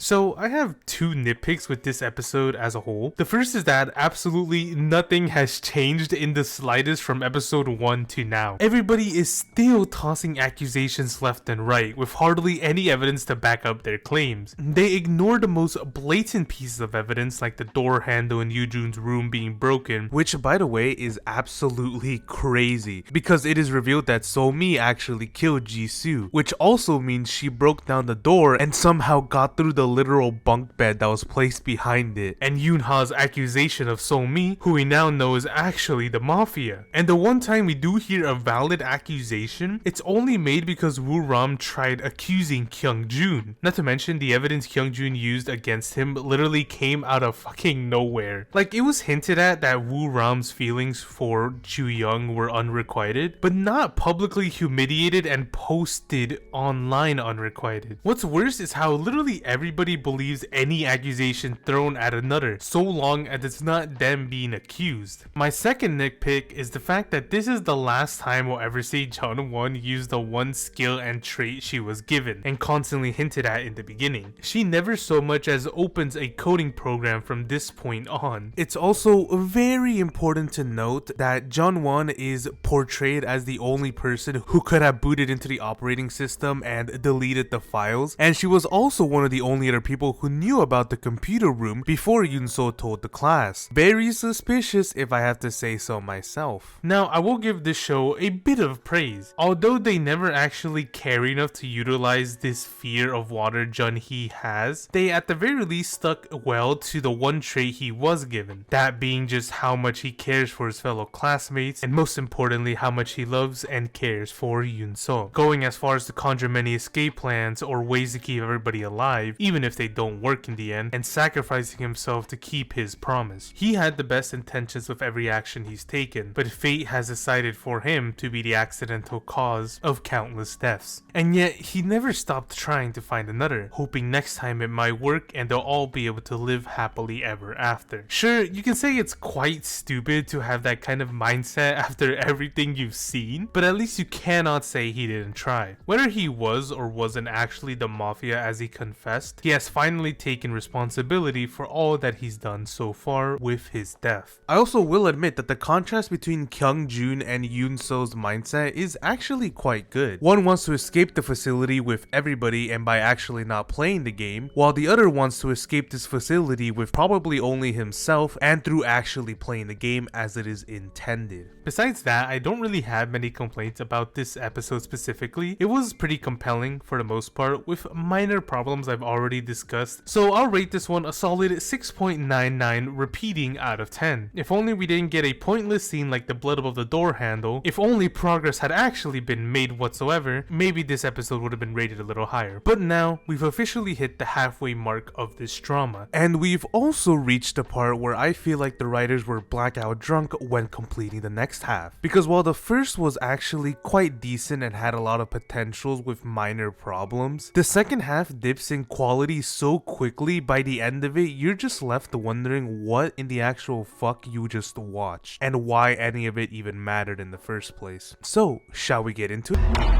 So I have two nitpicks with this episode as a whole. The first is that absolutely nothing has changed in the slightest from episode 1 to now. Everybody is still tossing accusations left and right with hardly any evidence to back up their claims. They ignore the most blatant pieces of evidence like the door handle in Yoo-jun's room being broken, which by the way is absolutely crazy because it is revealed that So-mi actually killed Jisoo, which also means she broke down the door and somehow got through the literal bunk bed that was placed behind it, and Yoonha's accusation of So-mi, who we now know is actually the Mafia. And the one time we do hear a valid accusation, it's only made because Woo-ram tried accusing Kyung-joon. Not to mention, the evidence Kyung-joon used against him literally came out of fucking nowhere. Like, it was hinted at that Woo-ram's feelings for Ju-young were unrequited, but not publicly humiliated and posted online unrequited. What's worse is how literally everybody believes any accusation thrown at another, so long as it's not them being accused. My second nitpick is the fact that this is the last time we'll ever see Jeon-won use the one skill and trait she was given and constantly hinted at in the beginning. She never so much as opens a coding program from this point on. It's also very important to note that Jeon-won is portrayed as the only person who could have booted into the operating system and deleted the files, and she was also one of the only other people who knew about the computer room before Yoon-so told the class. Very suspicious if I have to say so myself. Now, I will give this show a bit of praise. Although they never actually care enough to utilize this fear of water Jun-hee has, they at the very least stuck well to the one trait he was given, that being just how much he cares for his fellow classmates, and most importantly how much he loves and cares for Yoon-so, going as far as to conjure many escape plans or ways to keep everybody alive, even if they don't work in the end, and sacrificing himself to keep his promise. He had the best intentions with every action he's taken, but fate has decided for him to be the accidental cause of countless deaths. And yet, he never stopped trying to find another, hoping next time it might work and they'll all be able to live happily ever after. Sure, you can say it's quite stupid to have that kind of mindset after everything you've seen, but at least you cannot say he didn't try. Whether he was or wasn't actually the Mafia as he confessed, he has finally taken responsibility for all that he's done so far with his death. I also will admit that the contrast between Kyung-joon and Yoon-so's mindset is actually quite good. One wants to escape the facility with everybody and by actually not playing the game, while the other wants to escape this facility with probably only himself and through actually playing the game as it is intended. Besides that, I don't really have many complaints about this episode specifically. It was pretty compelling for the most part, with minor problems I've already discussed, so I'll rate this one a solid 6.99 repeating out of 10. If only we didn't get a pointless scene like the blood above the door handle, if only progress had actually been made whatsoever, maybe this episode would have been rated a little higher. But now, we've officially hit the halfway mark of this drama, and we've also reached the part where I feel like the writers were blackout drunk when completing the next half. Because while the first was actually quite decent and had a lot of potentials with minor problems, the second half dips in quality so quickly by the end of it you're just left wondering what in the actual fuck you just watched and why any of it even mattered in the first place. So, shall we get into it?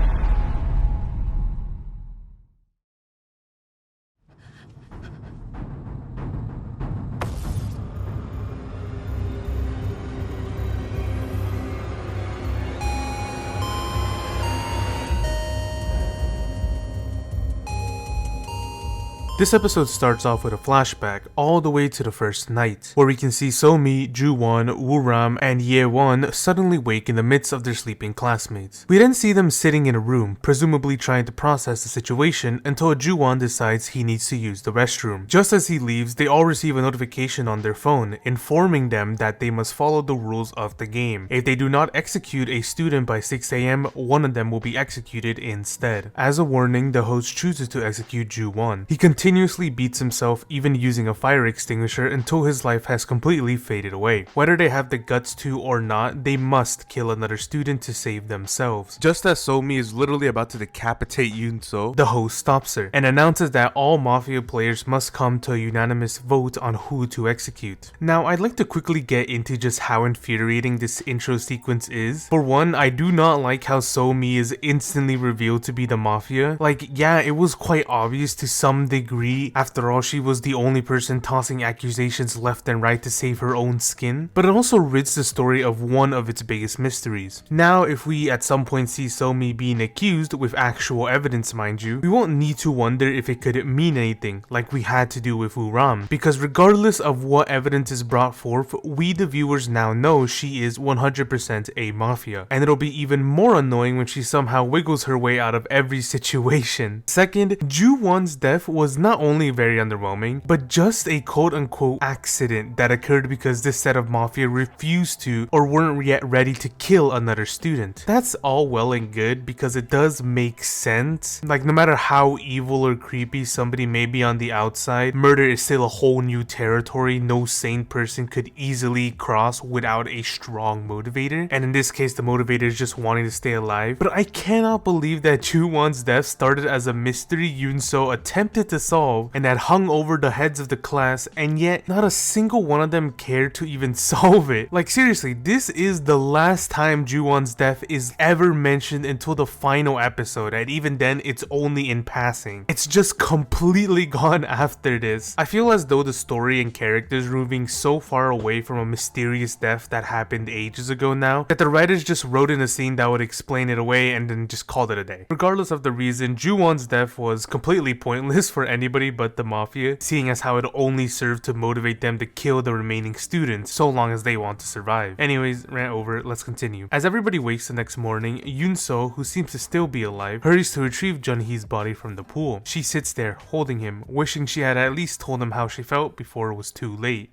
This episode starts off with a flashback all the way to the first night, where we can see So-mi, Ju-won, Woo-ram, and Ye-won suddenly wake in the midst of their sleeping classmates. We then see them sitting in a room, presumably trying to process the situation until Ju-won decides he needs to use the restroom. Just as he leaves, they all receive a notification on their phone, informing them that they must follow the rules of the game. If they do not execute a student by 6 AM, one of them will be executed instead. As a warning, the host chooses to execute Ju-won. He continuously beats himself, even using a fire extinguisher, until his life has completely faded away. Whether they have the guts to or not, they must kill another student to save themselves. Just as So-mi is literally about to decapitate Yoon-so, the host stops her and announces that all Mafia players must come to a unanimous vote on who to execute. Now, I'd like to quickly get into just how infuriating this intro sequence is. For one, I do not like how So-mi is instantly revealed to be the Mafia. Like, yeah, it was quite obvious to some degree. After all, she was the only person tossing accusations left and right to save her own skin, but it also rids the story of one of its biggest mysteries. Now, if we at some point see So-mi being accused, with actual evidence mind you, we won't need to wonder if it could mean anything, like we had to do with Woo-ram, because regardless of what evidence is brought forth, we the viewers now know she is 100% a Mafia, and it'll be even more annoying when she somehow wiggles her way out of every situation. Second, Ju-won's death was not only very underwhelming, but just a quote-unquote accident that occurred because this set of Mafia refused to or weren't yet ready to kill another student. That's all well and good because it does make sense. Like, no matter how evil or creepy somebody may be on the outside, murder is still a whole new territory no sane person could easily cross without a strong motivator, and in this case the motivator is just wanting to stay alive. But I cannot believe that Ju-won's death started as a mystery Yoon-seo attempted to solve and that hung over the heads of the class, and yet not a single one of them cared to even solve it. Like, seriously, this is the last time Ju-won's death is ever mentioned until the final episode, and even then it's only in passing. It's just completely gone after this. I feel as though the story and characters are moving so far away from a mysterious death that happened ages ago now that the writers just wrote in a scene that would explain it away and then just called it a day. Regardless of the reason, Ju-won's death was completely pointless for anybody but the Mafia, seeing as how it only served to motivate them to kill the remaining students so long as they want to survive. Anyways, rant over, let's continue. As everybody wakes the next morning, Yoon-seo, who seems to still be alive, hurries to retrieve Jun-hee's body from the pool. She sits there holding him, wishing she had at least told him how she felt before it was too late.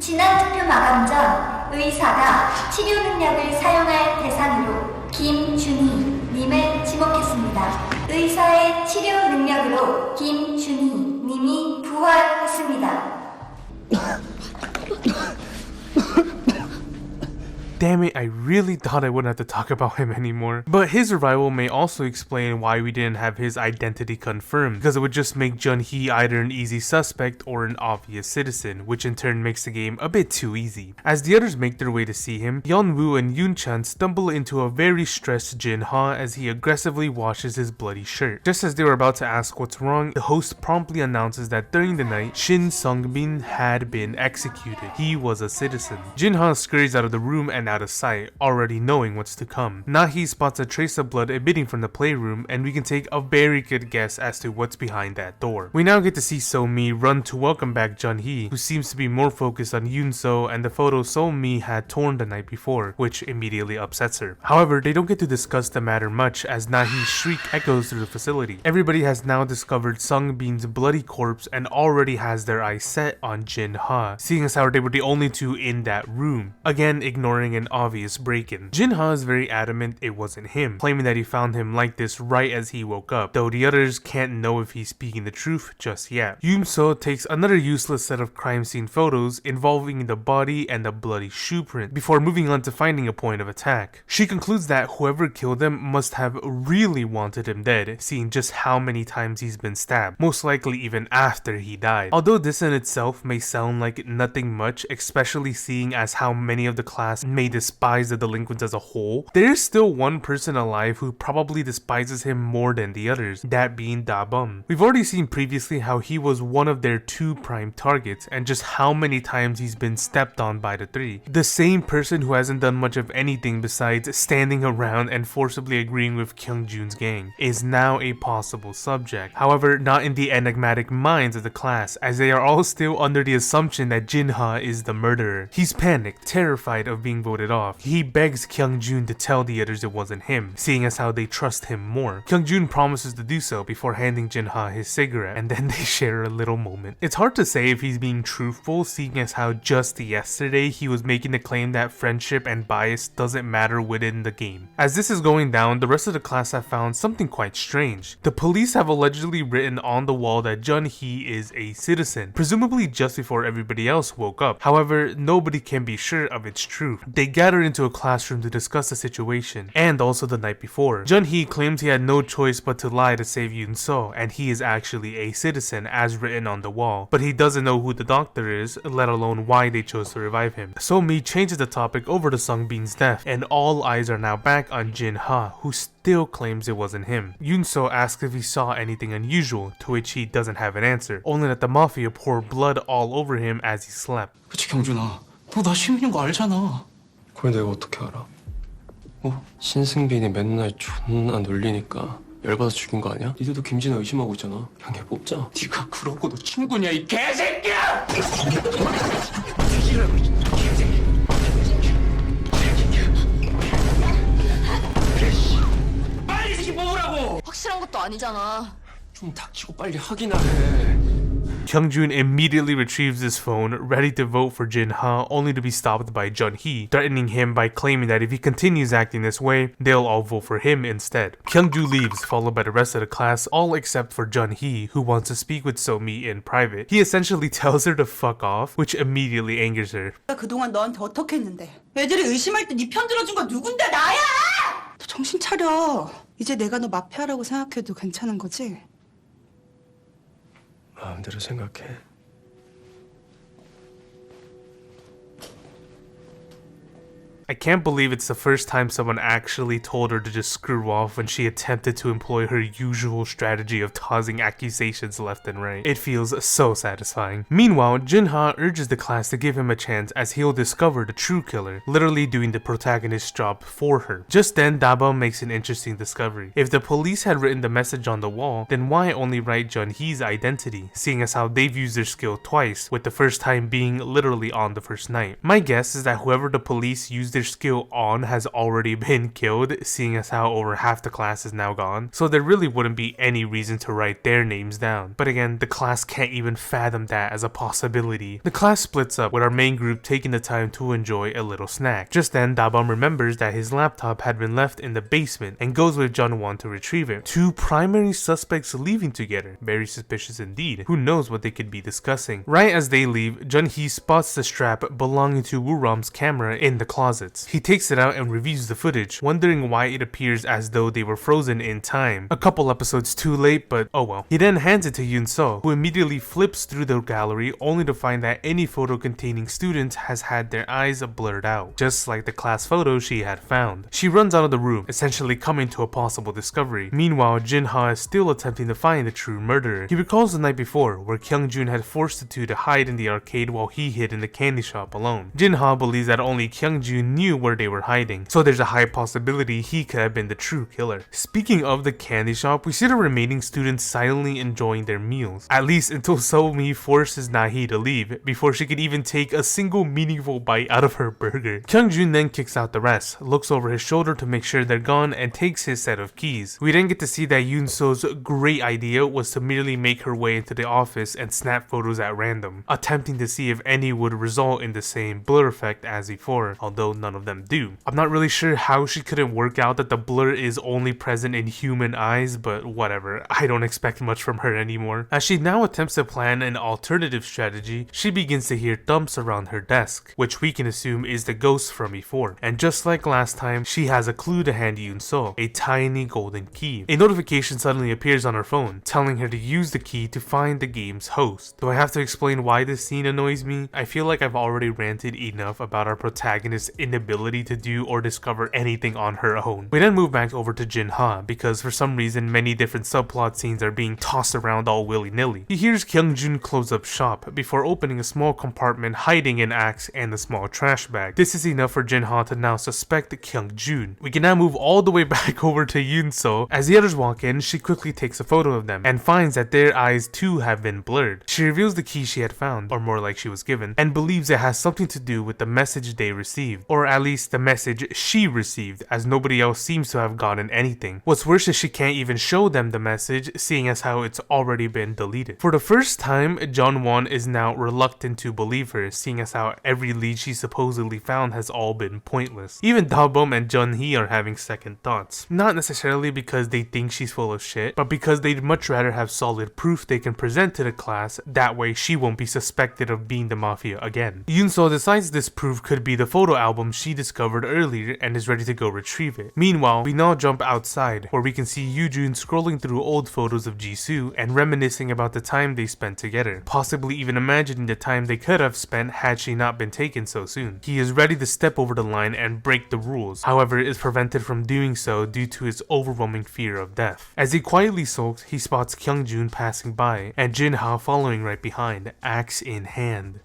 지난 투표 마감 전 의사가 치료 능력을 사용할 대상으로 김준희 님을 지목했습니다. 의사의 치료 능력으로 김준희 님이 부활했습니다. Damn it, I really thought I wouldn't have to talk about him anymore. But his revival may also explain why we didn't have his identity confirmed, because it would just make Jun-hee either an easy suspect or an obvious citizen, which in turn makes the game a bit too easy. As the others make their way to see him, Yeon-woo and Yoon-chan stumble into a very stressed Jin-ha as he aggressively washes his bloody shirt. Just as they were about to ask what's wrong, the host promptly announces that during the night, Shin Sung-bin had been executed. He was a citizen. Jin-ha scurries out of the room and out of sight, already knowing what's to come. Nahi spots a trace of blood emitting from the playroom, and we can take a very good guess as to what's behind that door. We now get to see So-mi run to welcome back Jun-hee, who seems to be more focused on Yoon-seo and the photo So-mi had torn the night before, which immediately upsets her. However, they don't get to discuss the matter much as Nahi's shriek echoes through the facility. Everybody has now discovered Sung-bin's bloody corpse and already has their eyes set on Jin-ha, seeing as how they were the only two in that room, again ignoring an obvious break-in. Jin-ha is very adamant it wasn't him, claiming that he found him like this right as he woke up, though the others can't know if he's speaking the truth just yet. Yoon-seo takes another useless set of crime scene photos involving the body and the bloody shoe print, before moving on to finding a point of attack. She concludes that whoever killed him must have really wanted him dead, seeing just how many times he's been stabbed, most likely even after he died. Although this in itself may sound like nothing much, especially seeing as how many of the class may despise the delinquents as a whole, there is still one person alive who probably despises him more than the others, that being Da-bum. We've already seen previously how he was one of their two prime targets, and just how many times he's been stepped on by the three. The same person who hasn't done much of anything besides standing around and forcibly agreeing with Kyung-jun's gang is now a possible subject. However, not in the enigmatic minds of the class, as they are all still under the assumption that Jin-ha is the murderer. He's panicked, terrified of being voted off. He begs Kyung-jun to tell the others it wasn't him, seeing as how they trust him more. Kyung-jun promises to do so before handing Jin-ha his cigarette, and then they share a little moment. It's hard to say if he's being truthful, seeing as how just yesterday he was making the claim that friendship and bias doesn't matter within the game. As this is going down, the rest of the class have found something quite strange. The police have allegedly written on the wall that Jun-hee is a citizen, presumably just before everybody else woke up. However, nobody can be sure of its truth. They gather into a classroom to discuss the situation, and also the night before. Jun-hee claims he had no choice but to lie to save Yoon-seo, and he is actually a citizen as written on the wall, but he doesn't know who the doctor is, let alone why they chose to revive him. So-mi changes the topic over to Sung-bin's death, and all eyes are now back on Jin-ha, who still claims it wasn't him. Yoon-seo asks if he saw anything unusual, to which he doesn't have an answer, only that the Mafia pour blood all over him as he slept. 그치 경준아, 너 나 시민인 거 알잖아. 그걸 내가 어떻게 알아? 신승빈이 맨날 존나 놀리니까 열받아 죽인 거 아니야? 니들도 김진아 의심하고 있잖아. 그냥 걔 뽑자. 네가 그러고 너 친구냐 이 개새끼야! 빨리 이 새끼 뽑으라고! 확실하게 확실한 것도 아니잖아. 좀 닥치고 빨리 확인을 해. Kyung-joon immediately retrieves his phone, ready to vote for Jin-ha, only to be stopped by Jun-hee, threatening him by claiming that if he continues acting this way, they'll all vote for him instead. Kyung-joo leaves, followed by the rest of the class, all except for Jun-hee, who wants to speak with So-mi in private. He essentially tells her to fuck off, which immediately angers her. 그동안 너한테 어떻게 했는데? 애들이 의심할 때 네 편 들어준 건 누군데? 나야! 너 정신 차려. 이제 내가 너 마피아라고 생각해도 괜찮은 거지? 마음대로 생각해. I can't believe it's the first time someone actually told her to just screw off when she attempted to employ her usual strategy of tossing accusations left and right. It feels so satisfying. Meanwhile, Jin-ha urges the class to give him a chance as he'll discover the true killer, literally doing the protagonist's job for her. Just then, Da-bum makes an interesting discovery. If the police had written the message on the wall, then why only write Jun-hee's identity, seeing as how they've used their skill twice, with the first time being literally on the first night? My guess is that whoever the police used their skill on has already been killed, seeing as how over half the class is now gone, so there really wouldn't be any reason to write their names down. But again, the class can't even fathom that as a possibility. The class splits up, with our main group taking the time to enjoy a little snack. Just then, Da-bum remembers that his laptop had been left in the basement and goes with Jun-won to retrieve it. Two primary suspects leaving together. Very suspicious indeed. Who knows what they could be discussing. Right as they leave, Jun-hee spots the strap belonging to Woo-ram's camera in the closet. He takes it out and reviews the footage, wondering why it appears as though they were frozen in time. A couple episodes too late, but oh well. He then hands it to Yoon-seo, who immediately flips through the gallery only to find that any photo containing students has had their eyes blurred out, just like the class photo she had found. She runs out of the room, essentially coming to a possible discovery. Meanwhile, Jin-ha is still attempting to find the true murderer. He recalls the night before, where Kyung-joon had forced the two to hide in the arcade while he hid in the candy shop alone. Jin-ha believes that only Kyung-joon knew where they were hiding, so there's a high possibility he could have been the true killer. Speaking of the candy shop, we see the remaining students silently enjoying their meals, at least until So-mi forces Na-hee to leave before she could even take a single meaningful bite out of her burger. Kyung-joon then kicks out the rest, looks over his shoulder to make sure they're gone, and takes his set of keys. We then get to see that Yoon-seo's great idea was to merely make her way into the office and snap photos at random, attempting to see if any would result in the same blur effect as before, although none of them do. I'm not really sure how she couldn't work out that the blur is only present in human eyes, but whatever, I don't expect much from her anymore. As she now attempts to plan an alternative strategy, she begins to hear thumps around her desk, which we can assume is the ghost from before. And just like last time, she has a clue to hand Yoon-seo, a tiny golden key. A notification suddenly appears on her phone, telling her to use the key to find the game's host. Do I have to explain why this scene annoys me? I feel like I've already ranted enough about our protagonist's inability to do or discover anything on her own. We then move back over to Jin-ha, because for some reason many different subplot scenes are being tossed around all willy-nilly. He hears Kyung-joon close up shop before opening a small compartment hiding an axe and a small trash bag. This is enough for Jin-ha to now suspect Kyung-joon. We can now move all the way back over to Yoon-seo. As the others walk in, she quickly takes a photo of them and finds that their eyes too have been blurred. She reveals the key she had found, or more like she was given, and believes it has something to do with the message they received, or at least the message she received, as nobody else seems to have gotten anything. What's worse is she can't even show them the message, seeing as how it's already been deleted. For the first time, Jun-won is now reluctant to believe her, seeing as how every lead she supposedly found has all been pointless. Even Da-bum and Jun-hee are having second thoughts. Not necessarily because they think she's full of shit, but because they'd much rather have solid proof they can present to the class, that way she won't be suspected of being the Mafia again. Yoon-seo decides this proof could be the photo album she discovered earlier and is ready to go retrieve it. Meanwhile, we now jump outside, where we can see Yoo-joon scrolling through old photos of Jisoo and reminiscing about the time they spent together, possibly even imagining the time they could have spent had she not been taken so soon. He is ready to step over the line and break the rules, however is prevented from doing so due to his overwhelming fear of death. As he quietly sulks, he spots Kyung-joon passing by, and Jin-ha following right behind, axe in hand.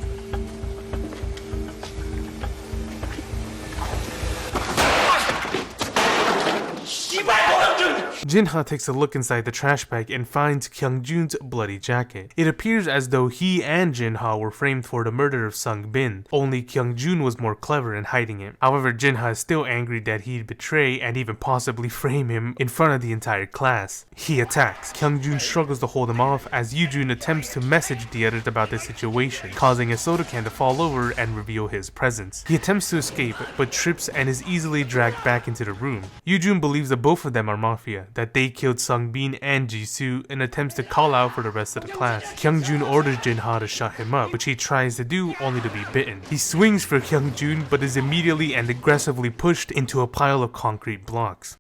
씨발 도영준! Jinha takes a look inside the trash bag and finds Kyungjun's bloody jacket. It appears as though he and Jinha were framed for the murder of Sungbin, only Kyungjun was more clever in hiding it. However, Jinha is still angry that he'd betray and even possibly frame him in front of the entire class. He attacks. Kyungjun struggles to hold him off as Yoojun attempts to message the others about the situation, causing a soda can to fall over and reveal his presence. He attempts to escape, but trips and is easily dragged back into the room. Yoojun believes that both of them are Mafia, that they killed Sungbin and Jisoo, and attempts to call out for the rest of the class. Kyungjun orders Jinha to shut him up, which he tries to do only to be bitten. He swings for Kyungjun, but is immediately and aggressively pushed into a pile of concrete blocks.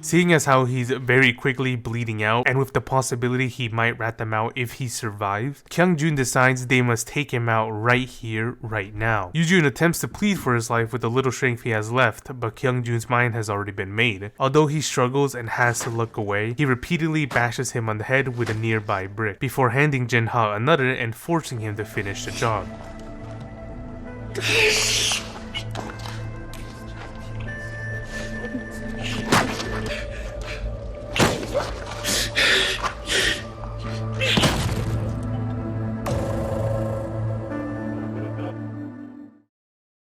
Seeing as how he's very quickly bleeding out, and with the possibility he might rat them out if he survives, Kyungjun decides they must take him out right here, right now. Yoojun attempts to plead for his life with the little strength he has left, but Kyungjun's mind has already been made. Although he struggles and has to look away, he repeatedly bashes him on the head with a nearby brick, before handing Jinha another and forcing him to finish the job.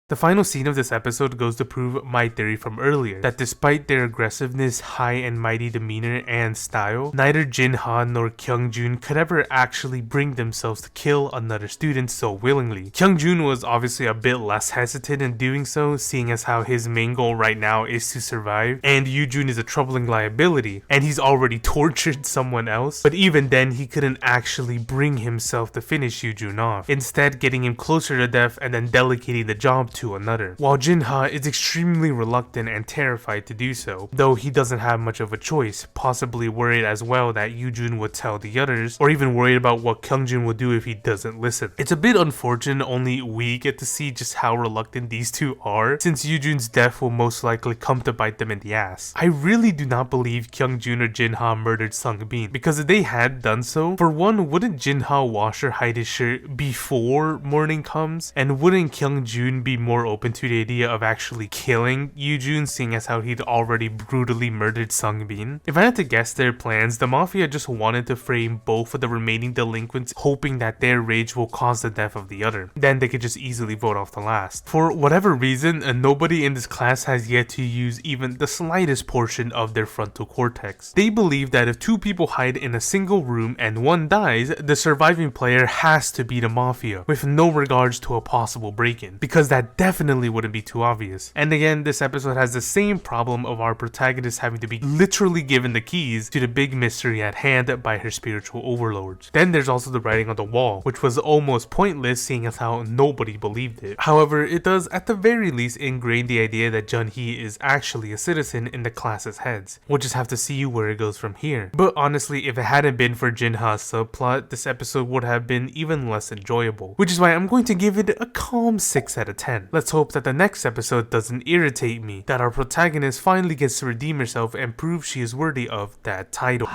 The final scene of this episode goes to prove my theory from earlier, that despite their aggressiveness, high and mighty demeanor, and style, neither Jinha nor Kyungjun could ever actually bring themselves to kill another student so willingly. Kyungjun was obviously a bit less hesitant in doing so, seeing as how his main goal right now is to survive, and Yoojun is a troubling liability, and he's already tortured someone else, but even then he couldn't actually bring himself to finish Yoojun off, instead getting him closer to death and then delegating the job to another. While Jinha is extremely reluctant and terrified to do so, though he doesn't have much of a choice, possibly worried as well that Yoojun would tell the others, or even worried about what Kyungjun will do if he doesn't listen. It's a bit unfortunate only we get to see just how reluctant these two are, since Yoojun's death will most likely come to bite them in the ass. I really do not believe Kyungjun or Jinha murdered Sungbin, because if they had done so, for one, wouldn't Jinha wash or hide his shirt before morning comes? And wouldn't Kyungjun be more open to the idea of actually killing Yoojun, seeing as how he'd already brutally murdered Sungbin? If I had to guess their plans, the Mafia just wanted to frame both of the remaining delinquents, hoping that their rage will cause the death of the other. Then they could just easily vote off the last. For whatever reason, nobody in this class has yet to use even the slightest portion of their frontal cortex. They believe that if two people hide in a single room and one dies, the surviving player has to be the Mafia, with no regards to a possible break-in, because that definitely wouldn't be too obvious. And again, this episode has the same problem of our protagonist having to be literally given the keys to the big mystery at hand by her spiritual overlords. Then there's also the writing on the wall, which was almost pointless seeing as how nobody believed it. However, it does at the very least ingrain the idea that Jun-hee is actually a citizen in the class's heads. We'll just have to see where it goes from here. But honestly, if it hadn't been for Jinha's subplot, this episode would have been even less enjoyable, which is why I'm going to give it a calm 6 out of 10. Let's hope that the next episode doesn't irritate me, that our protagonist finally gets to redeem herself and prove she is worthy of that title.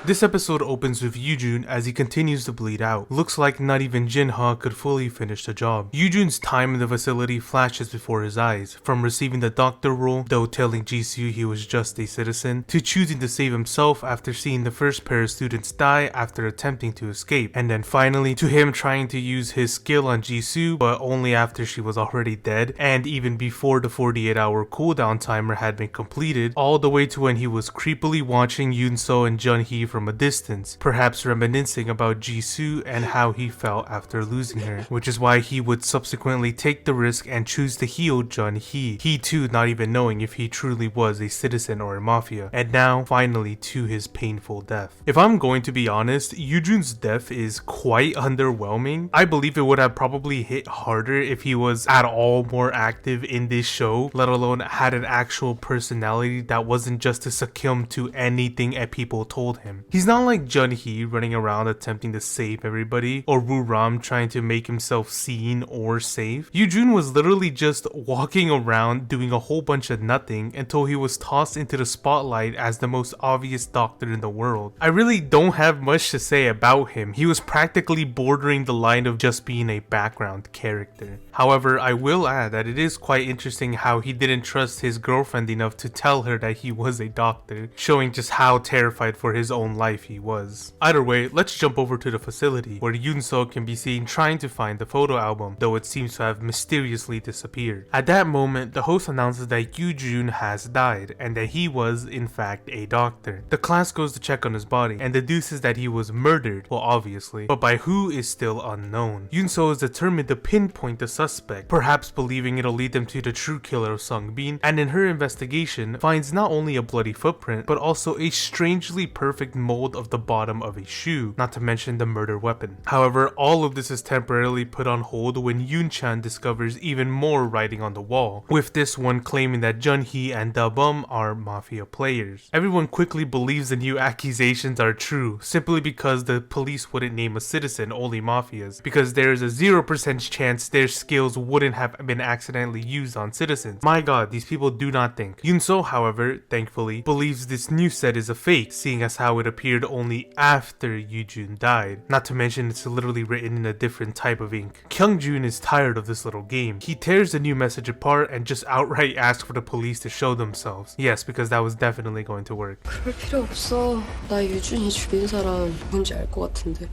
This episode opens with Yoojun as he continues to bleed out. Looks like not even Jinha could fully finish the job. Yoojun's time in the facility flashes before his eyes, from receiving the doctor role, though telling Jisoo he was just a citizen, to choosing to save himself after seeing the first pair of students die after attempting to escape, and then finally to him trying to use his skill on Jisoo, but only after she was already dead, and even before the 48-hour cooldown timer had been completed, all the way to when he was creepily watching Yoon-seo and Jun-hee from a distance, perhaps reminiscing about Jisoo and how he felt after losing her, which is why he would subsequently take the risk and choose to heal Jun-hee, he too not even knowing if he truly was a citizen or a Mafia, and now finally to his painful death. If I'm going to be honest, Yoojun's death is quite underwhelming. I believe it would have probably hit harder if he was at all more active in this show, let alone had an actual personality that wasn't just to succumb to anything people told him. him. He's not like Jun-hee running around attempting to save everybody, or Woo-ram trying to make himself seen or safe. Yoo-jun was literally just walking around doing a whole bunch of nothing until he was tossed into the spotlight as the most obvious doctor in the world. I really don't have much to say about him. He was practically bordering the line of just being a background character. However, I will add that it is quite interesting how he didn't trust his girlfriend enough to tell her that he was a doctor, showing just how terrified for his own life he was. Either way, let's jump over to the facility, where Yoon-seo can be seen trying to find the photo album, though it seems to have mysteriously disappeared. At that moment, the host announces that Yoo-jun has died, and that he was, in fact, a doctor. The class goes to check on his body, and deduces that he was murdered, well obviously, but by who is still unknown. Yoon-seo is determined to pinpoint the suspect, perhaps believing it'll lead them to the true killer of Sung-bin, and in her investigation, finds not only a bloody footprint, but also a strangely perfect mold of the bottom of a shoe, not to mention the murder weapon. However, all of this is temporarily put on hold when Yoon-chan discovers even more writing on the wall, with this one claiming that Jun-hee and Da-bum are Mafia players. Everyone quickly believes the new accusations are true, simply because the police wouldn't name a citizen, only Mafias, because there is a 0% chance their skills wouldn't have been accidentally used on citizens. My god, these people do not think. Yoon-seo, however, thankfully, believes this new set is a fake, seeing as how it appeared only after Yoo-jun died. Not to mention it's literally written in a different type of ink. Kyung-jun is tired of this little game. He tears the new message apart and just outright asks for the police to show themselves. Yes, because that was definitely going to work. 그럴 필요 없어. 나 유준이 죽인 사람 뭔지 알 것 같은데.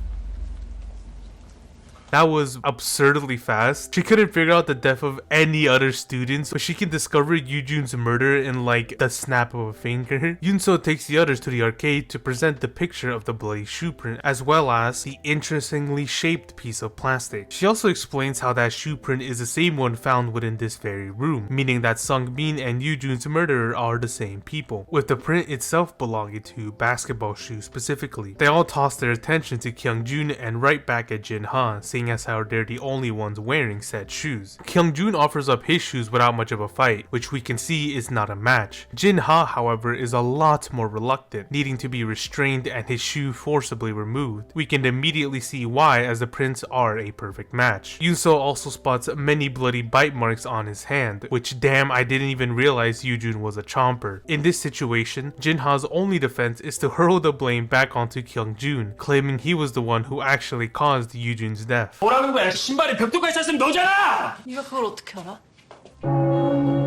That was absurdly fast. She couldn't figure out the death of any other students, but she can discover Yoo-jun's murder in like the snap of a finger. Yoon-seo takes the others to the arcade to present the picture of the bloody shoe print, as well as the interestingly shaped piece of plastic. She also explains how that shoe print is the same one found within this very room, meaning that Sung-bin and Yoo-jun's murderer are the same people, with the print itself belonging to basketball shoes specifically. They all toss their attention to Kyung-jun and right back at Jin-ha, seeing as how they're the only ones wearing said shoes. Kyung-jun offers up his shoes without much of a fight, which we can see is not a match. Jin-ha, however, is a lot more reluctant, needing to be restrained and his shoe forcibly removed. We can immediately see why, as the prints are a perfect match. Yoon-seo also spots many bloody bite marks on his hand, which damn, I didn't even realize Yoo-jun was a chomper. In this situation, Jin-ha's only defense is to hurl the blame back onto Kyung-jun, claiming he was the one who actually caused Yoo-jun's death. 뭐라는 거야? 신발에 벽돌까지 찼으면 너잖아! 네가 그걸 어떻게 알아?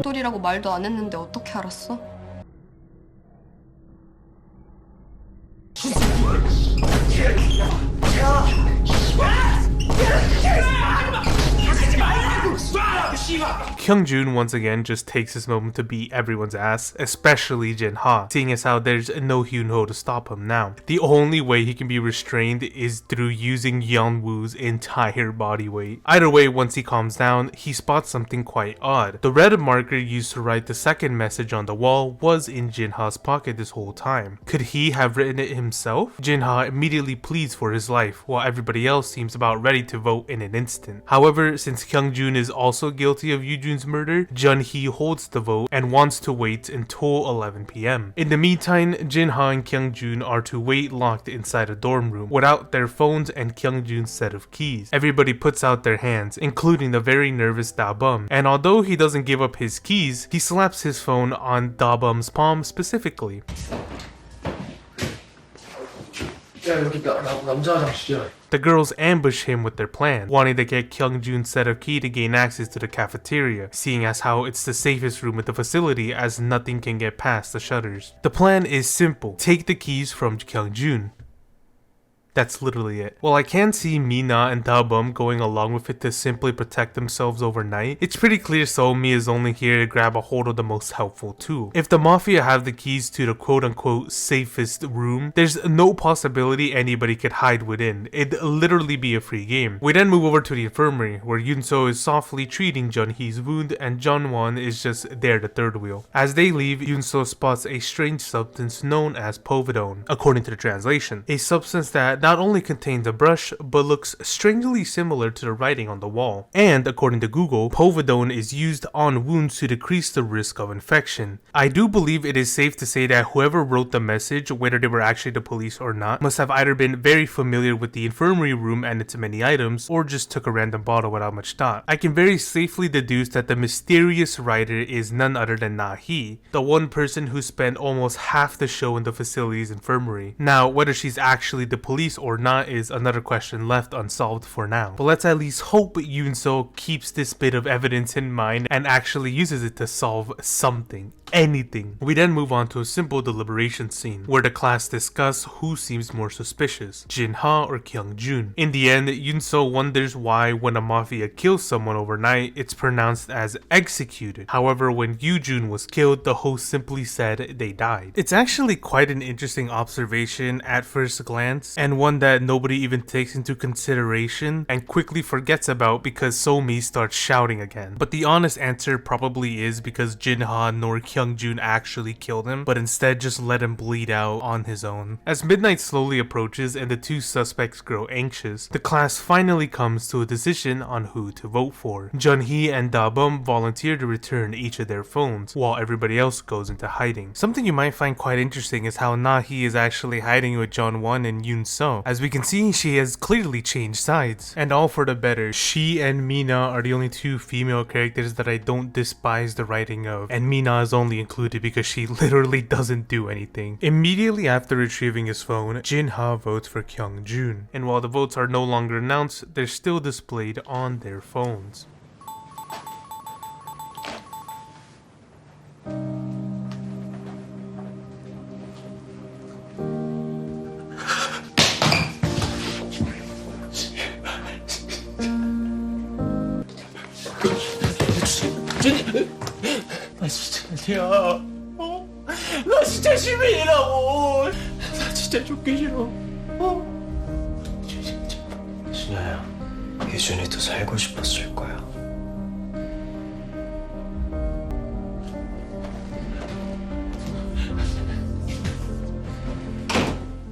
똘이라고 말도 안 했는데 어떻게 알았어? Kyung-jun once again just takes this moment to beat everyone's ass, especially Jin-ha, seeing as how there's no Hyun-ho to stop him now. The only way he can be restrained is through using Yeon-woo's entire body weight. Either way, once he calms down, he spots something quite odd. The red marker used to write the second message on the wall was in Jin-ha's pocket this whole time. Could he have written it himself? Jin-ha immediately pleads for his life, while everybody else seems about ready to vote in an instant. However, since Kyung-jun is also guilty of Yoo-jun's murder, Jun-hee holds the vote and wants to wait until 11 p.m. In the meantime, Jin-ha and Kyung-jun are to wait locked inside a dorm room without their phones and Kyung-jun's set of keys. Everybody puts out their hands, including the very nervous Da-bum, and although he doesn't give up his keys, he slaps his phone on Da-bum's palm specifically. 야, 여기 남자 화장실이야. The girls ambush him with their plan, wanting to get Kyung-jun's set of key to gain access to the cafeteria, seeing as how it's the safest room in the facility as nothing can get past the shutters. The plan is simple: take the keys from Kyung-jun. That's literally it. While I can see Mina and Da-bum going along with it to simply protect themselves overnight, it's pretty clear So-mi is only here to grab a hold of the most helpful tool. If the Mafia have the keys to the quote-unquote safest room, there's no possibility anybody could hide within. It'd literally be a free game. We then move over to the infirmary, where Yoon-seo is softly treating Jun-hee's wound and Jun-won is just there the third wheel. As they leave, Yoon-seo spots a strange substance known as povidone, according to the translation. A substance that that not only contains a brush, but looks strangely similar to the writing on the wall. And according to Google, povidone is used on wounds to decrease the risk of infection. I do believe it is safe to say that whoever wrote the message, whether they were actually the police or not, must have either been very familiar with the infirmary room and its many items, or just took a random bottle without much thought. I can very safely deduce that the mysterious writer is none other than Na-hee, the one person who spent almost half the show in the facility's infirmary. Now, whether she's actually the police or not is another question left unsolved for now. But let's at least hope Yoon-seo keeps this bit of evidence in mind and actually uses it to solve something. Anything. We then move on to a simple deliberation scene where the class discuss who seems more suspicious, Jin-ha or Kyung-jun. In the end, Yoon-seo wonders why when a mafia kills someone overnight, it's pronounced as executed. However, when Yoo-jun was killed, the host simply said they died. It's actually quite an interesting observation at first glance, and one that nobody even takes into consideration and quickly forgets about because So-mi starts shouting again. But the honest answer probably is because Jin-ha nor Kyung-jun actually killed him, but instead just let him bleed out on his own. As midnight slowly approaches and the two suspects grow anxious, the class finally comes to a decision on who to vote for. Jun-hee and Da-bum volunteer to return each of their phones, while everybody else goes into hiding. Something you might find quite interesting is how Na-hee is actually hiding with Jeon-won and Yoon-seo. As we can see, she has clearly changed sides, and all for the better. She and Mina are the only two female characters that I don't despise the writing of, and Mina is only included because she literally doesn't do anything. Immediately after retrieving his phone, Jin-ha votes for Kyung-jun, and while the votes are no longer announced, they're still displayed on their phones. 나 진짜 아니야. 나 진짜 시민이라고. 나 진짜 죽기 싫어. 진아야, 예준이도 살고 싶었을 거야.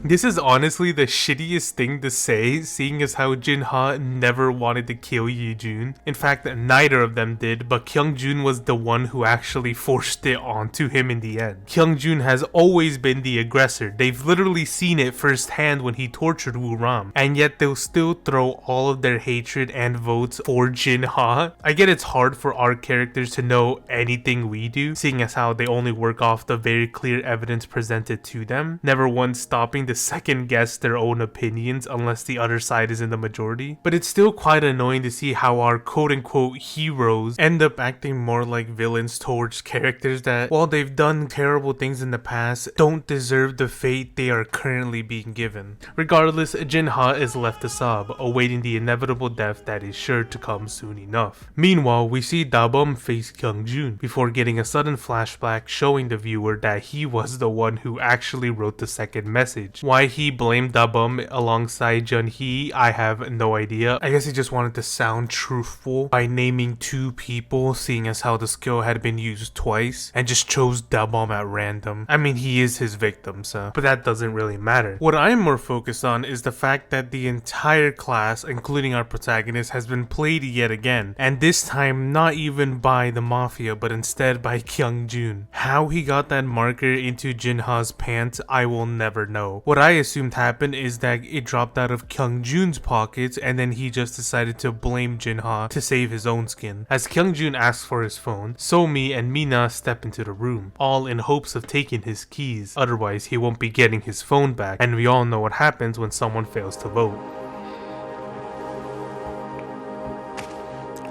This is honestly the shittiest thing to say, seeing as how Jin-ha never wanted to kill Yoo-jun. In fact, neither of them did, but Kyung-jun was the one who actually forced it onto him in the end. Kyung-jun has always been the aggressor. They've literally seen it firsthand when he tortured Woo-ram, and yet they'll still throw all of their hatred and votes for Jin-ha. I get it's hard for our characters to know anything we do, seeing as how they only work off the very clear evidence presented to them, never once stopping to second guess their own opinions unless the other side is in the majority. But it's still quite annoying to see how our quote-unquote heroes end up acting more like villains towards characters that, while they've done terrible things in the past, don't deserve the fate they are currently being given. Regardless, Jin-ha is left to sob, awaiting the inevitable death that is sure to come soon enough. Meanwhile, we see Da-bum face Kyung-jun before getting a sudden flashback showing the viewer that he was the one who actually wrote the second message. Why he blamed Da-bum alongside Jun-hee, I have no idea. I guess he just wanted to sound truthful by naming two people, seeing as how the skill had been used twice, and just chose Da-bum at random. I mean, he is his victim, so, but that doesn't really matter. What I'm more focused on is the fact that the entire class, including our protagonist, has been played yet again, and this time not even by the Mafia, but instead by Kyung-jun. How he got that marker into Jin-ha's pants, I will never know. What I assumed happened is that it dropped out of Kyung-jun's pockets and then he just decided to blame Jin-ha to save his own skin. As Kyung-jun asks for his phone, So-mi and Mina step into the room, all in hopes of taking his keys, otherwise he won't be getting his phone back, and we all know what happens when someone fails to vote.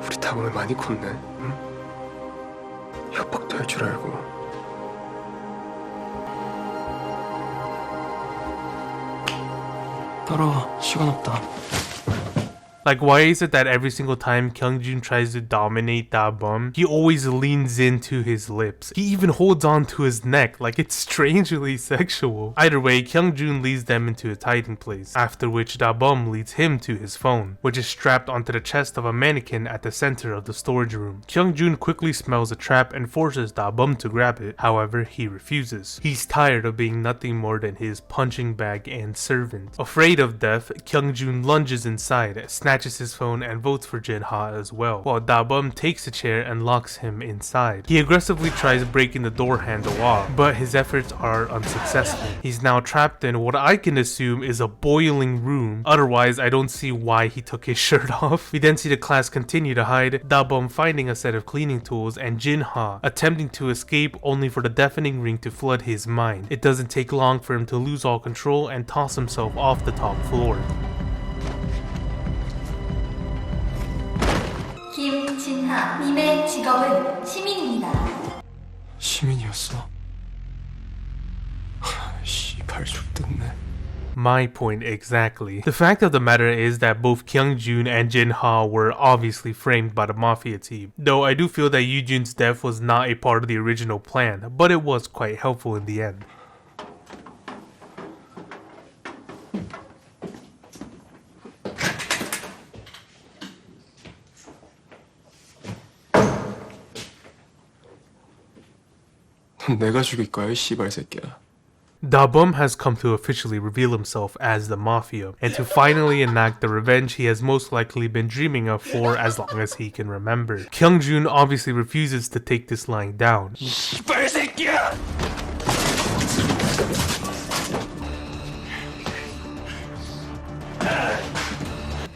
우리 당을 많이 컸네. 응? 협박도 할 줄 알고. 따라와, 시간 없다. Like, why is it that every single time Kyungjun tries to dominate Da-bum, he always leans into his lips? He even holds on to his neck, like it's strangely sexual. Either way, Kyungjun leads them into his hiding place, after which Da-bum leads him to his phone, which is strapped onto the chest of a mannequin at the center of the storage room. Kyungjun quickly smells a trap and forces Da-bum to grab it, however he refuses. He's tired of being nothing more than his punching bag and servant. Afraid of death, Kyungjun lunges inside, snatches his phone and votes for Jin-ha as well, while Da-bum takes a chair and locks him inside. He aggressively tries breaking the door handle off, but his efforts are unsuccessful. He's now trapped in what I can assume is a boiling room, otherwise I don't see why he took his shirt off. We then see the class continue to hide, Da-bum finding a set of cleaning tools and Jin-ha attempting to escape only for the deafening ring to flood his mind. It doesn't take long for him to lose all control and toss himself off the top floor. 김진하 님의 직업은 시민입니다. 시민이었어? 씨발 좆됐네. My point exactly. The fact of the matter is that both Kyungjun and Jin-ha were obviously framed by the Mafia team. Though I do feel that Yoo-jun's death was not a part of the original plan, but it was quite helpful in the end. 넌 내가 죽일 거야, 이 씨발 새끼야. Da-bum has come to officially reveal himself as the Mafia, and to finally enact the revenge he has most likely been dreaming of for as long as he can remember. Kyungjun obviously refuses to take this lying down. 씨발 새끼야!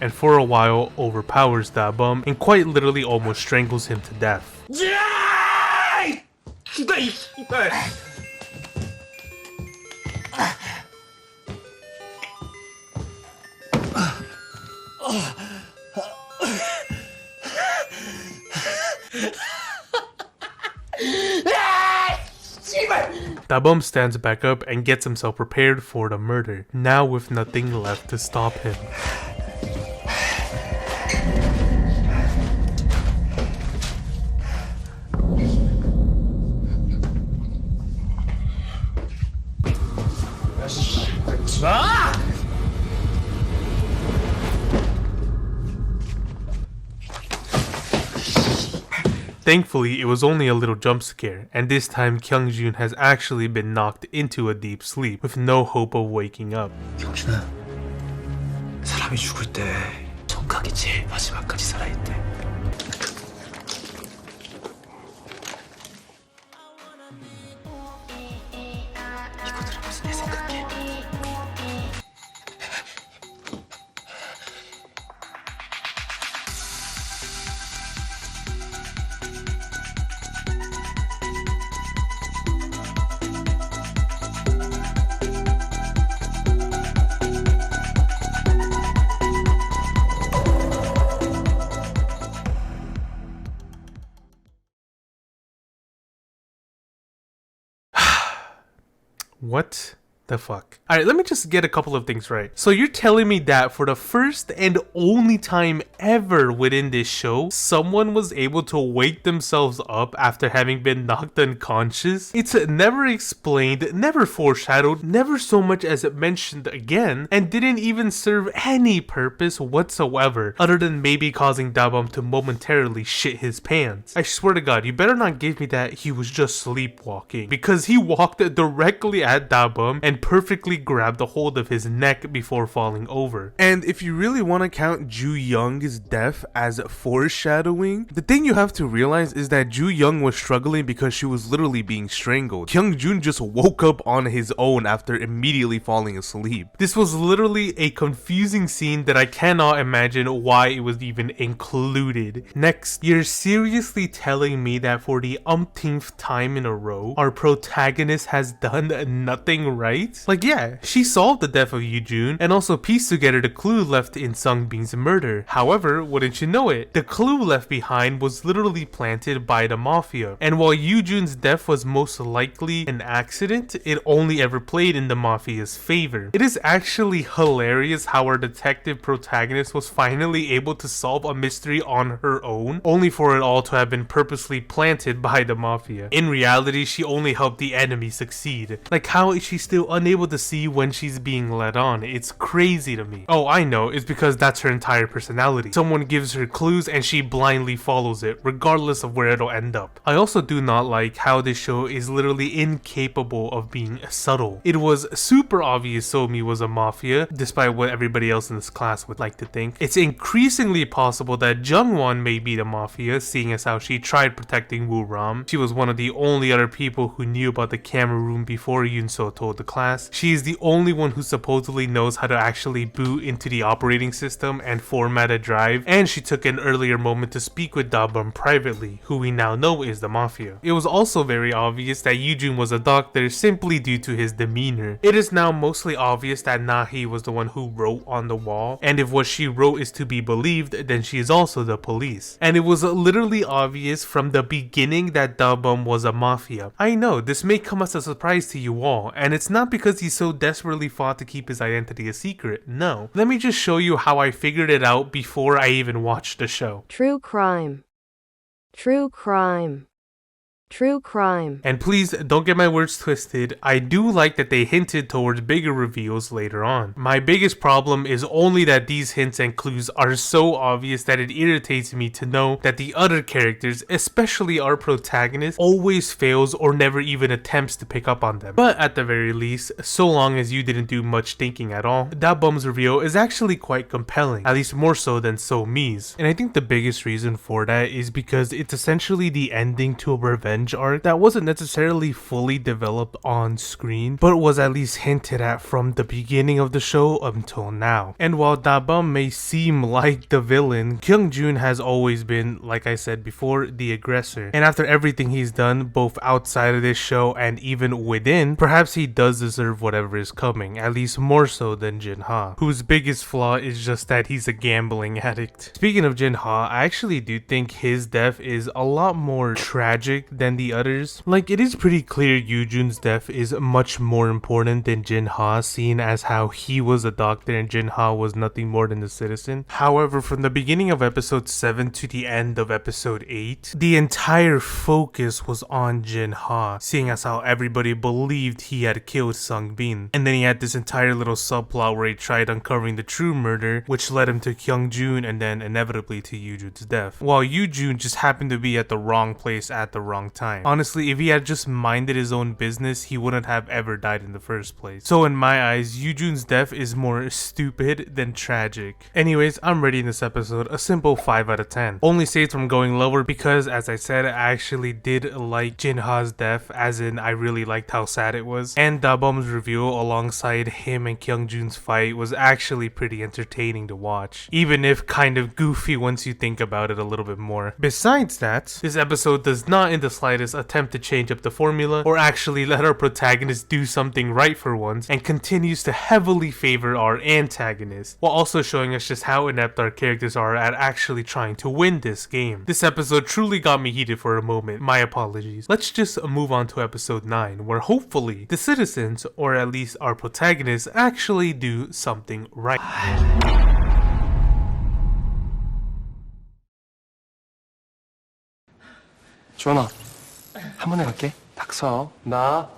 And for a while overpowers Da-bum and quite literally almost strangles him to death. Da-bum stands back up and gets himself prepared for the murder, now with nothing left to stop him. Thankfully, it was only a little jump scare, and this time Kyungjun has actually been knocked into a deep sleep with no hope of waking up. 경신아, 사람이 죽을 때 청각이 제일 마지막까지 살아있대. 이거 들으면서 내 생각해. What the fuck? Alright, let me just get a couple of things right. So you're telling me that for the first and only time ever within this show, someone was able to wake themselves up after having been knocked unconscious? It's never explained, never foreshadowed, never so much as mentioned again, and didn't even serve any purpose whatsoever, other than maybe causing Da-bum to momentarily shit his pants. I swear to God, you better not give me that he was just sleepwalking, because he walked directly at Da-bum and perfectly grabbed a hold of his neck before falling over. And if you really want to count Ju Young's death as foreshadowing, the thing you have to realize is that Ju Young was struggling because she was literally being strangled. Kyungjun just woke up on his own after immediately falling asleep. This was literally a confusing scene that I cannot imagine why it was even included. Next, you're seriously telling me that for the umpteenth time in a row, our protagonist has done nothing right? right? Like, yeah, she solved the death of Yoo-jun and also pieced together the clue left in Sung-bin's murder. However, wouldn't you know it, the clue left behind was literally planted by the Mafia. And while Yoo-jun's death was most likely an accident, it only ever played in the Mafia's favor. It is actually hilarious how our detective protagonist was finally able to solve a mystery on her own, only for it all to have been purposely planted by the Mafia. In reality, she only helped the enemy succeed. Like, how is she still unable to see when she's being led on? It's crazy to me. Oh, I know, it's because that's her entire personality. Someone gives her clues and she blindly follows it, regardless of where it'll end up. I also do not like how this show is literally incapable of being subtle. It was super obvious Somi was a Mafia, despite what everybody else in this class would like to think. It's increasingly possible that Jungwon may be the Mafia, seeing as how she tried protecting Woo-ram. She was one of the only other people who knew about the camera room before Yoon-so told the class. She is the only one who supposedly knows how to actually boot into the operating system and format a drive, and she took an earlier moment to speak with Da-bum privately, who we now know is the Mafia. It was also very obvious that Yoo-jun was a doctor simply due to his demeanor. It is now mostly obvious that Nahi was the one who wrote on the wall, and if what she wrote is to be believed, then she is also the police. And it was literally obvious from the beginning that Da-bum was a Mafia. I know, this may come as a surprise to you all, and it's not because he so desperately fought to keep his identity a secret, no. Let me just show you how I figured it out before I even watched the show. True crime. True crime. True crime. And please don't get my words twisted, I do like that they hinted towards bigger reveals later on. My biggest problem is only that these hints and clues are so obvious that it irritates me to know that the other characters, especially our protagonist, always fails or never even attempts to pick up on them. But at the very least, so long as you didn't do much thinking at all, Da-bum's reveal is actually quite compelling, at least more so than So-mi's. And I think the biggest reason for that is because it's essentially the ending to a revenge arc that wasn't necessarily fully developed on screen, but was at least hinted at from the beginning of the show until now. And while Da-bum may seem like the villain, Kyung-jun has always been, like I said before, the aggressor. And after everything he's done, both outside of this show and even within, perhaps he does deserve whatever is coming, at least more so than Jin-ha, whose biggest flaw is just that he's a gambling addict. Speaking of Jin-ha, I actually do think his death is a lot more tragic than the others. Like, it is pretty clear Yoo-jun's death is much more important than Jin-ha, seeing as how he was a doctor and Jin-ha was nothing more than a citizen. However, from the beginning of episode 7 to the end of episode 8, the entire focus was on Jin-ha, seeing as how everybody believed he had killed Sung-bin. And then he had this entire little subplot where he tried uncovering the true murder, which led him to Kyung-jun and then inevitably to Yoo-jun's death. While Yoo-jun just happened to be at the wrong place at the wrong time. Honestly, if he had just minded his own business, he wouldn't have ever died in the first place. So in my eyes, Yoo-jun's death is more stupid than tragic. Anyways, I'm rating this episode a simple 5 out of 10. Only saved from going lower because, as I said, I actually did like Jin-ha's death, as in I really liked how sad it was. And Da-bum's reveal alongside him and Kyung-jun's fight was actually pretty entertaining to watch, even if kind of goofy once you think about it a little bit more. Besides that, this episode does not in the slightest attempt to change up the formula or actually let our protagonist do something right for once, and continues to heavily favor our antagonist, while also showing us just how inept our characters are at actually trying to win this game. This episode truly got me heated for a moment, my apologies. Let's just move on to episode 9, where hopefully the citizens, or at least our protagonists, actually do something right. 주원아, 한 번에 갈게. 딱 서. 나.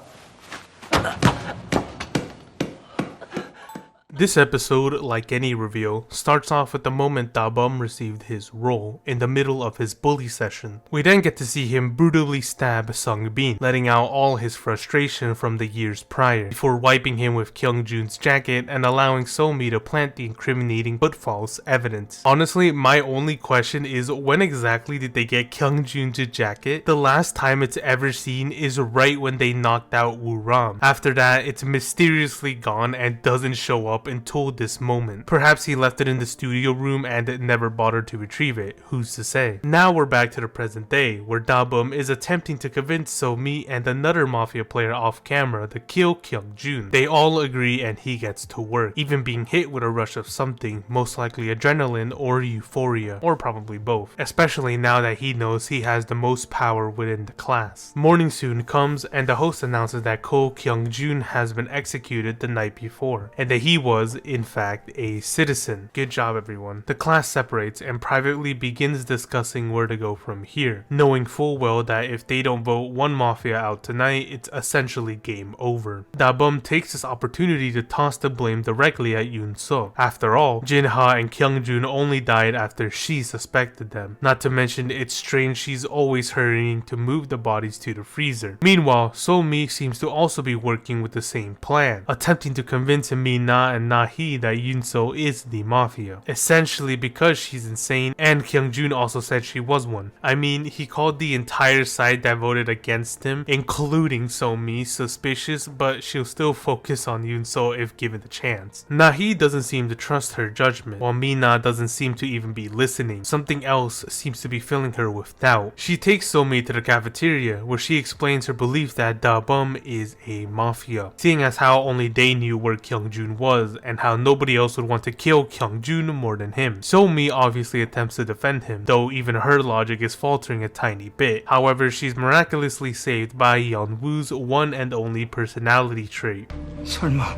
This episode, like any reveal, starts off with the moment Da-bum received his role in the middle of his bully session. We then get to see him brutally stab Sung-bin, letting out all his frustration from the years prior, before wiping him with Kyung-jun's jacket and allowing So-mi to plant the incriminating but false evidence. Honestly, my only question is when exactly did they get Kyung-jun's jacket? The last time it's ever seen is right when they knocked out Woo-ram. After that, it's mysteriously gone and doesn't show up up until this moment. Perhaps he left it in the studio room and never bothered to retrieve it, who's to say. Now we're back to the present day, where Da-bum is attempting to convince So-mi and another Mafia player off camera to kill Kyung-jun. They all agree and he gets to work, even being hit with a rush of something, most likely adrenaline or euphoria, or probably both, especially now that he knows he has the most power within the class. Morning soon comes and the host announces that Ko Kyung-jun has been executed the night before, and that he was, in fact, a citizen. Good job everyone. The class separates and privately begins discussing where to go from here, knowing full well that if they don't vote one Mafia out tonight, it's essentially game over. Da-bum takes this opportunity to toss the blame directly at Yoon-so. After all, Jin-ha and Kyung-jun only died after she suspected them. Not to mention, it's strange she's always hurrying to move the bodies to the freezer. Meanwhile, So-mi seems to also be working with the same plan, attempting to convince Min-na and Na-hee that Yoon-so is the Mafia, essentially because she's insane, and Kyung-jun also said she was one. I mean, he called the entire side that voted against him, including So-mi, suspicious, but she'll still focus on Yoon-so if given the chance. Na-hee doesn't seem to trust her judgment, while Min-na doesn't seem to even be listening. Something else seems to be filling her with doubt. She takes So-mi to the cafeteria, where she explains her belief that Da-bum is a Mafia, seeing as how only they knew where Kyung-jun was, and how nobody else would want to kill Kyung-jun more than him. So-mi obviously attempts to defend him, though even her logic is faltering a tiny bit. However, she's miraculously saved by Yeon-woo's one and only personality trait. 설마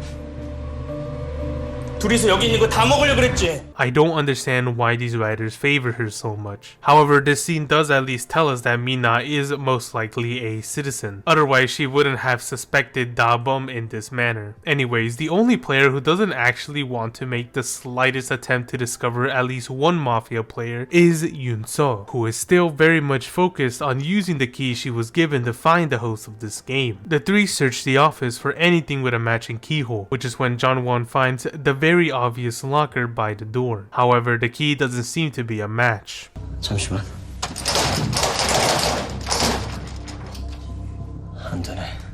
둘이서 여기 있는 거 다 먹으려고 그랬지? I don't understand why these writers favor her so much. However, this scene does at least tell us that Min-na is most likely a citizen. Otherwise, she wouldn't have suspected Da-bum in this manner. Anyways, the only player who doesn't actually want to make the slightest attempt to discover at least one Mafia player is Yoon-so, who is still very much focused on using the key she was given to find the host of this game. The three search the office for anything with a matching keyhole, which is when Jong-won finds the very obvious locker by the door. However, the key doesn't seem to be a match. 잠시만. 안 되네.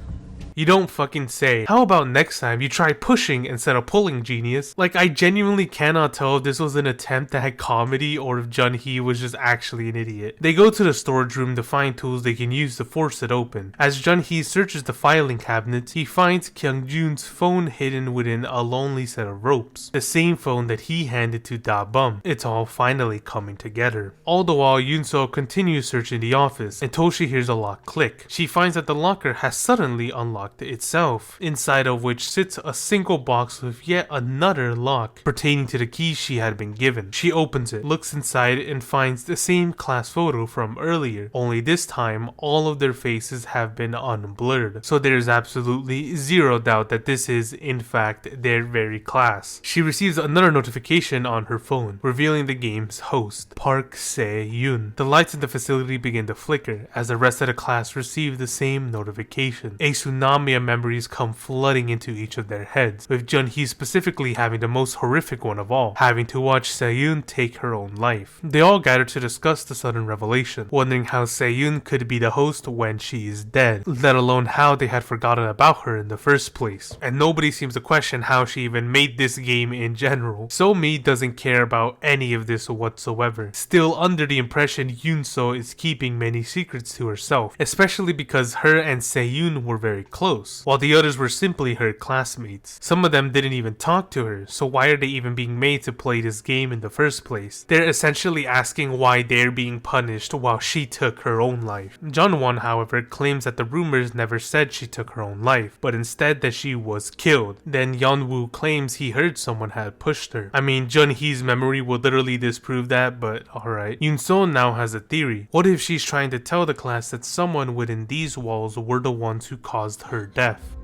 You don't fucking say. How about next time you try pushing instead of pulling, genius? Like, I genuinely cannot tell if this was an attempt at comedy or if Jun-hee was just actually an idiot. They go to the storage room to find tools they can use to force it open. As Jun-hee searches the filing cabinet, he finds Kyung-jun's phone hidden within a lonely set of ropes. The same phone that he handed to Da-bum. It's all finally coming together. All the while, Yoon-so continues searching the office until she hears a lock click. She finds that the locker has suddenly unlocked itself, inside of which sits a single box with yet another lock pertaining to the key she had been given. She opens it, looks inside, and finds the same class photo from earlier, only this time all of their faces have been unblurred, so there's absolutely zero doubt that this is in fact their very class. She receives another notification on her phone, revealing the game's host, Park Se-yoon. The lights in the facility begin to flicker as the rest of the class receive the same notification. A tsunami of memories come flooding into each of their heads, with Jun-hee specifically having the most horrific one of all, having to watch Se-yoon take her own life. They all gather to discuss the sudden revelation, wondering how Se-yoon could be the host when she is dead, let alone how they had forgotten about her in the first place. And nobody seems to question how she even made this game in general. So-mi doesn't care about any of this whatsoever, still under the impression Yoon-so is keeping many secrets to herself, especially because her and Se-yoon were very close, while the others were simply her classmates. Some of them didn't even talk to her, so why are they even being made to play this game in the first place? They're essentially asking why they're being punished while she took her own life. Jong-won, however, claims that the rumors never said she took her own life, but instead that she was killed. Then Yeon-woo claims he heard someone had pushed her. I mean, Jun-hee's memory would literally disprove that, but alright. Yoon-so now has a theory. What if she's trying to tell the class that someone within these walls were the ones who caused her death?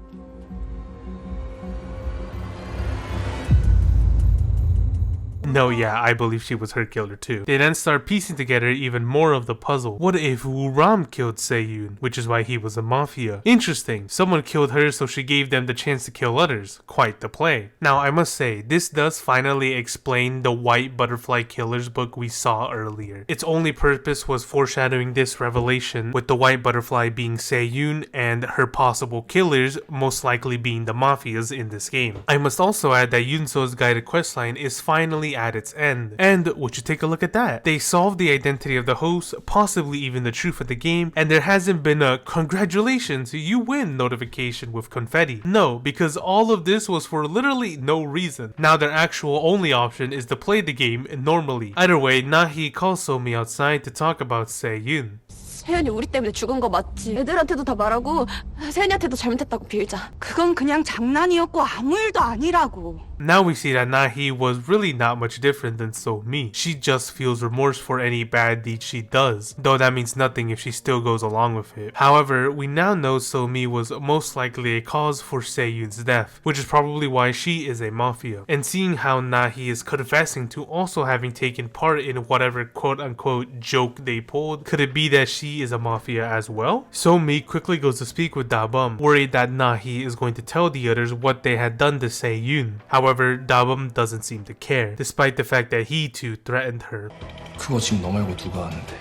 No, yeah, I believe she was her killer too. They then start piecing together even more of the puzzle. What if Woo Ram killed Se-yoon, which is why he was a mafia? Interesting, someone killed her so she gave them the chance to kill others. Quite the play. Now I must say, this does finally explain the White Butterfly Killers book we saw earlier. Its only purpose was foreshadowing this revelation, with the White Butterfly being Se-yoon and her possible killers most likely being the mafias in this game. I must also add that Yoonso's guided questline is finally at its end. And would you take a look at that? They solved the identity of the host, possibly even the truth of the game, and there hasn't been a "congratulations, you win" notification with confetti. No, because all of this was for literally no reason. Now their actual only option is to play the game normally. Either way, Nahi calls So-mi outside to talk about Se-yoon. 세연이 우리 때문에 죽은 거 맞지? 애들한테도 다 말하고 세연이한테도 잘못했다고 빌자. 그건 그냥 장난이었고 아무 일도 아니라고. Now we see that Nahi was really not much different than So-mi. She just feels remorse for any bad deed she does, though that means nothing if she still goes along with it. However, we now know So-mi was most likely a cause for Se-yoon's death, which is probably why she is a mafia. And seeing how Nahi is confessing to also having taken part in whatever quote-unquote joke they pulled, could it be that she is a mafia as well? So-mi quickly goes to speak with Da-bum, worried that Nahi is going to tell the others what they had done to Se-yoon. However, Da-bum doesn't seem to care, despite the fact that he too threatened her. 그거 지금 너 말고 누가 아는데?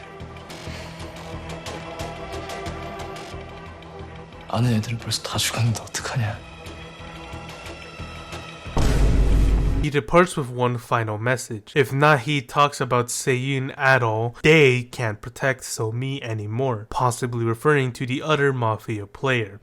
아는 애들은 벌써 다 죽었는데 어떡하냐? He departs with one final message. If Nahi talks about Se-yoon at all, they can't protect So-mi anymore, possibly referring to the other mafia player.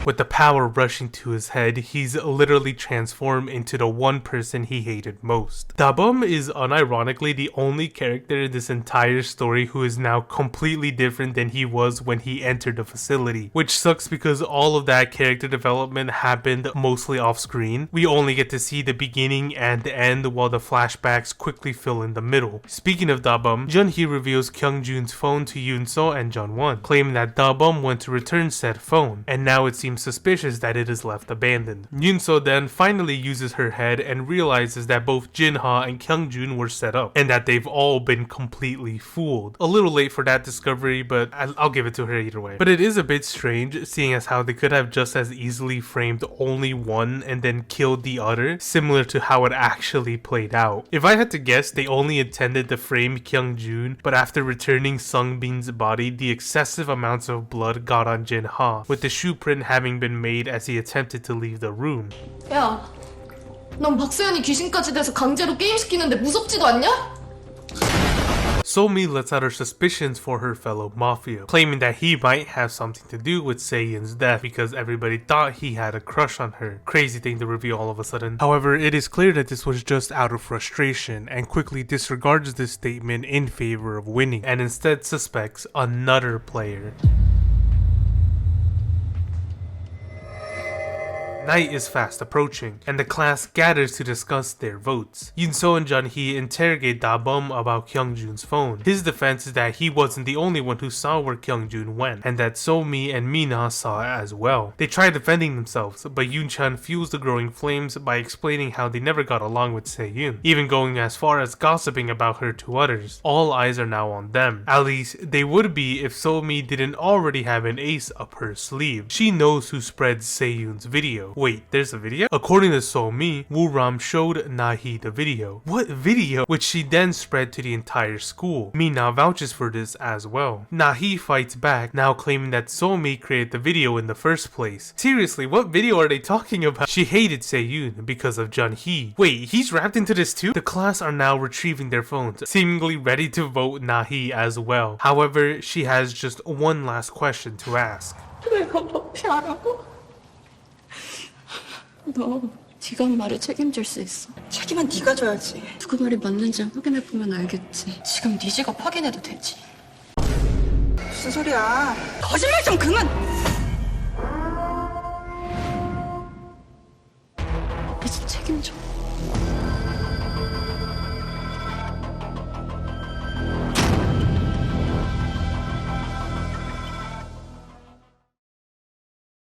With the power rushing to his head, he's literally transformed into the one person he hated most. Da-bum is unironically the only character in this entire story who is now completely different than he was when he entered the facility, which sucks because all of that character development happened mostly off screen. We only get to see the beginning and the end while the flashbacks quickly fill in the middle. Speaking of Da-bum, Jun-hee reveals Kyung-jun's phone to Yoon-so and Jun-won, claiming that Da-bum went to return said phone, and now it seems suspicious that it is left abandoned. Yoon-so then finally uses her head and realizes that both Jin-ha and Kyung-jun were set up, and that they've all been completely fooled. A little late for that discovery, but I'll give it to her either way. But it is a bit strange, seeing as how they could have just as easily framed only one and then killed the other, similar to how it actually played out. If I had to guess, they only intended to frame Kyung-jun, but after returning Sung-bin's body, the excessive amounts of blood got on Jin-ha, with the shoe print having been made as he attempted to leave the room. 야, 넌 박세현이 귀신까지 돼서 강제로 게임시키는데 무섭지도 않냐? So-mi lets out her suspicions for her fellow mafia, claiming that he might have something to do with Se-yoon's death because everybody thought he had a crush on her. Crazy thing to reveal all of a sudden. However, it is clear that this was just out of frustration and quickly disregards this statement in favor of winning and instead suspects another player. Night is fast approaching, and the class gathers to discuss their votes. Yoon-so and Jun-hee interrogate Da-bum about Kyung-jun's phone. His defense is that he wasn't the only one who saw where Kyung-jun went, and that So-mi and Mina saw it as well. They try defending themselves, but Yoon-chan fuels the growing flames by explaining how they never got along with Se-yoon, even going as far as gossiping about her to others. All eyes are now on them. At least, they would be if So-mi didn't already have an ace up her sleeve. She knows who spread Se-yoon's video. Wait, there's a video? According to So-mi, Woo Ram showed Nahi the video. What video? Which she then spread to the entire school. Mina vouches for this as well. Nahi fights back, now claiming that So-mi created the video in the first place. Seriously, what video are they talking about? She hated Se-yoon because of Jun-hee. Wait, he's wrapped into this too? The class are now retrieving their phones, seemingly ready to vote Nahi as well. However, she has just one last question to ask. 내가 마피아라고? 너 네가 한 말을 책임질 수 있어. 책임은 네가 져야지. 누구 말이 맞는지 확인해보면 알겠지. 지금 네 직업 확인해도 되지. 무슨 소리야. 거짓말 좀 그만. 이제 책임져.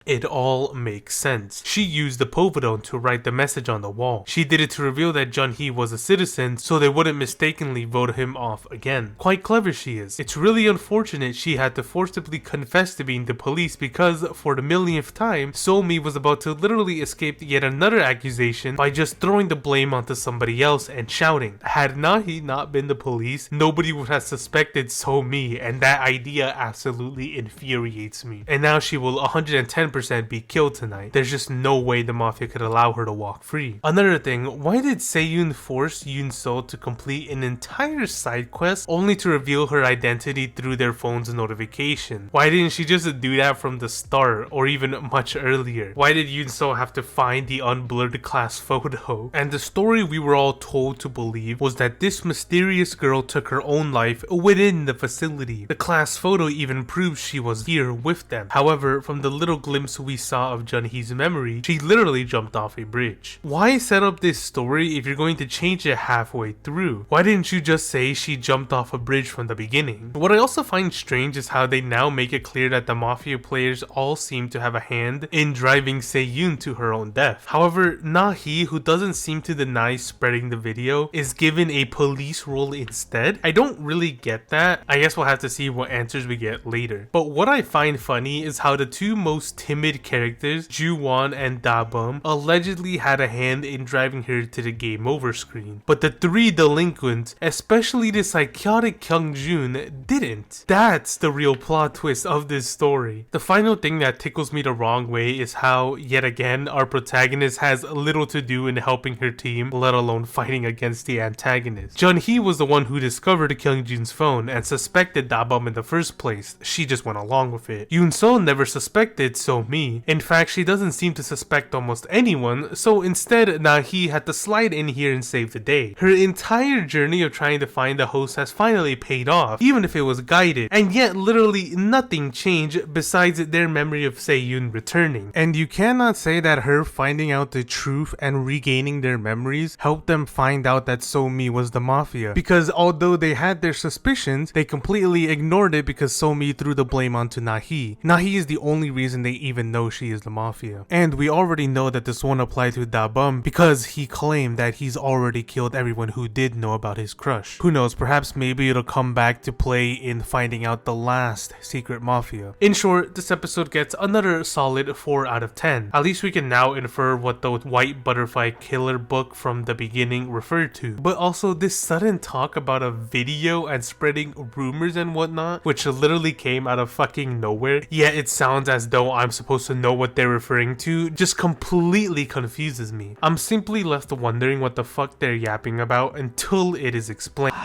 It all makes sense. She used the povidone to write the message on the wall. She did it to reveal that Jun-hee was a citizen so they wouldn't mistakenly vote him off again. Quite clever she is. It's really unfortunate she had to forcibly confess to being the police because, for the millionth time, So-mi was about to literally escape yet another accusation by just throwing the blame onto somebody else and shouting. Had Na-hee not been the police, nobody would have suspected So-mi, and that idea absolutely infuriates me. And now she will 110% be killed tonight. There's just no way the Mafia could allow her to walk free. Another thing, why did Se-yoon force Yoon-so to complete an entire side quest only to reveal her identity through their phone's notification? Why didn't she just do that from the start or even much earlier? Why did Yoon-so have to find the unblurred class photo? And the story we were all told to believe was that this mysterious girl took her own life within the facility. The class photo even proves she was here with them. However, from the little glimpse we saw of Jun-hee's memory, she literally jumped off a bridge. Why set up this story if you're going to change it halfway through? Why didn't you just say she jumped off a bridge from the beginning? What I also find strange is how they now make it clear that the Mafia players all seem to have a hand in driving Se-yoon to her own death. However, Na-hee, who doesn't seem to deny spreading the video, is given a police role instead. I don't really get that. I guess we'll have to see what answers we get later. But what I find funny is how the two most timid characters, Ju-won and Da-bum, allegedly had a hand in driving her to the game over screen. But the three delinquents, especially the psychotic Kyung-jun, didn't. That's the real plot twist of this story. The final thing that tickles me the wrong way is how, yet again, our protagonist has little to do in helping her team, let alone fighting against the antagonist. Jun-hee was the one who discovered Kyung-jun's phone and suspected Da-bum in the first place. She just went along with it. Yoon-so never suspected So-mi. In fact, she doesn't seem to suspect almost anyone, so instead, Na-hee had to slide in here and save the day. Her entire journey of trying to find the host has finally paid off, even if it was guided, and yet literally nothing changed besides their memory of Se-yoon returning. And you cannot say that her finding out the truth and regaining their memories helped them find out that So-mi was the Mafia, because although they had their suspicions, they completely ignored it because So-mi threw the blame onto Na-hee. Na-hee is the only reason they even know she is the Mafia. And we already know that this won't apply to Da-bum because he claimed that he's already killed everyone who did know about his crush. Who knows, perhaps maybe it'll come back to play in finding out the last secret Mafia. In short, this episode gets another solid 4 out of 10. At least we can now infer what the White Butterfly Killer book from the beginning referred to. But also this sudden talk about a video and spreading rumors and whatnot, which literally came out of fucking nowhere, yet it sounds as though I'm supposed to know what they're referring to, just completely confuses me. I'm simply left wondering what the fuck they're yapping about until it is explained.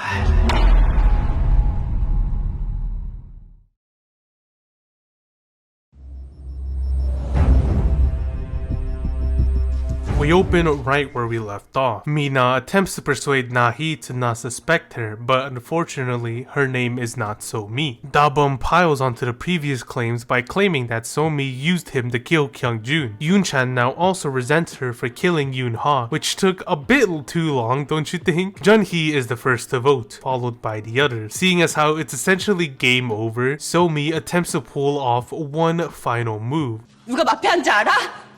We open right where we left off. Mina attempts to persuade Na-hee to not suspect her, but unfortunately, her name is not So-mi. Da-bum piles onto the previous claims by claiming that So-mi used him to kill Kyung-jun. Yoon-chan now also resents her for killing Yoon-ha, which took a bit too long, don't you think? Jun-hee is the first to vote, followed by the others. Seeing as how it's essentially game over, So-mi attempts to pull off one final move. 누가 마피아인지 알아?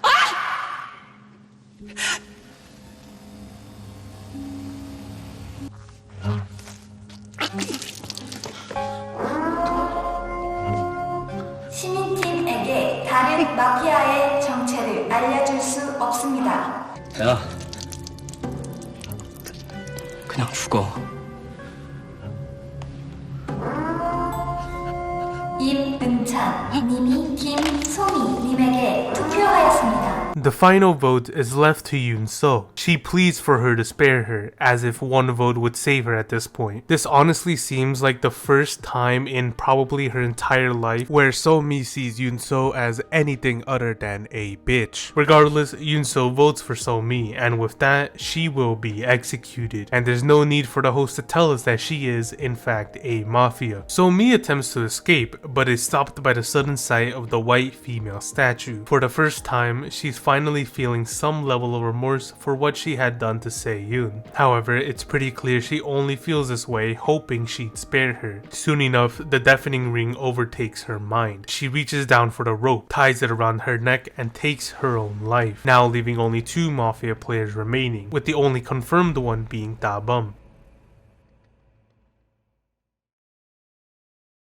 아! 시민팀에게 다른 마피아의 정체를 알려줄 수 없습니다. 야, 그냥 죽어. 임은찬 님이 김소미 님에게 투표하였습니다. The final vote is left to Yoon-so. She pleads for her to spare her, as if one vote would save her at this point. This honestly seems like the first time in probably her entire life where So-mi sees Yoon-so as anything other than a bitch. Regardless, Yoon-so votes for So-mi, and with that, she will be executed. And there's no need for the host to tell us that she is, in fact, a Mafia. So-mi attempts to escape, but is stopped by the sudden sight of the white female statue. For the first time, she's finally feeling some level of remorse for what she had done to Se-yoon. However, it's pretty clear she only feels this way hoping she'd spare her. Soon enough, the deafening ring overtakes her mind. She reaches down for the rope, ties it around her neck, and takes her own life, now leaving only 2 Mafia players remaining, with the only confirmed one being Da-bum.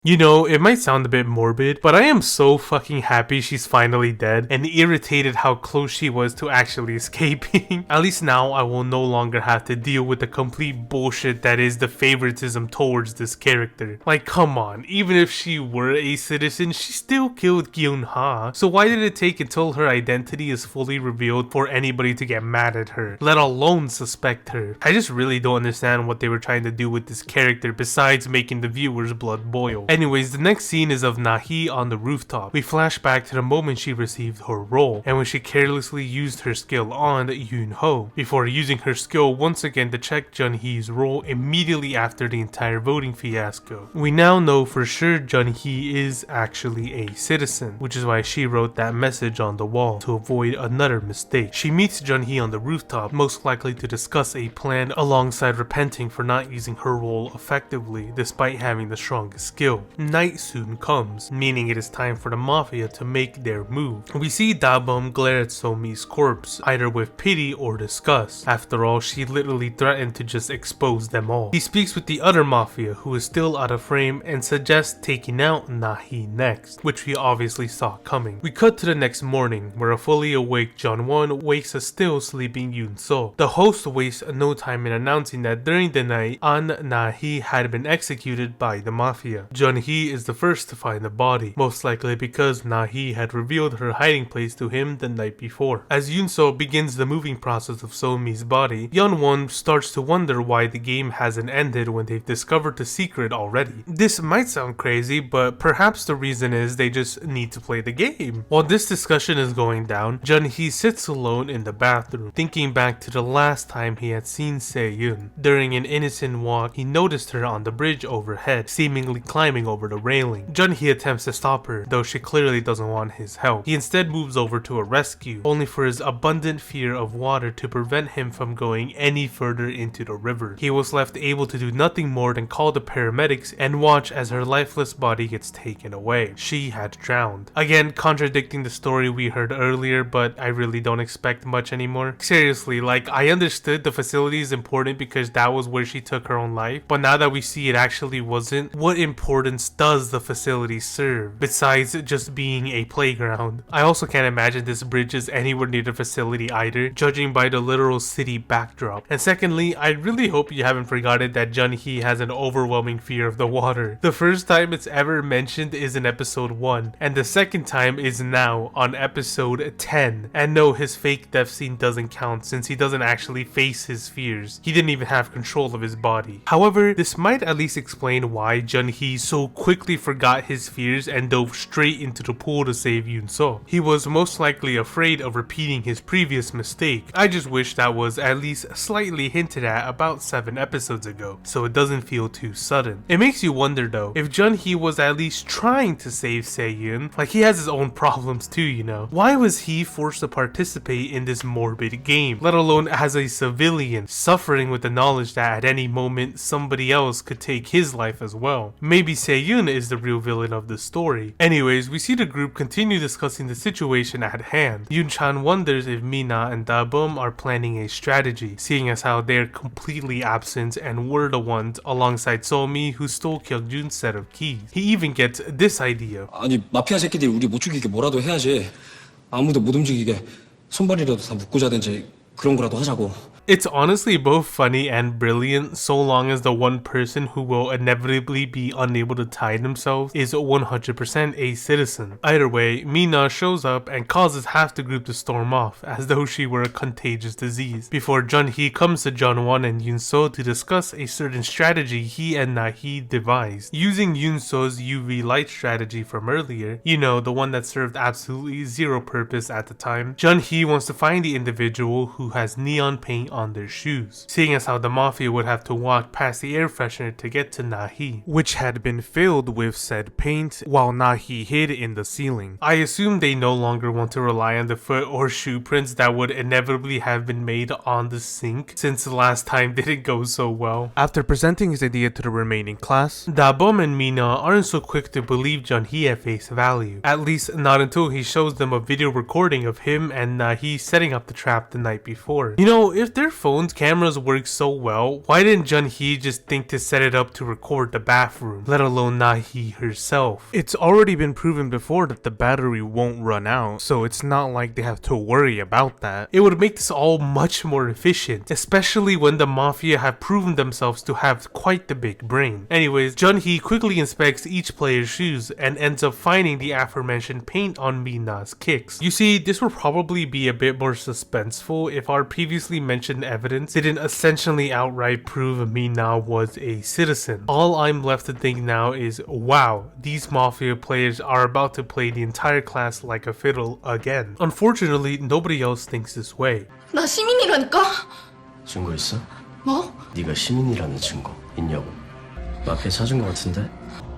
You know, it might sound a bit morbid, but I am so fucking happy she's finally dead and irritated how close she was to actually escaping. At least now I will no longer have to deal with the complete bullshit that is the favoritism towards this character. Like, come on, even if she were a citizen, she still killed Kyun-ha. So why did it take until her identity is fully revealed for anybody to get mad at her, let alone suspect her? I just really don't understand what they were trying to do with this character besides making the viewers' blood boil. Anyways, the next scene is of Nahi on the rooftop. We flash back to the moment she received her role, and when she carelessly used her skill on Yoon-ho, before using her skill once again to check Jun-hee's role immediately after the entire voting fiasco. We now know for sure Jun-hee is actually a citizen, which is why she wrote that message on the wall, to avoid another mistake. She meets Jun-hee on the rooftop, most likely to discuss a plan alongside repenting for not using her role effectively despite having the strongest skill. Night soon comes, meaning it is time for the Mafia to make their move. We see Da-bum glare at So-mi's corpse, either with pity or disgust. After all, she literally threatened to just expose them all. He speaks with the other Mafia, who is still out of frame, and suggests taking out Nahi next, which we obviously saw coming. We cut to the next morning, where a fully awake Jun-won wakes a still sleeping Yoon-so. The host wastes no time in announcing that during the night, An Nahi had been executed by the Mafia. Jun-hee is the first to find the body, most likely because Nahi had revealed her hiding place to him the night before. As Yoon-so begins the moving process of So-mi's body, Yeon-won starts to wonder why the game hasn't ended when they've discovered the secret already. This might sound crazy, but perhaps the reason is they just need to play the game. While this discussion is going down, Jun-hee sits alone in the bathroom, thinking back to the last time he had seen Se-yoon. During an innocent walk, he noticed her on the bridge overhead, seemingly climbing over the railing. Jun-hee attempts to stop her, though she clearly doesn't want his help. He instead moves over to a rescue, only for his abundant fear of water to prevent him from going any further into the river. He was left able to do nothing more than call the paramedics and watch as her lifeless body gets taken away. She had drowned. Again, contradicting the story we heard earlier, but I really don't expect much anymore. Seriously, like, I understood the facility is important because that was where she took her own life, but now that we see it actually wasn't, what importance does the facility serve besides just being a playground? I also can't imagine this bridge is anywhere near the facility either, judging by the literal city backdrop. And secondly, I really hope you haven't forgotten that Jun-hee has an overwhelming fear of the water. The first time it's ever mentioned is in episode 1, and the second time is now on episode 10. And no, his fake death scene doesn't count since he doesn't actually face his fears. He didn't even have control of his body. However, this might at least explain why Jun-hee so quickly forgot his fears and dove straight into the pool to save Yoon-so. He was most likely afraid of repeating his previous mistake. I just wish that was at least slightly hinted at about 7 episodes ago, so it doesn't feel too sudden. It makes you wonder though, if Jun-hee was at least trying to save Se-yoon, like he has his own problems too, you know. Why was he forced to participate in this morbid game, let alone as a civilian, suffering with the knowledge that at any moment somebody else could take his life as well? Maybe Se-yoon is the real villain of the story. Anyways, we see the group continue discussing the situation at hand. Yoon-chan wonders if Mina and Da-bum are planning a strategy, seeing as how they're completely absent and were the ones alongside So-mi who stole Kyung-jun's set of keys. He even gets this idea. 아니 마피아 새끼들이 우리 못 죽이게 뭐라도 해야지. 아무도 못 움직이게 손발이라도 다 묶고 자든지 그런 거라도 하자고. It's honestly both funny and brilliant so long as the one person who will inevitably be unable to tie themselves is 100% a citizen. Either way, Mina shows up and causes half the group to storm off as though she were a contagious disease, before Jun-hee comes to Jun-won and Yoon-so to discuss a certain strategy he and Nahi devised. Using Yoon-so's UV light strategy from earlier, you know, the one that served absolutely zero purpose at the time, Jun-hee wants to find the individual who has neon paint on their shoes, seeing as how the Mafia would have to walk past the air freshener to get to Nahi, which had been filled with said paint while Nahi hid in the ceiling. I assume they no longer want to rely on the foot or shoe prints that would inevitably have been made on the sink, since the last time didn't go so well. After presenting his idea to the remaining class, Da-bum and Mina aren't so quick to believe Jun-hee at face value, at least not until he shows them a video recording of him and Nahi setting up the trap the night before. You know, if their phone's cameras work so well, why didn't Jun-hee just think to set it up to record the bathroom, let alone Nahi herself? It's already been proven before that the battery won't run out, so it's not like they have to worry about that. It would make this all much more efficient, especially when the Mafia have proven themselves to have quite the big brain. Anyways, Jun-hee quickly inspects each player's shoes and ends up finding the aforementioned paint on Mina's kicks. You see, this would probably be a bit more suspenseful if our previously mentioned evidence didn't essentially outright prove Mina was a citizen. All I'm left to think now is, wow, these Mafia players are about to play the entire class like a fiddle again. Unfortunately, nobody else thinks this way. 나 시민이라니까? 증거 있어? 뭐? 네가 시민이라는 증거 있냐고. 마피아 찾은 거 같은데?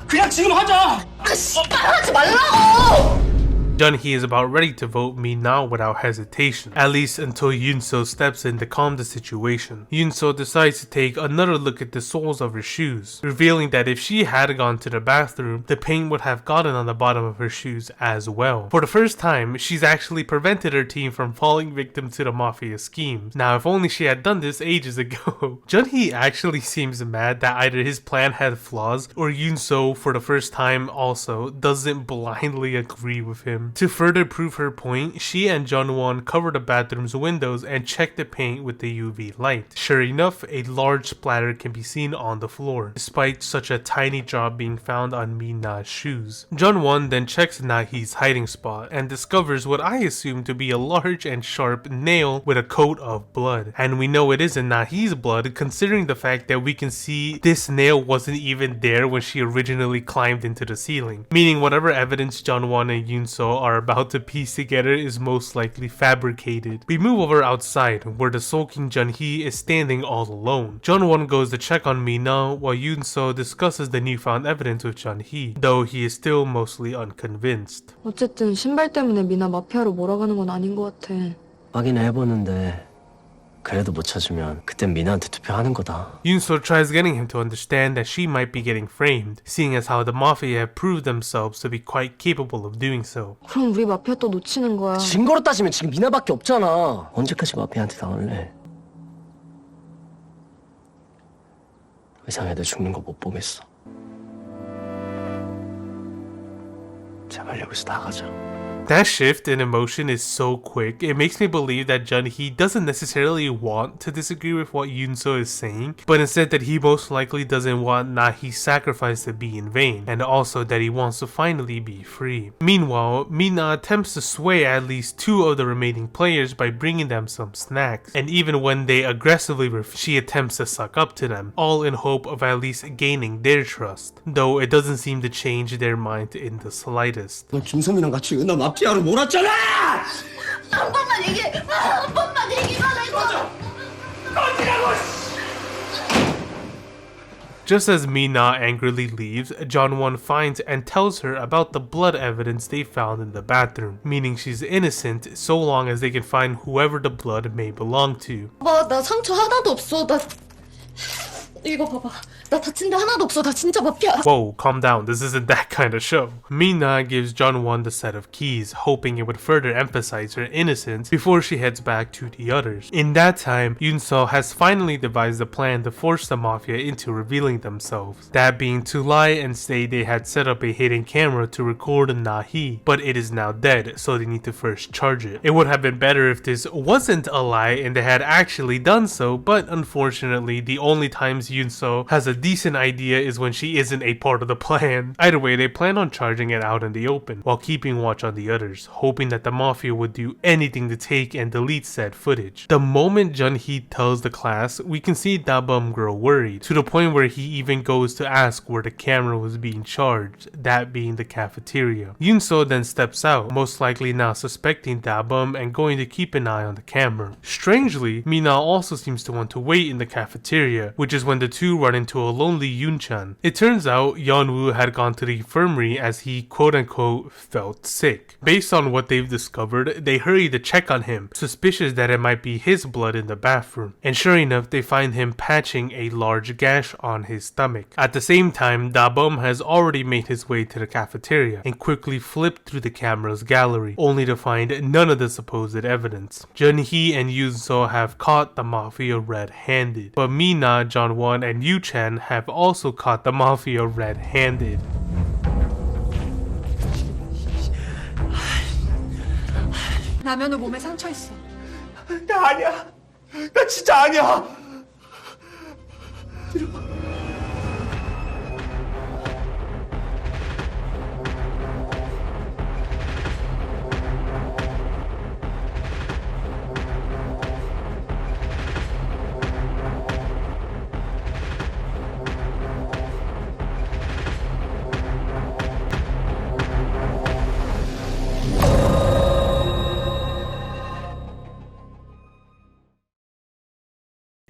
그냥 지금 하자! 아, 씨발 하지 말라고! Jun-hee is about ready to vote Mina without hesitation, at least until Yoon-so steps in to calm the situation. Yoon-so decides to take another look at the soles of her shoes, revealing that if she had gone to the bathroom, the paint would have gotten on the bottom of her shoes as well. For the first time, she's actually prevented her team from falling victim to the Mafia schemes. Now, if only she had done this ages ago. Jun-hee actually seems mad that either his plan had flaws, or Yoon-so, for the first time also, doesn't blindly agree with him. To further prove her point, she and Jun-won cover the bathroom's windows and check the paint with the UV light. Sure enough, a large splatter can be seen on the floor, despite such a tiny drop being found on Mina's shoes. Jun-won then checks Nahi's hiding spot and discovers what I assume to be a large and sharp nail with a coat of blood. And we know it isn't Nahi's blood, considering the fact that we can see this nail wasn't even there when she originally climbed into the ceiling, meaning whatever evidence Jun-won and Yoon-so are about to piece together is most likely fabricated. We move over outside, where the sulking Jun-hee is standing all alone. Jun-won goes to check on Mina, while Yoon-so discusses the newfound evidence with Jun-hee, though he is still mostly unconvinced. 어쨌든 신발 때문에 미나 마피아로 몰아가는 건 아닌 것 같아. 확인해보는데 그래도 못 찾으면 그땐 미나한테 투표하는 거다. Yoon-so tries getting him to understand that she might be getting framed, seeing as how the Mafia have proved themselves to be quite capable of doing so. 그럼 우리 마피아 또 놓치는 거야. 증거로 따지면 지금 미나밖에 없잖아. 언제까지 마피아한테 당할래? 의상 애들 죽는 거 못 보겠어. 제발 여기서 나가자. That shift in emotion is so quick, it makes me believe that Jun-hee doesn't necessarily want to disagree with what Yoon-so is saying, but instead that he most likely doesn't want Nahi's sacrifice to be in vain, and also that he wants to finally be free. Meanwhile, Mina attempts to sway at least two of the remaining players by bringing them some snacks, and even when they aggressively refuse, she attempts to suck up to them, all in hope of at least gaining their trust, though it doesn't seem to change their mind in the slightest. 너 김선미랑 같이 은하 마피아로 몰았잖아! 한 번만 얘기해! 한 번만 얘기만 해줘! Just as Mina angrily leaves, Jun-won finds and tells her about the blood evidence they found in the bathroom, meaning she's innocent so long as they can find whoever the blood may belong to. 나 상처 하나도 없어. 이거 봐봐. 나 다친 데 하나도 없어. 나 진짜 마피아. Whoa, calm down, this isn't that kind of show. Mina gives Jun-won the set of keys, hoping it would further emphasize her innocence before she heads back to the others. In that time, Yoon-so has finally devised a plan to force the Mafia into revealing themselves, that being to lie and say they had set up a hidden camera to record Nahi, but it is now dead, so they need to first charge it. It would have been better if this wasn't a lie and they had actually done so, but unfortunately, the only times Yoon-seo has a decent idea is when she isn't a part of the plan. Either way, they plan on charging it out in the open, while keeping watch on the others, hoping that the Mafia would do anything to take and delete said footage. The moment Jun-hee tells the class, we can see Da-bum grow worried, to the point where he even goes to ask where the camera was being charged, that being the cafeteria. Yoon-seo then steps out, most likely now suspecting Da-bum and going to keep an eye on the camera. Strangely, Mina also seems to want to wait in the cafeteria, which is when the two run into a lonely Yoon-chan. It turns out Yeon-woo had gone to the infirmary as he quote-unquote felt sick. Based on what they've discovered, they hurry to check on him, suspicious that it might be his blood in the bathroom. And sure enough, they find him patching a large gash on his stomach. At the same time, Da-bum has already made his way to the cafeteria and quickly flipped through the camera's gallery, only to find none of the supposed evidence. Jun-hee and Yoon-seo have caught the Mafia red-handed, but Mina, Jong-won, and Yu-chan have also caught the Mafia red-handed. 라면은 몸에 상처 있어. 나 아니야. 나 진짜 아니야.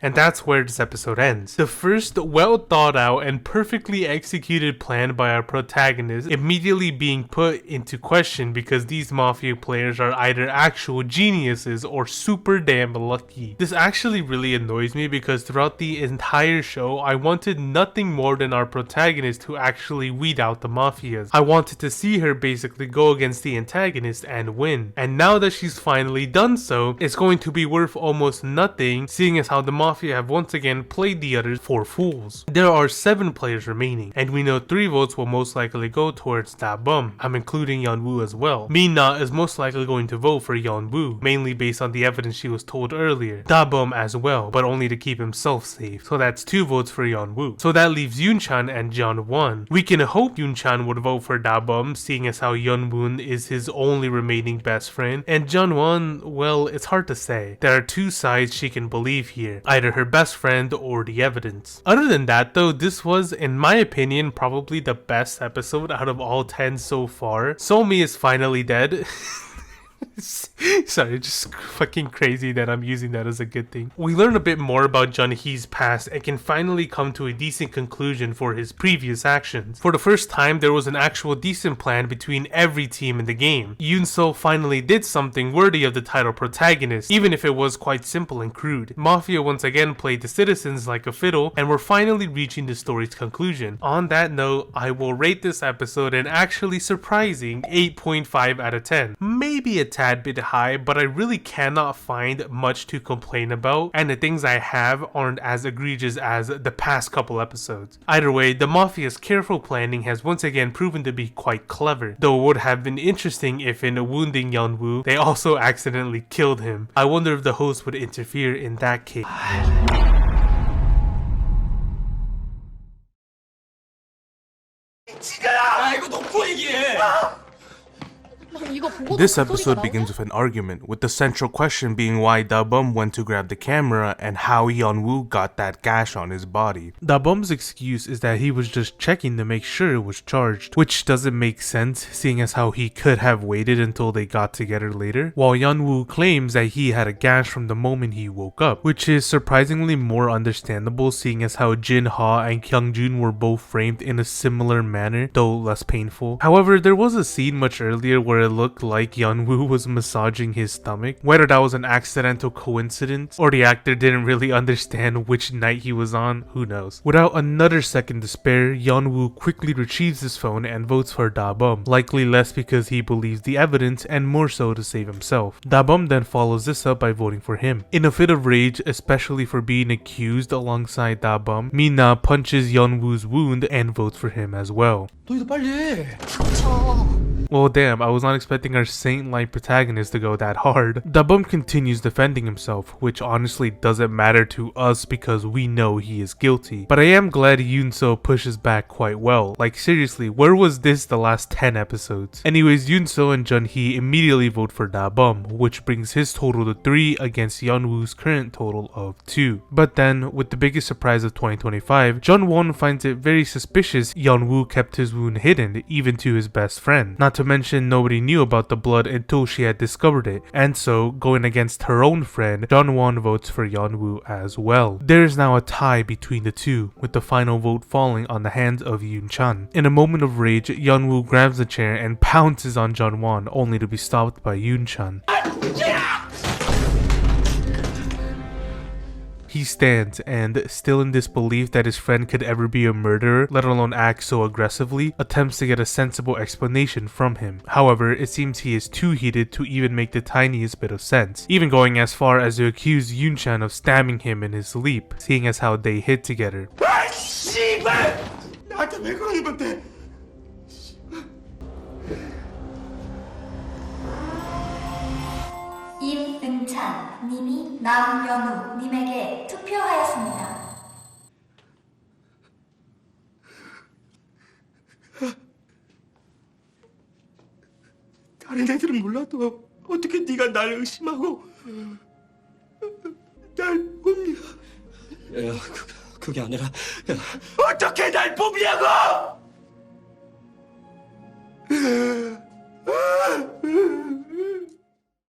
And that's where this episode ends. The first well thought out and perfectly executed plan by our protagonist immediately being put into question because these Mafia players are either actual geniuses or super damn lucky. This actually really annoys me because throughout the entire show, I wanted nothing more than our protagonist to actually weed out the Mafias. I wanted to see her basically go against the antagonist and win. And now that she's finally done so, it's going to be worth almost nothing, seeing as how the Mafia have once again played the others for fools. There are 7 players remaining, and we know 3 votes will most likely go towards Da-bum. I'm including Yeon-woo as well. Mina is most likely going to vote for Yeon-woo, mainly based on the evidence she was told earlier. Da-bum as well, but only to keep himself safe. So that's 2 votes for Yeon-woo. So that leaves Yoon-chan and Jong-won. We can hope Yoon-chan would vote for Da-bum, seeing as how Yeon-woo is his only remaining best friend, and Jong-won, well, it's hard to say. There are 2 sides she can believe here, either her best friend or the evidence. Other than that though, this was, in my opinion, probably the best episode out of all 10 so far. Somi is finally dead. Sorry, just fucking crazy that I'm using that as a good thing. We learn a bit more about Jun-hee's past and can finally come to a decent conclusion for his previous actions. For the first time, there was an actual decent plan between every team in the game. Yoon-seo finally did something worthy of the title protagonist, even if it was quite simple and crude. Mafia once again played the citizens like a fiddle, and we're finally reaching the story's conclusion. On that note, I will rate this episode an actually surprising 8.5 out of 10. Maybe a tad bit high, but I really cannot find much to complain about, and the things I have aren't as egregious as the past couple episodes. Either way, the Mafia's careful planning has once again proven to be quite clever, though it would have been interesting if in wounding Yeon-woo, they also accidentally killed him. I wonder if the host would interfere in that case. 야, 이거 놓고 얘기해. This episode begins with an argument, with the central question being why Da-bum went to grab the camera and how Yeon-woo got that gash on his body. Da-bum's excuse is that he was just checking to make sure it was charged, which doesn't make sense seeing as how he could have waited until they got together later, while Yeon-woo claims that he had a gash from the moment he woke up, which is surprisingly more understandable seeing as how Jin-ha and Kyung-jun were both framed in a similar manner, though less painful. However, there was a scene much earlier where it looked like Yeon-woo was massaging his stomach. Whether that was an accidental coincidence or the actor didn't really understand which night he was on, who knows. Without another second to spare, Yeon-woo quickly retrieves his phone and votes for Da-bum, likely less because he believes the evidence and more so to save himself. Da-bum then follows this up by voting for him. In a fit of rage, especially for being accused alongside Da-bum, Mina punches Yeon-woo's wound and votes for him as well. 너희도 빨리 해. Well damn, I was not expecting our saint-like protagonist to go that hard. Da-bum continues defending himself, which honestly doesn't matter to us because we know he is guilty. But I am glad Yoon-seo pushes back quite well. Like seriously, where was this the last 10 episodes? Anyways, Yoon-seo and Jun-hee immediately vote for Da-bum, which brings his total to 3 against Yeon-woo's current total of 2. But then, with the biggest surprise of 2025, Jun-won finds it very suspicious Yeon-woo kept his wound hidden, even to his best friend. Not to mention nobody knew about the blood until she had discovered it, and so, going against her own friend, Jun-won votes for Yeon-woo as well. There is now a tie between the two, with the final vote falling on the hands of Yoon-chan. In a moment of rage, Yeon-woo grabs the chair and pounces on Jun-won, only to be stopped by Yoon-chan. He stands and, still in disbelief that his friend could ever be a murderer, let alone act so aggressively, attempts to get a sensible explanation from him. However, it seems he is too heated to even make the tiniest bit of sense, even going as far as to accuse Yoon-chan of stabbing him in his sleep, seeing as how they hid together. 임은찬 님이 남연우 님에게 투표하였습니다. 다른 애들은 몰라도 어떻게 네가 날 의심하고 날 뽑냐? 야, 그게 아니라 야. 어떻게 날 뽑냐고!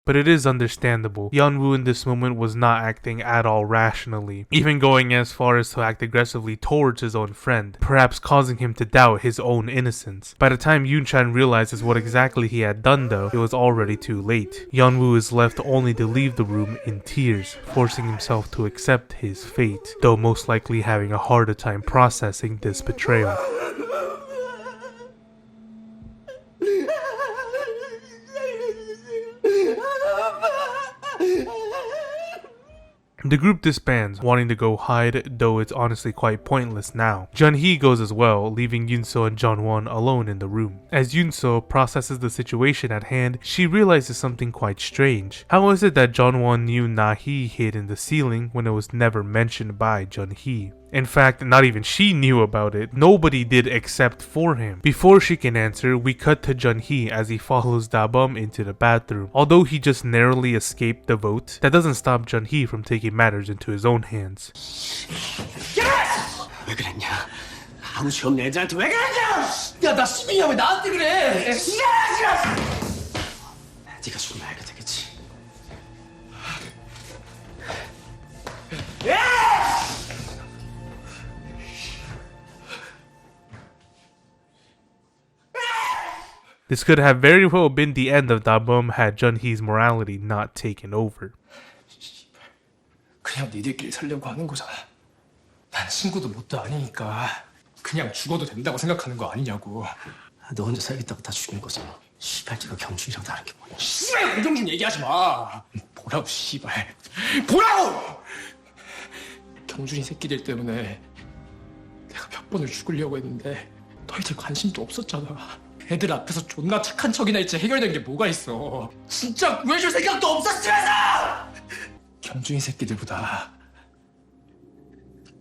But it is understandable. Yeon-woo in this moment was not acting at all rationally, even going as far as to act aggressively towards his own friend, perhaps causing him to doubt his own innocence. By the time Yoon-chan realizes what exactly he had done though, it was already too late. Yeon-woo is left only to leave the room in tears, forcing himself to accept his fate, though most likely having a harder time processing this betrayal. The group disbands, wanting to go hide, though it's honestly quite pointless now. Jun-hee goes as well, leaving Yoon-seo and Jun-won alone in the room. As Yoon-seo processes the situation at hand, she realizes something quite strange. How is it that Jun-won knew Na-hee hid in the ceiling when it was never mentioned by Jun-hee? In fact, not even she knew about it. Nobody did except for him. Before she can answer, we cut to Jun-hee as he follows Da-bum into the bathroom. Although he just narrowly escaped the vote, that doesn't stop Jun-hee from taking matters into his own hands. 왜 그랬냐? 아무 죄 없는 애들한테 왜 그랬냐? 야, 나 시민이야 왜 나한테 그래? 네가 죽으면 알게 되겠지. This could have very well been the end of Da-bum had Jun-hee's morality not taken over. 그냥 니들끼리 살려고 하는 거잖아. 난 친구도 뭣도 아니니까 그냥 죽어도 된다고 생각하는 거 아니냐고. 너 혼자 살겠다고 다 죽인 거잖아. 씨발, 네가 경준이랑 다른 게 뭐냐? 씨발, 고경준 얘기하지 마. 뭐라고 씨발. 뭐라고! 경준이 새끼들 때문에 내가 몇 번을 죽으려고 했는데 너희들 관심도 없었잖아. 애들 앞에서 존나 착한 척이나 했지 해결된 게 뭐가 있어. 진짜 구해줄 생각도 없었으면서! 경준이 새끼들보다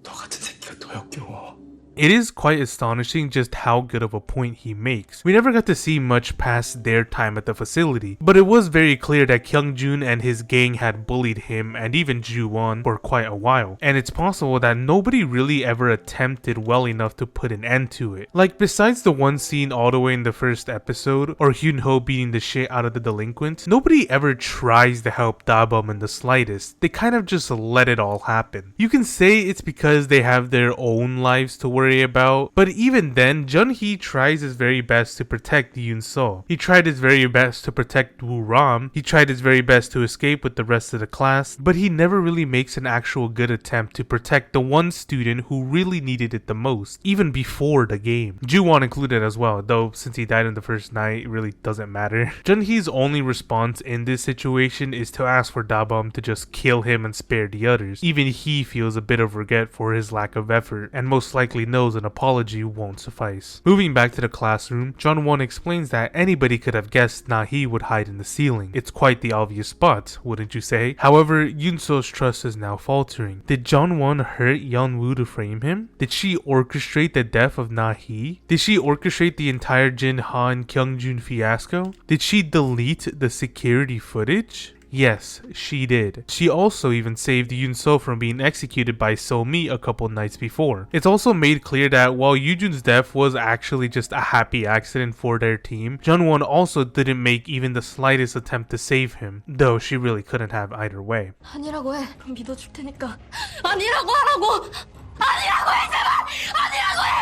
너 같은 새끼가 더 역겨워. It is quite astonishing just how good of a point he makes. We never got to see much past their time at the facility, but it was very clear that Kyung-jun and his gang had bullied him and even Ju-won for quite a while, and it's possible that nobody really ever attempted well enough to put an end to it. Like, besides the one scene all the way in the first episode, or Hyun-ho beating the shit out of the delinquent, nobody ever tries to help Da-bum in the slightest. They kind of just let it all happen. You can say it's because they have their own lives to worry about, but even then, Jun-hee tries his very best to protect Yoon-seo. He tried his very best to protect Woo-ram, he tried his very best to escape with the rest of the class, but he never really makes an actual good attempt to protect the one student who really needed it the most, even before the game. Ju-won included as well, though since he died in the first night, it really doesn't matter. Jun-hee's only response in this situation is to ask for Da-bum to just kill him and spare the others. Even he feels a bit of regret for his lack of effort, and most likely knows an apology won't suffice. Moving back to the classroom, Jun-won explains that anybody could have guessed Na-hee would hide in the ceiling. It's quite the obvious spot, wouldn't you say? However, Yoon-so's trust is now faltering. Did Jun-won hurt Yeon-woo to frame him? Did she orchestrate the death of Na-hee? Did she orchestrate the entire Jin-ha and Kyung-jun fiasco? Did she delete the security footage? Yes, she did. She also even saved Yoon-so from being executed by So-mi a couple nights before. It's also made clear that while Yoo-jun's death was actually just a happy accident for their team, Jun-won also didn't make even the slightest attempt to save him, though she really couldn't have either way. 아니라고 해. 그럼 믿어줄 테니까. 아니라고 하라고. 아니라고 해 제발. 아니라고 해.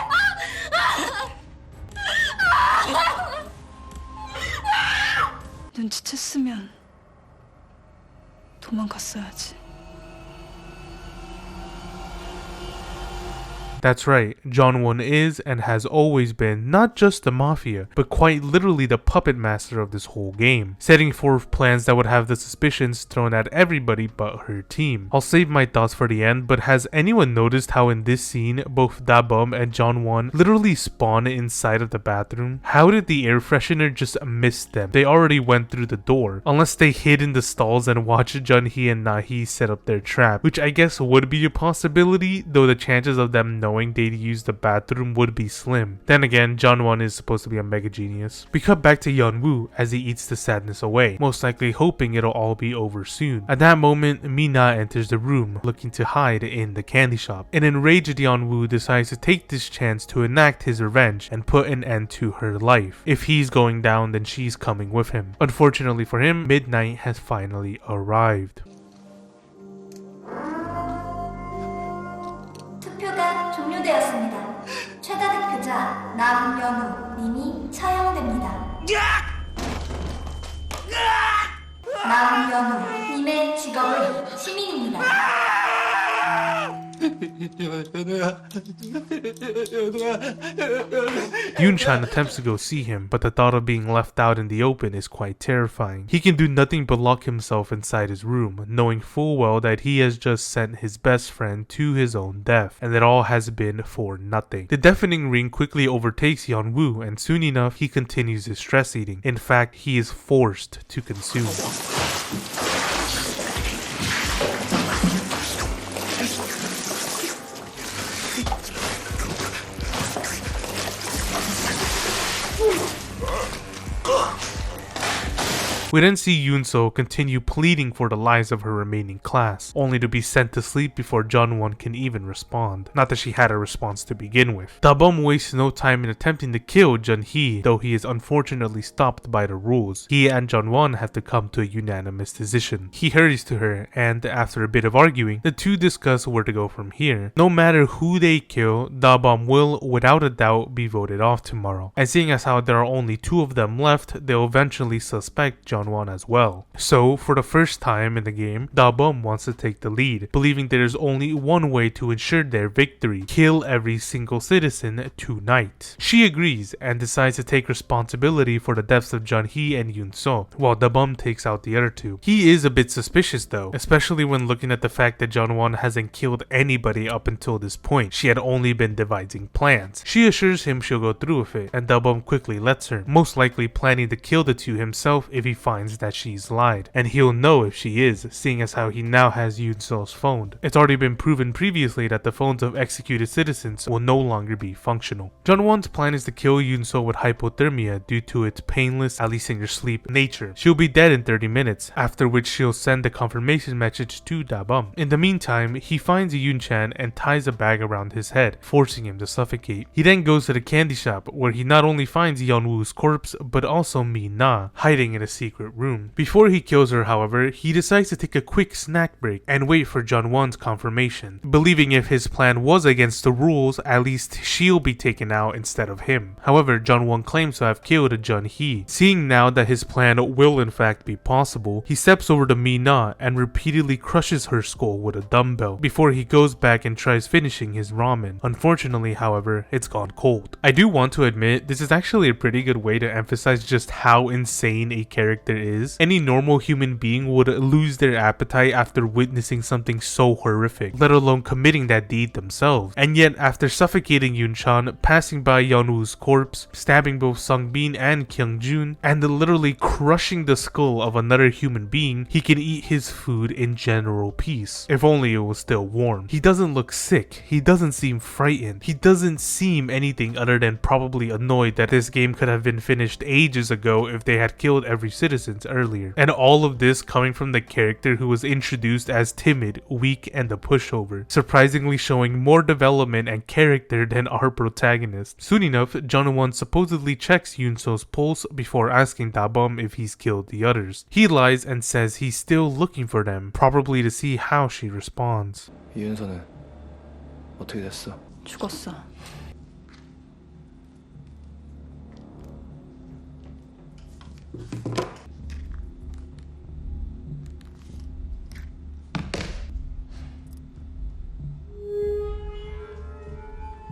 눈치챘으면 도망갔어야지. That's right, Jun-won is and has always been not just the Mafia, but quite literally the puppet master of this whole game, setting forth plans that would have the suspicions thrown at everybody but her team. I'll save my thoughts for the end, but has anyone noticed how in this scene, both Da-bum and Jun-won literally spawn inside of the bathroom? How did the air freshener just miss them? They already went through the door, unless they hid in the stalls and watched Jun-hee and Na-hee set up their trap, which I guess would be a possibility, though the chances of them knowing they'd use the bathroom would be slim. Then again, Jun-won is supposed to be a mega genius. We cut back to Yeon-woo as he eats the sadness away, most likely hoping it'll all be over soon. At that moment, Mina enters the room, looking to hide in the candy shop. An enraged Yeon-woo decides to take this chance to enact his revenge and put an end to her life. If he's going down, then she's coming with him. Unfortunately for him, midnight has finally arrived. 투표가 종료되었습니다. 최다 득표자 남연우 님이 처형됩니다. 남연우 님의 직업은 시민입니다. Yoon-chan attempts to go see him, but the thought of being left out in the open is quite terrifying. He can do nothing but lock himself inside his room, knowing full well that he has just sent his best friend to his own death, and that all has been for nothing. The deafening ring quickly overtakes Yeon-woo, and soon enough, he continues his stress eating. In fact, he is forced to consume. We then see Yoon-so continue pleading for the lives of her remaining class, only to be sent to sleep before Jun-won can even respond. Not that she had a response to begin with. Da-bum wastes no time in attempting to kill Jun-hee, though he is unfortunately stopped by the rules. He and Jun-won have to come to a unanimous decision. He hurries to her, and after a bit of arguing, the two discuss where to go from here. No matter who they kill, Da-bum will, without a doubt, be voted off tomorrow. And seeing as how there are only two of them left, they'll eventually suspect Jun-won as well. So, for the first time in the game, Da-bum wants to take the lead, believing there's only one way to ensure their victory: kill every single citizen tonight. She agrees and decides to take responsibility for the deaths of Jun-hee and Yoon-so, while Da-bum takes out the other two. He is a bit suspicious though, especially when looking at the fact that Jun-won hasn't killed anybody up until this point. She had only been devising plans. She assures him she'll go through with it, and Da-bum quickly lets her, most likely planning to kill the two himself if he finds that she's lied. And he'll know if she is, seeing as how he now has Yoon-so's phone. It's already been proven previously that the phones of executed citizens will no longer be functional. Jun-won's plan is to kill Yoon-so with hypothermia due to its painless, at least in your sleep, nature. She'll be dead in 30 minutes, after which she'll send a confirmation message to Da-bum. In the meantime, he finds Yoon-chan and ties a bag around his head, forcing him to suffocate. He then goes to the candy shop, where he not only finds Yeon-woo's corpse, but also Mi-na, hiding in a secret room. Before he kills her, however, he decides to take a quick snack break and wait for Jun-won's confirmation, believing if his plan was against the rules, at least she'll be taken out instead of him. However, Jun-won claims to have killed Jun-hee. Seeing now that his plan will in fact be possible, he steps over to Mi-na and repeatedly crushes her skull with a dumbbell before he goes back and tries finishing his ramen. Unfortunately, however, it's gone cold. I do want to admit, this is actually a pretty good way to emphasize just how insane a character character is, any normal human being would lose their appetite after witnessing something so horrific, let alone committing that deed themselves. And yet, after suffocating Yoon-chan, passing by Yeon-woo's corpse, stabbing both Sung-bin and Kyung-jun, and literally crushing the skull of another human being, he can eat his food in general peace. If only it was still warm. He doesn't look sick. He doesn't seem frightened. He doesn't seem anything other than probably annoyed that this game could have been finished ages ago if they had killed every citizen earlier. And all of this coming from the character who was introduced as timid, weak, and a pushover, surprisingly showing more development and character than our protagonist. Soon enough, Jung-won supposedly checks Yoon-so's pulse before asking Da-bum if he's killed the others. He lies and says he's still looking for them, probably to see how she responds. 이윤서는 어떻게 됐어? 죽었어.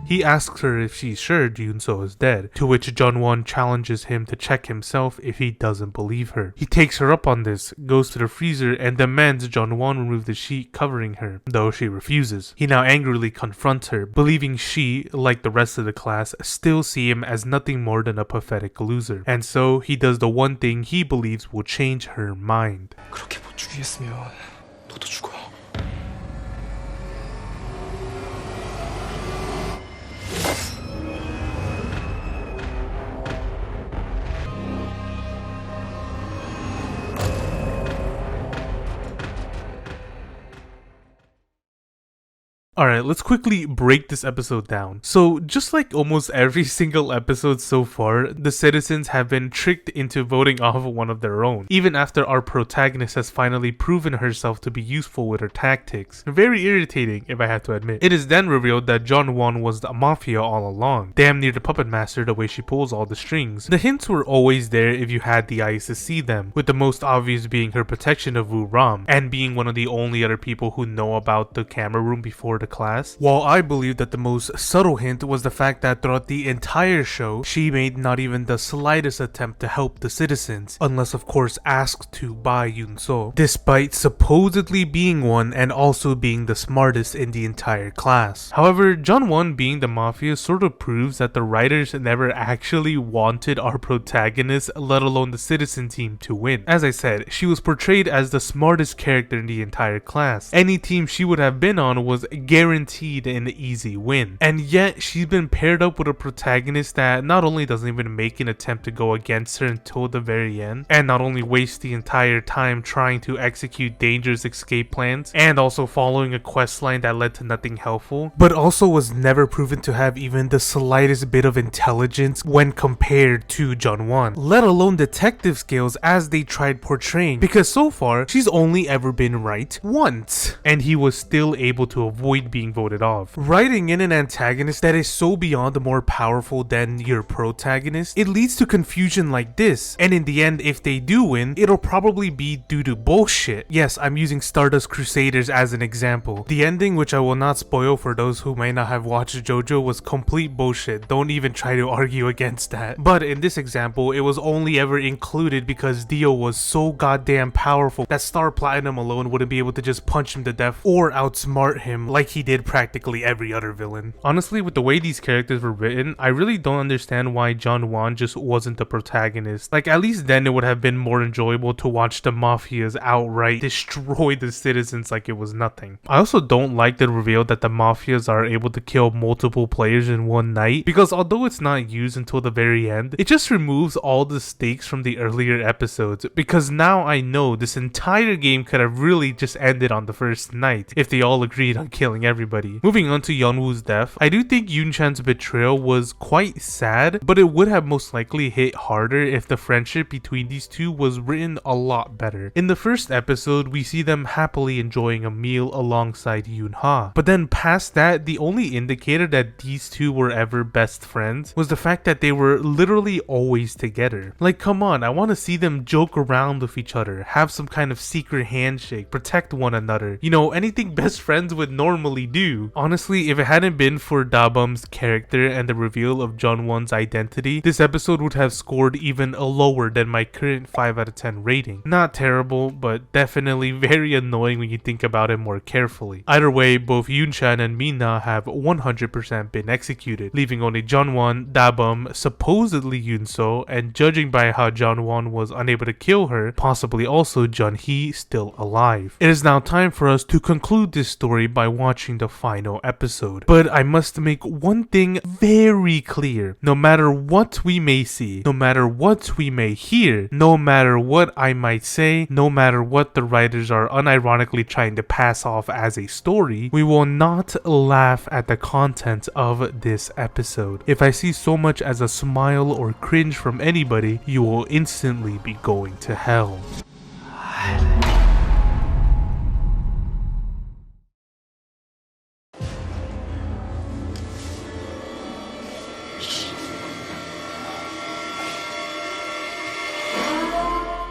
He asks her if she's sure Yoon-so is dead, to which Jung-won challenges him to check himself if he doesn't believe her. He takes her up on this, goes to the freezer, and demands Jung-won remove the sheet covering her, though she refuses. He now angrily confronts her, believing she, like the rest of the class, still see him as nothing more than a pathetic loser. And so, he does the one thing he believes will change her mind. 그렇게 못 죽이겠으면 너도 죽어. Alright, let's quickly break this episode down. So, just like almost every single episode so far, the citizens have been tricked into voting off one of their own, even after our protagonist has finally proven herself to be useful with her tactics. Very irritating, if I have to admit. It is then revealed that Jung-won was the Mafia all along, damn near the puppet master the way she pulls all the strings. The hints were always there if you had the eyes to see them, with the most obvious being her protection of Woo-ram, and being one of the only other people who know about the camera room before the class, while I believe that the most subtle hint was the fact that throughout the entire show, she made not even the slightest attempt to help the citizens, unless of course asked to by Yoon-so, despite supposedly being one and also being the smartest in the entire class. However, Jung-won being the Mafia sort of proves that the writers never actually wanted our protagonist, let alone the citizen team, to win. As I said, she was portrayed as the smartest character in the entire class. Any team she would have been on was guaranteed an easy win. And yet, she's been paired up with a protagonist that not only doesn't even make an attempt to go against her until the very end, and not only wastes the entire time trying to execute dangerous escape plans, and also following a quest line that led to nothing helpful, but also was never proven to have even the slightest bit of intelligence when compared to Jung-won, let alone detective skills as they tried portraying, because so far, she's only ever been right once, and he was still able to avoid being voted off. Writing in an antagonist that is so beyond more powerful than your protagonist, it leads to confusion like this, and in the end, if they do win, it'll probably be due to bullshit. Yes, I'm using Stardust Crusaders as an example. The ending, which I will not spoil for those who may not have watched JoJo, was complete bullshit. Don't even try to argue against that. But in this example, it was only ever included because Dio was so goddamn powerful that Star Platinum alone wouldn't be able to just punch him to death or outsmart him like he did practically every other villain. Honestly, with the way these characters were written, I really don't understand why Jung-won just wasn't the protagonist. Like, at least then it would have been more enjoyable to watch the Mafias outright destroy the citizens like it was nothing. I also don't like the reveal that the Mafias are able to kill multiple players in one night, because although it's not used until the very end, it just removes all the stakes from the earlier episodes, because now I know this entire game could have really just ended on the first night if they all agreed on killing everybody. Moving on to Yeon-woo's death, I do think Yoon-chan's betrayal was quite sad, but it would have most likely hit harder if the friendship between these two was written a lot better. In the first episode, we see them happily enjoying a meal alongside Yoon-ha, but then past that, the only indicator that these two were ever best friends was the fact that they were literally always together. Like, come on, I want to see them joke around with each other, have some kind of secret handshake, protect one another, you know, anything best friends would normally normally do. Honestly, if it hadn't been for Da-bum's character and the reveal of Jeon-won's identity, this episode would have scored even lower than my current 5 out of 10 rating. Not terrible, but definitely very annoying when you think about it more carefully. Either way, both Yoon-chan and Mina have 100% been executed, leaving only Jeon-won, Da-bum, supposedly Yoon-so, and judging by how Jeon-won was unable to kill her, possibly also Jeon-hee still alive. It is now time for us to conclude this story by watching the final episode. But I must make one thing very clear. No matter what we may see, no matter what we may hear, no matter what I might say, no matter what the writers are unironically trying to pass off as a story, we will not laugh at the content of this episode. If I see so much as a smile or cringe from anybody, you will instantly be going to hell.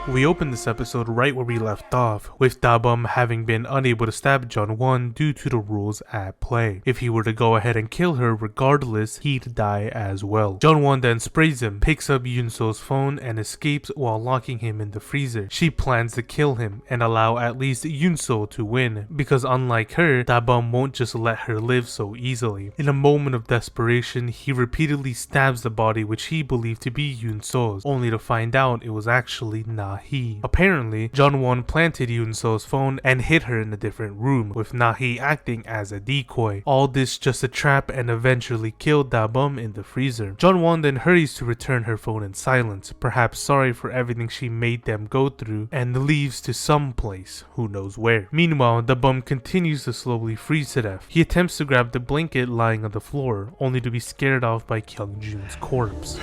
We open this episode right where we left off, with Da-bum having been unable to stab Jeon-won due to the rules at play. If he were to go ahead and kill her regardless, he'd die as well. Jeon-won then sprays him, picks up Yoon-so's phone, and escapes while locking him in the freezer. She plans to kill him and allow at least Yoon-so to win, because unlike her, Da-bum won't just let her live so easily. In a moment of desperation, he repeatedly stabs the body which he believed to be Yoon-so's, only to find out it was actually not Nahi. Apparently, Jeon-won planted Yoon-so's phone and hid her in a different room, with Nahi acting as a decoy. All this just to trap and eventually kill Da-bum in the freezer. Jeon-won then hurries to return her phone in silence, perhaps sorry for everything she made them go through, and leaves to some place, who knows where. Meanwhile, Da-bum continues to slowly freeze to death. He attempts to grab the blanket lying on the floor, only to be scared off by Kyung-jun's corpse.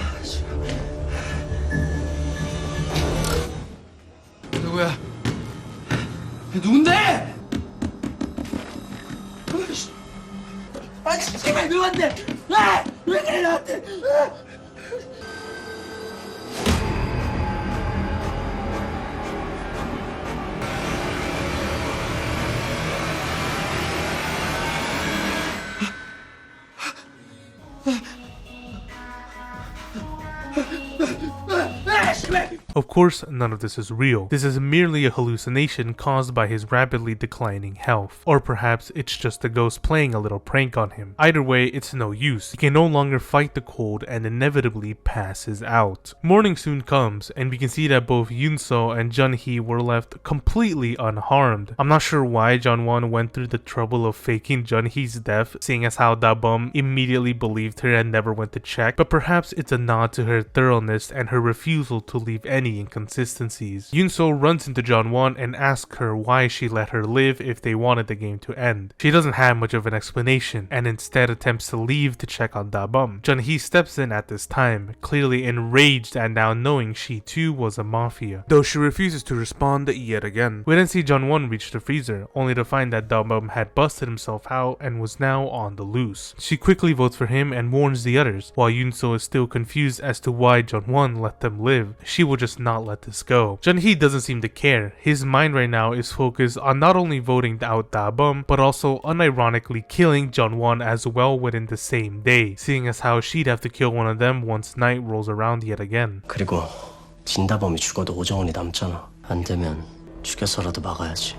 누구야? 누군데? 아, 제발 누군데? 아, 왜 그래 나한테? Of course, none of this is real. This is merely a hallucination caused by his rapidly declining health. Or perhaps it's just a ghost playing a little prank on him. Either way, it's no use. He can no longer fight the cold and inevitably passes out. Morning soon comes, and we can see that both Yoon-so and Jeon-hee were left completely unharmed. I'm not sure why Jeon-won went through the trouble of faking Jeon-hee's death, seeing as how Da-bum immediately believed her and never went to check, but perhaps it's a nod to her thoroughness and her refusal to leave any inconsistencies. Yoon-so runs into Jeon-won and asks her why she let her live if they wanted the game to end. She doesn't have much of an explanation, and instead attempts to leave to check on Da-bum. Jeon-hee steps in at this time, clearly enraged at now knowing she too was a Mafia, though she refuses to respond yet again. We then see Jeon-won reach the freezer, only to find that Da-bum had busted himself out and was now on the loose. She quickly votes for him and warns the others, while Yoon-so is still confused as to why Jeon-won let them live. She will just not let this go. Jeon-hee doesn't seem to care. His mind right now is focused on not only voting out Da-bum, but also unironically killing Jeon-won as well within the same day, seeing as how she'd have to kill one of them once night rolls around yet again. 그리고 진다범이 죽어도 오정원이 남잖아. 안 되면 죽여서라도 막아야지.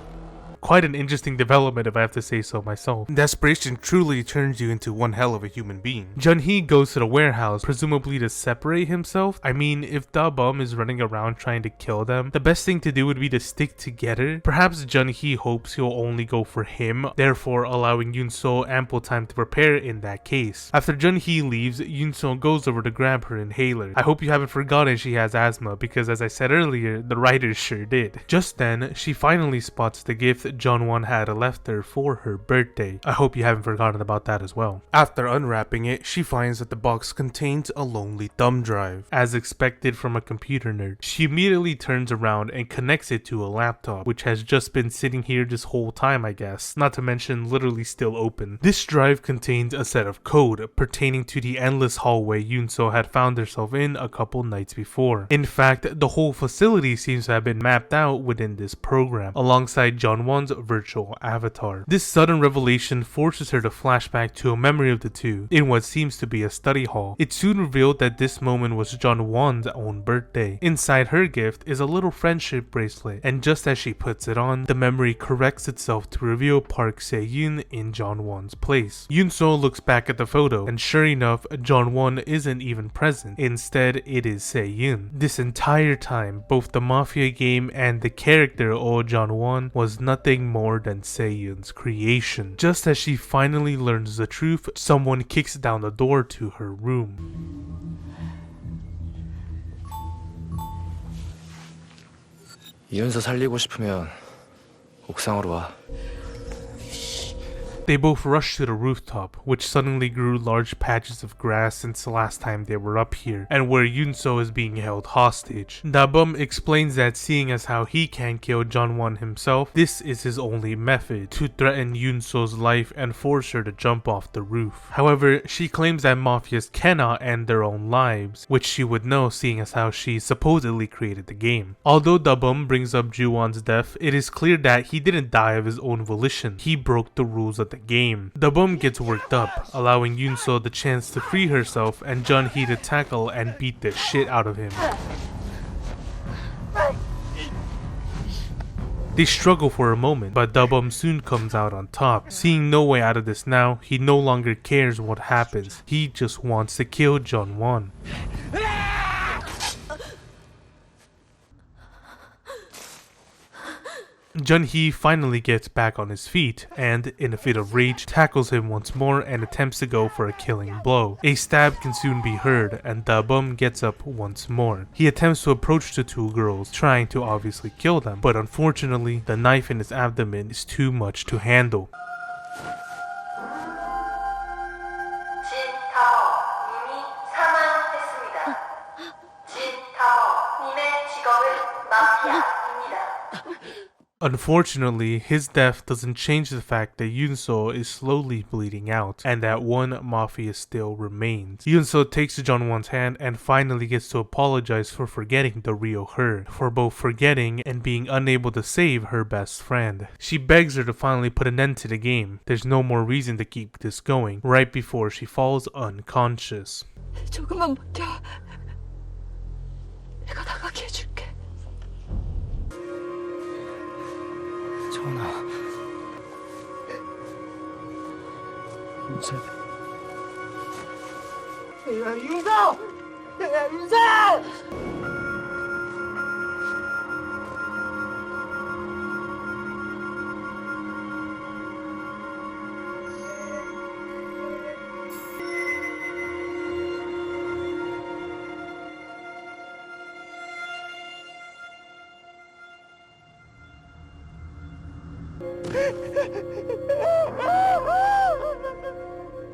Quite an interesting development if I have to say so myself. Desperation truly turns you into one hell of a human being. Jeon-hee goes to the warehouse, presumably to separate himself. I mean, if Da-bum is running around trying to kill them, the best thing to do would be to stick together. Perhaps Jeon-hee hopes he'll only go for him, therefore allowing Yoon-so ample time to prepare in that case. After Jeon-hee leaves, Yoon-so goes over to grab her inhaler. I hope you haven't forgotten she has asthma, because as I said earlier, the writers sure did. Just then, she finally spots the gift Jeon-won had left her for her birthday. I hope you haven't forgotten about that as well. After unwrapping it, she finds that the box contains a lonely thumb drive. As expected from a computer nerd, she immediately turns around and connects it to a laptop, which has just been sitting here this whole time, I guess, not to mention literally still open. This drive contains a set of code pertaining to the endless hallway Yoon-so had found herself in a couple nights before. In fact, the whole facility seems to have been mapped out within this program. Alongside Jeon-won Won's virtual avatar. This sudden revelation forces her to flash back to a memory of the two in what seems to be a study hall. It's soon revealed that this moment was John Won's own birthday. Inside her gift is a little friendship bracelet, and just as she puts it on, the memory corrects itself to reveal Park Se-yoon in John Won's place. Yoon-so looks back at the photo, and sure enough, John Won isn't even present. Instead, it is Se-yoon. This entire time, both the Mafia game and the character Oh John Won was nothing more than Se-yoon's creation. Just as she finally learns the truth, someone kicks down the door to her room. 이윤서 살리고 싶으면 옥상으로 와. They both rush to the rooftop, which suddenly grew large patches of grass since the last time they were up here, and where Yoon-so is being held hostage. Da-bum explains that seeing as how he can't kill John Won himself, this is his only method, to threaten Yoon-so's life and force her to jump off the roof. However, she claims that mafias cannot end their own lives, which she would know seeing as how she supposedly created the game. Although Da-bum brings up Ju-won's death, it is clear that he didn't die of his own volition. He broke the rules of the game. Da-bum gets worked up, allowing Yoon-so the chance to free herself and Jun-hee to tackle and beat the shit out of him. They struggle for a moment, but Da-bum soon comes out on top. Seeing no way out of this now, he no longer cares what happens. He just wants to kill John Won. Jun-hee finally gets back on his feet and, in a fit of rage, tackles him once more and attempts to go for a killing blow. A stab can soon be heard and Da-bum gets up once more. He attempts to approach the two girls, trying to obviously kill them, but unfortunately, the knife in his abdomen is too much to handle. Unfortunately, his death doesn't change the fact that Yoon-so is slowly bleeding out, and that one Mafia still remains. Yoon-so takes John Won's hand and finally gets to apologize for forgetting the real her, for both forgetting and being unable to save her best friend. She begs her to finally put an end to the game. There's no more reason to keep this going, right before she falls unconscious. 조금만 버텨. 내가 나가게 해줄게. 전화. 윤서. 윤서! 윤서!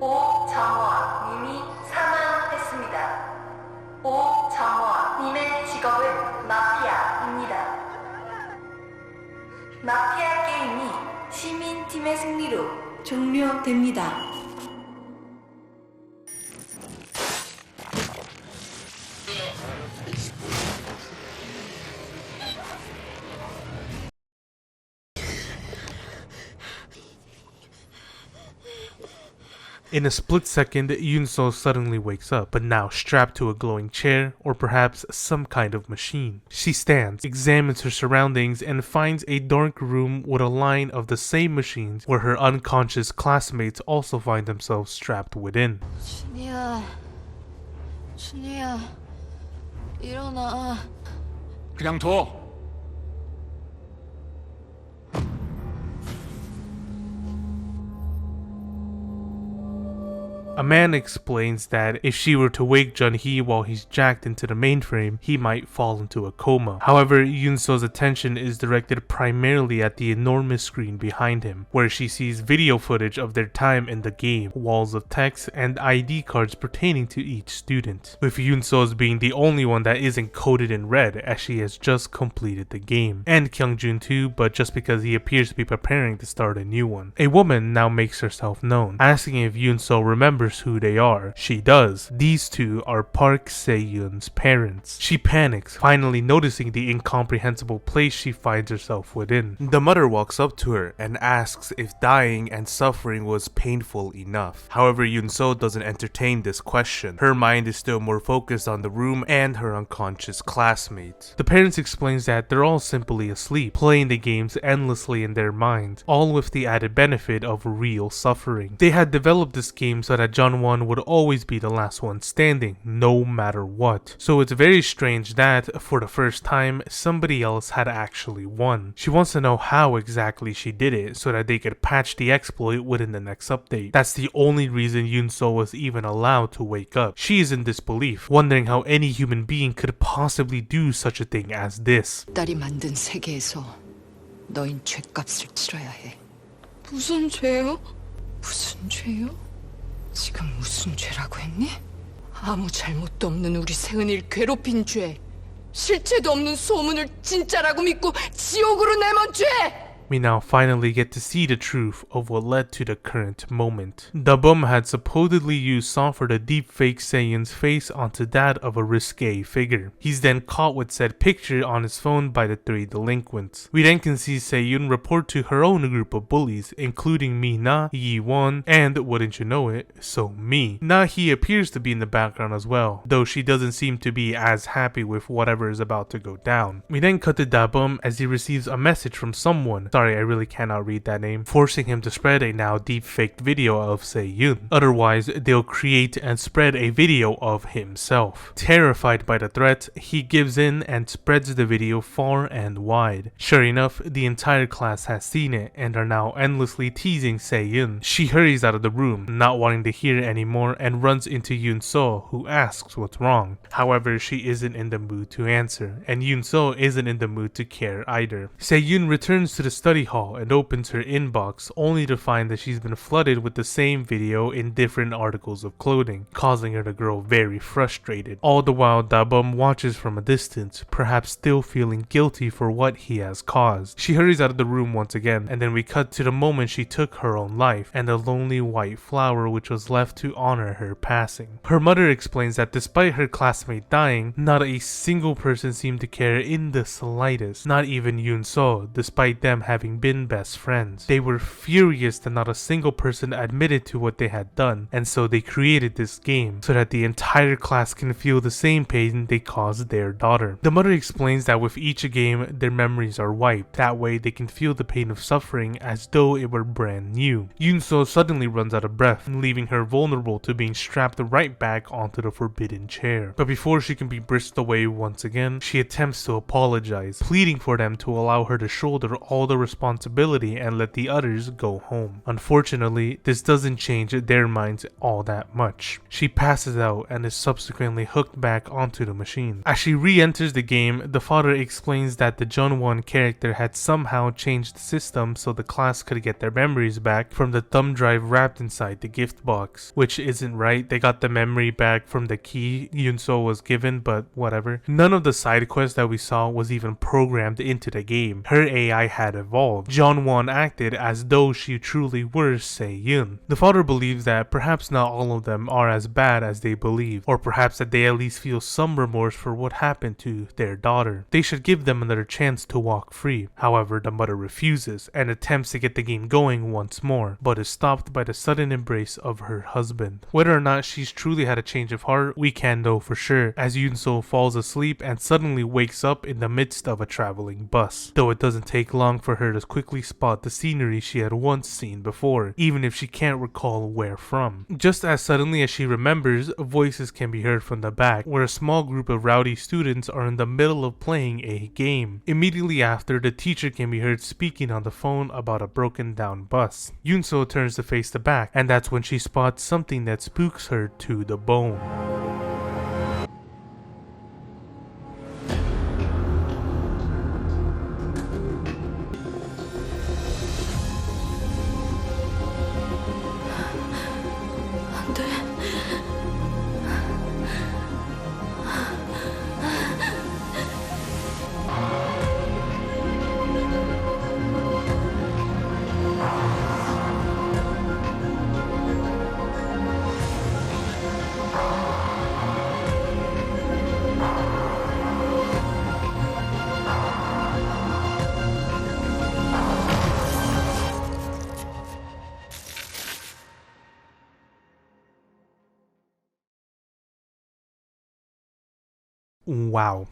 오정원님이 사망했습니다. 오정원님의 직업은 마피아입니다. 마피아 게임이 시민팀의 승리로 종료됩니다. In a split second, Yoon-so suddenly wakes up, but now strapped to a glowing chair, or perhaps some kind of machine. She stands, examines her surroundings, and finds a dark room with a line of the same machines where her unconscious classmates also find themselves strapped within. 준이야, 일어나. 그냥 둬. A man explains that if she were to wake Jun-hee while he's jacked into the mainframe, he might fall into a coma. However, Yoon-so's attention is directed primarily at the enormous screen behind him, where she sees video footage of their time in the game, walls of text, and ID cards pertaining to each student, with Yoon-so's being the only one that isn't coded in red as she has just completed the game, and Kyung-jun too, but just because he appears to be preparing to start a new one. A woman now makes herself known, asking if Yoon-so remembers remembers who they are. She does. These two are Park Se-yoon's parents. She panics, finally noticing the incomprehensible place she finds herself within. The mother walks up to her and asks if dying and suffering was painful enough. However, Yoon-so doesn't entertain this question. Her mind is still more focused on the room and her unconscious classmates. The parents explains that they're all simply asleep, playing the games endlessly in their minds, all with the added benefit of real suffering. They had developed this game so that Jeonwon would always be the last one standing, no matter what. So it's very strange that, for the first time, somebody else had actually won. She wants to know how exactly she did it so that they could patch the exploit within the next update. That's the only reason Yoon-so was even allowed to wake up. She is in disbelief, wondering how any human being could possibly do such a thing as this. 딸이 만든 세계에서 너흰 죗값을 치러야 해. 무슨 죄요? 무슨 죄요? 지금 무슨 죄라고 했니? 아무 잘못도 없는 우리 세은이를 괴롭힌 죄. 실체도 없는 소문을 진짜라고 믿고 지옥으로 내몬 죄! We now finally get to see the truth of what led to the current moment. The bum had supposedly used software to deepfake Se-yoon's face onto that of a risque figure. He's then caught with said picture on his phone by the three delinquents. We then can see Se-yoon report to her own group of bullies, including Mi-na, Yi-won, and, wouldn't you know it, So-mi. Na-hee appears to be in the background as well, though she doesn't seem to be as happy with whatever is about to go down. We then cut to Da-bum as he receives a message from someone. Sorry, I really cannot read that name, forcing him to spread a now deep-faked video of Se-yoon. Otherwise, they'll create and spread a video of himself. Terrified by the threat, he gives in and spreads the video far and wide. Sure enough, the entire class has seen it and are now endlessly teasing Se-yoon. She hurries out of the room, not wanting to hear it anymore, and runs into Yoon-so, who asks what's wrong. However, she isn't in the mood to answer, and Yoon-so isn't in the mood to care either. Se-yoon returns to the study hall and opens her inbox, only to find that she's been flooded with the same video in different articles of clothing, causing her to grow very frustrated. All the while, Da-bum watches from a distance, perhaps still feeling guilty for what he has caused. She hurries out of the room once again, and then we cut to the moment she took her own life, and the lonely white flower which was left to honor her passing. Her mother explains that despite her classmate dying, not a single person seemed to care in the slightest, not even Yoon-so, despite them having been best friends. They were furious that not a single person admitted to what they had done, and so they created this game so that the entire class can feel the same pain they caused their daughter. The mother explains that with each game, their memories are wiped. That way they can feel the pain of suffering as though it were brand new. Yoon-so suddenly runs out of breath, leaving her vulnerable to being strapped right back onto the forbidden chair. But before she can be brisked away once again, she attempts to apologize, pleading for them to allow her to shoulder all the responsibility and let the others go home. Unfortunately, this doesn't change their minds all that much. She passes out and is subsequently hooked back onto the machine. As she re-enters the game, the father explains that the Jeonwon character had somehow changed the system so the class could get their memories back from the thumb drive wrapped inside the gift box, which isn't right. They got the memory back from the key Yoon-so was given, but whatever. None of the side quests that we saw was even programmed into the game. Her AI had evolved. Jeonwon acted as though she truly were Se-yoon. The father believes that perhaps not all of them are as bad as they believe, or perhaps that they at least feel some remorse for what happened to their daughter. They should give them another chance to walk free. However, the mother refuses and attempts to get the game going once more, but is stopped by the sudden embrace of her husband. Whether or not she's truly had a change of heart, we can't know for sure, as Yoon-so falls asleep and suddenly wakes up in the midst of a traveling bus. Though it doesn't take long for her to quickly spot the scenery she had once seen before, even if she can't recall where from. Just as suddenly as she remembers, voices can be heard from the back, where a small group of rowdy students are in the middle of playing a game. Immediately after, the teacher can be heard speaking on the phone about a broken down bus. Yoon-so turns to face the back, and that's when she spots something that spooks her to the bone. Wow.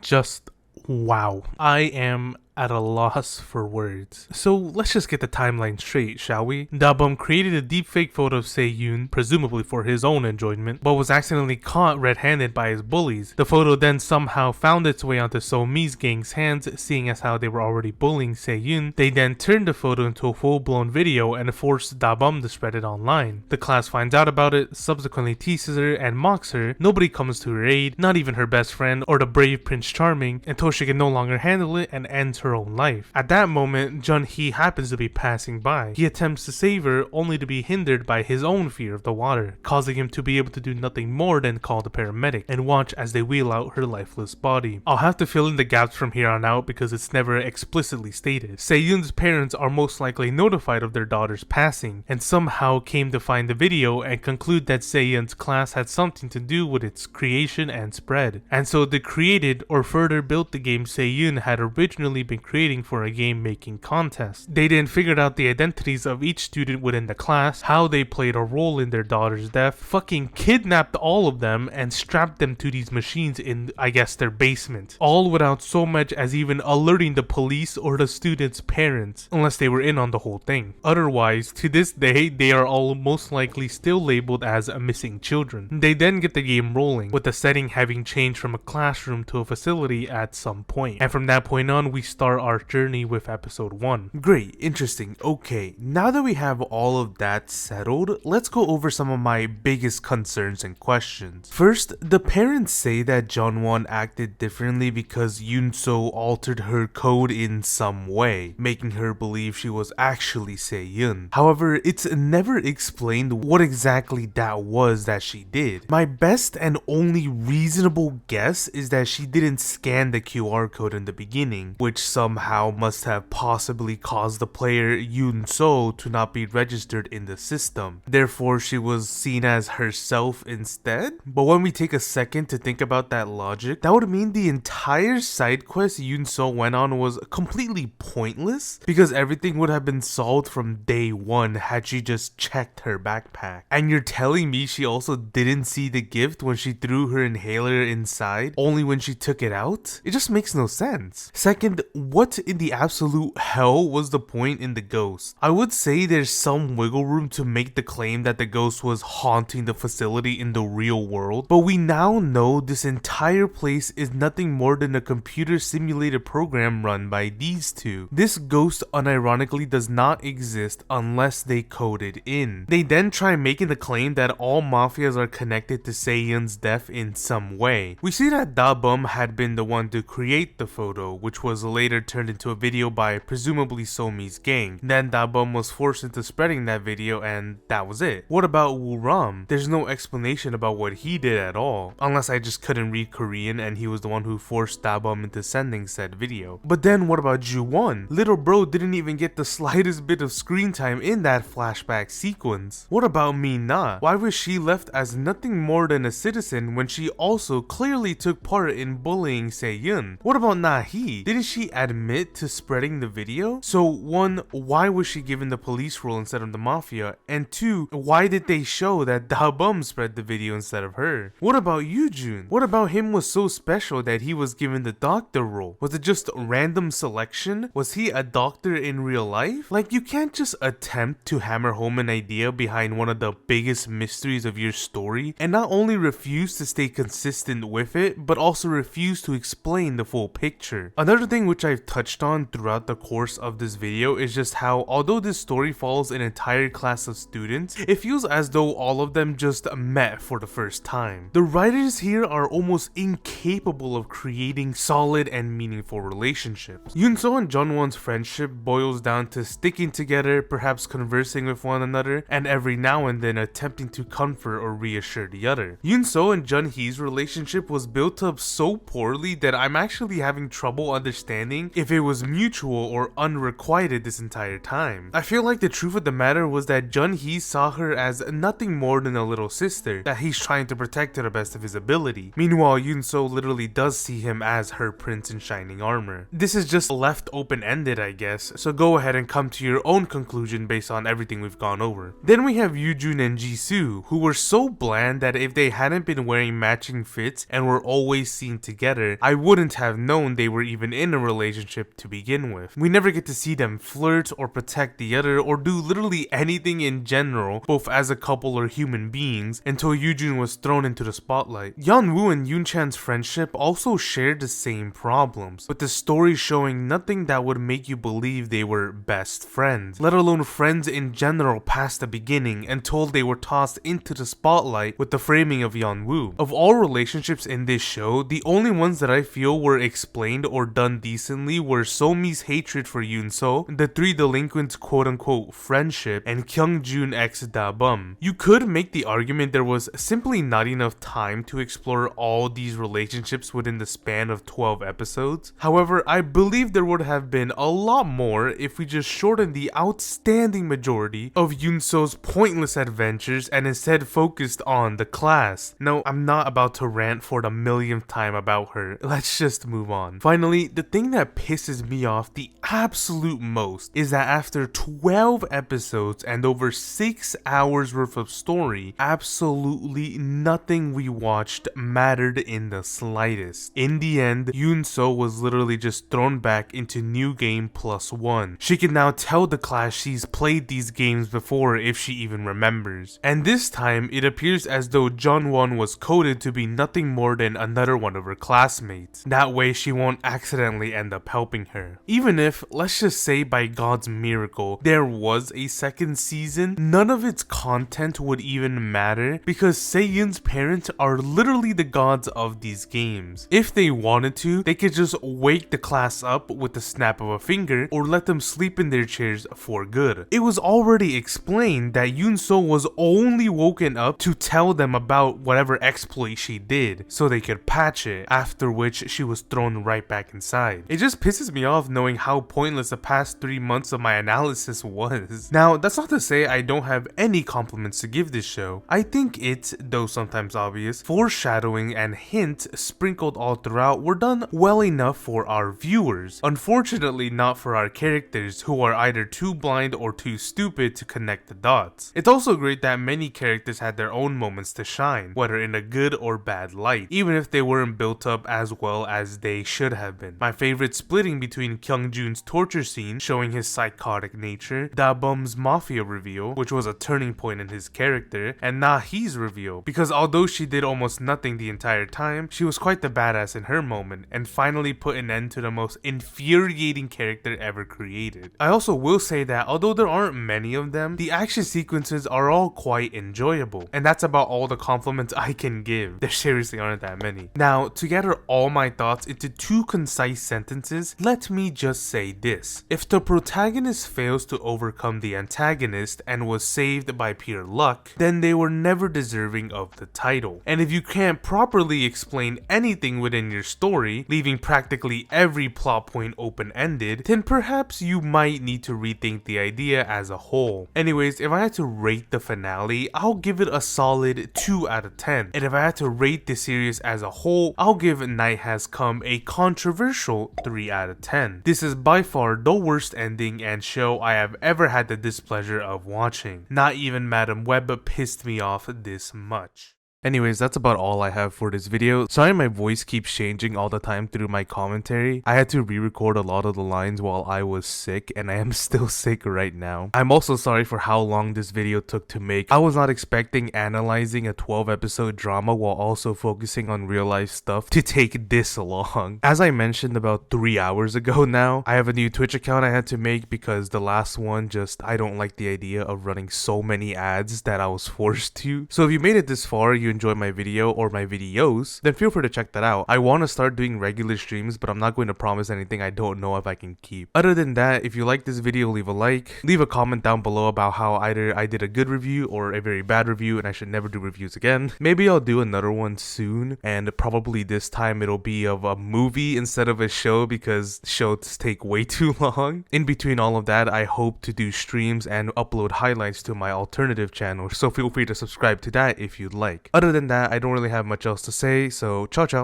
Just wow. I am at a loss for words. So let's just get the timeline straight, shall we? Dabum created a deepfake photo of Se-yoon, presumably for his own enjoyment, but was accidentally caught red-handed by his bullies. The photo then somehow found its way onto So-mi's gang's hands, seeing as how they were already bullying Se-yoon. They then turned the photo into a full-blown video and forced Dabum to spread it online. The class finds out about it, subsequently teases her and mocks her. Nobody comes to her aid, not even her best friend or the brave Prince Charming, until she can no longer handle it and ends her own life. At that moment, Jun-hee happens to be passing by. He attempts to save her, only to be hindered by his own fear of the water, causing him to be able to do nothing more than call the paramedic and watch as they wheel out her lifeless body. I'll have to fill in the gaps from here on out because it's never explicitly stated. Se-yoon's parents are most likely notified of their daughter's passing, and somehow came to find the video and conclude that Se-yoon's class had something to do with its creation and spread. And so they created or further built the game Se-yoon had originally been creating for a game making contest. They then figured out the identities of each student within the class, how they played a role in their daughter's death, fucking kidnapped all of them and strapped them to these machines in, I guess, their basement. All without so much as even alerting the police or the students' parents, unless they were in on the whole thing. Otherwise, to this day, they are all most likely still labeled as missing children. They then get the game rolling, with the setting having changed from a classroom to a facility at some point. And from that point on, we start our journey with episode 1. Great, interesting. Okay, now that we have all of that settled, let's go over some of my biggest concerns and questions. First, the parents say that Jeonwon acted differently because Yoon-so altered her code in some way, making her believe she was actually Se-yoon. However, it's never explained what exactly that was that she did. My best and only reasonable guess is that she didn't scan the QR code in the beginning, which somehow must have possibly caused the player Yoon-so to not be registered in the system. Therefore, she was seen as herself instead. But when we take a second to think about that logic, that would mean the entire side quest Yoon-so went on was completely pointless, because everything would have been solved from day one had she just checked her backpack. And you're telling me she also didn't see the gift when she threw her inhaler inside, only when she took it out? It just makes no sense. Second, what in the absolute hell was the point in the ghost? I would say there's some wiggle room to make the claim that the ghost was haunting the facility in the real world, but we now know this entire place is nothing more than a computer simulated program run by these two. This ghost unironically does not exist unless they code it in. They then try making the claim that all mafias are connected to Se-yoon's death in some way. We see that Da-bum had been the one to create the photo, which was later turned into a video by presumably So-mi's gang. Then Da-bum was forced into spreading that video and that was it. What about Woo-ram? There's no explanation about what he did at all, unless I just couldn't read Korean and he was the one who forced Da-bum into sending said video. But then what about Ju-won? Little bro didn't even get the slightest bit of screen time in that flashback sequence. What about Min-na? Why was she left as nothing more than a citizen when she also clearly took part in bullying Se-yoon? What about Na-hee? Didn't she admit to spreading the video? So 1, why was she given the police role instead of the mafia? And 2, why did they show that Da-bum spread the video instead of her? What about Yoo-jun? What about him was so special that he was given the doctor role? Was it just random selection? Was he a doctor in real life? Like, you can't just attempt to hammer home an idea behind one of the biggest mysteries of your story and not only refuse to stay consistent with it, but also refuse to explain the full picture. Another thing which I've touched on throughout the course of this video is just how, although this story follows an entire class of students, it feels as though all of them just met for the first time. The writers here are almost incapable of creating solid and meaningful relationships. Yoon-so and Jeonwon's friendship boils down to sticking together, perhaps conversing with one another, and every now and then attempting to comfort or reassure the other. Yoon-so and Jun-hee's relationship was built up so poorly that I'm actually having trouble understanding meaning if it was mutual or unrequited this entire time. I feel like the truth of the matter was that Jun-hee saw her as nothing more than a little sister that he's trying to protect to the best of his ability. Meanwhile, Yoon-so literally does see him as her prince in shining armor. This is just left open-ended, I guess, so go ahead and come to your own conclusion based on everything we've gone over. Then we have Yoo-jun and Jisoo, who were so bland that if they hadn't been wearing matching fits and were always seen together, I wouldn't have known they were even in a relationship to begin with. We never get to see them flirt or protect the other or do literally anything in general, both as a couple or human beings, until Yoo-jun was thrown into the spotlight. Yeonwoo and Yoon-chan's friendship also shared the same problems, with the story showing nothing that would make you believe they were best friends, let alone friends in general past the beginning until they were tossed into the spotlight with the framing of Yeonwoo. Of all relationships in this show, the only ones that I feel were explained or done decently were Somi's hatred for Yoon-so, the three delinquents' quote-unquote friendship, and Kyung-jun x Da-bum. You could make the argument there was simply not enough time to explore all these relationships within the span of 12 episodes. However, I believe there would have been a lot more if we just shortened the outstanding majority of Yoon-so's pointless adventures and instead focused on the class. No, I'm not about to rant for the millionth time about her. Let's just move on. Finally, the thing that pisses me off the absolute most is that after 12 episodes and over 6 hours worth of story, absolutely nothing we watched mattered in the slightest. In the end, Yoon-so was literally just thrown back into New Game +1. She can now tell the class she's played these games before if she even remembers. And this time, it appears as though Jeonwon was coded to be nothing more than another one of her classmates. That way she won't accidentally end up helping her. Even if, let's just say by God's miracle, there was a second season, none of its content would even matter because Seiyun's parents are literally the gods of these games. If they wanted to, they could just wake the class up with the snap of a finger or let them sleep in their chairs for good. It was already explained that Yoon-so was only woken up to tell them about whatever exploit she did so they could patch it, after which she was thrown right back inside. It just pisses me off knowing how pointless the past 3 months of my analysis was. Now, that's not to say I don't have any compliments to give this show. I think it, though sometimes obvious, foreshadowing and hints sprinkled all throughout were done well enough for our viewers. Unfortunately, not for our characters who are either too blind or too stupid to connect the dots. It's also great that many characters had their own moments to shine, whether in a good or bad light, even if they weren't built up as well as they should have been. My favorite splitting between Kyung-jun's torture scene showing his psychotic nature, Da-bum's Mafia reveal, which was a turning point in his character, and Na-hee's reveal, because although she did almost nothing the entire time, she was quite the badass in her moment, and finally put an end to the most infuriating character ever created. I also will say that although there aren't many of them, the action sequences are all quite enjoyable, and that's about all the compliments I can give. There seriously aren't that many. Now, to gather all my thoughts into 2 concise sentences, let me just say this. If the protagonist fails to overcome the antagonist and was saved by pure luck, then they were never deserving of the title. And if you can't properly explain anything within your story, leaving practically every plot point open-ended, then perhaps you might need to rethink the idea as a whole. Anyways, if I had to rate the finale, I'll give it a solid 2 out of 10. And if I had to rate the series as a whole, I'll give Night Has Come a controversial 3 out of 10. This is by far the worst ending and show I have ever had the displeasure of watching. Not even Madam Web pissed me off this much. Anyways, that's about all I have for this video. Sorry my voice keeps changing all the time through my commentary. I had to re-record a lot of the lines while I was sick, and I am still sick right now. I'm also sorry for how long this video took to make. I was not expecting analyzing a 12 episode drama while also focusing on real life stuff to take this long. As I mentioned about 3 hours ago now, I have a new Twitch account I had to make because the last one I don't like the idea of running so many ads that I was forced to. So if you made it this far, you enjoy my video or my videos, then feel free to check that out. I want to start doing regular streams, but I'm not going to promise anything I don't know if I can keep. Other than that, if you like this video, leave a like, leave a comment down below about how either I did a good review or a very bad review and I should never do reviews again. Maybe I'll do another one soon, and probably this time it'll be of a movie instead of a show because shows take way too long. In between all of that, I hope to do streams and upload highlights to my alternative channel, so feel free to subscribe to that if you'd like. Other than that, I don't really have much else to say, so ciao ciao.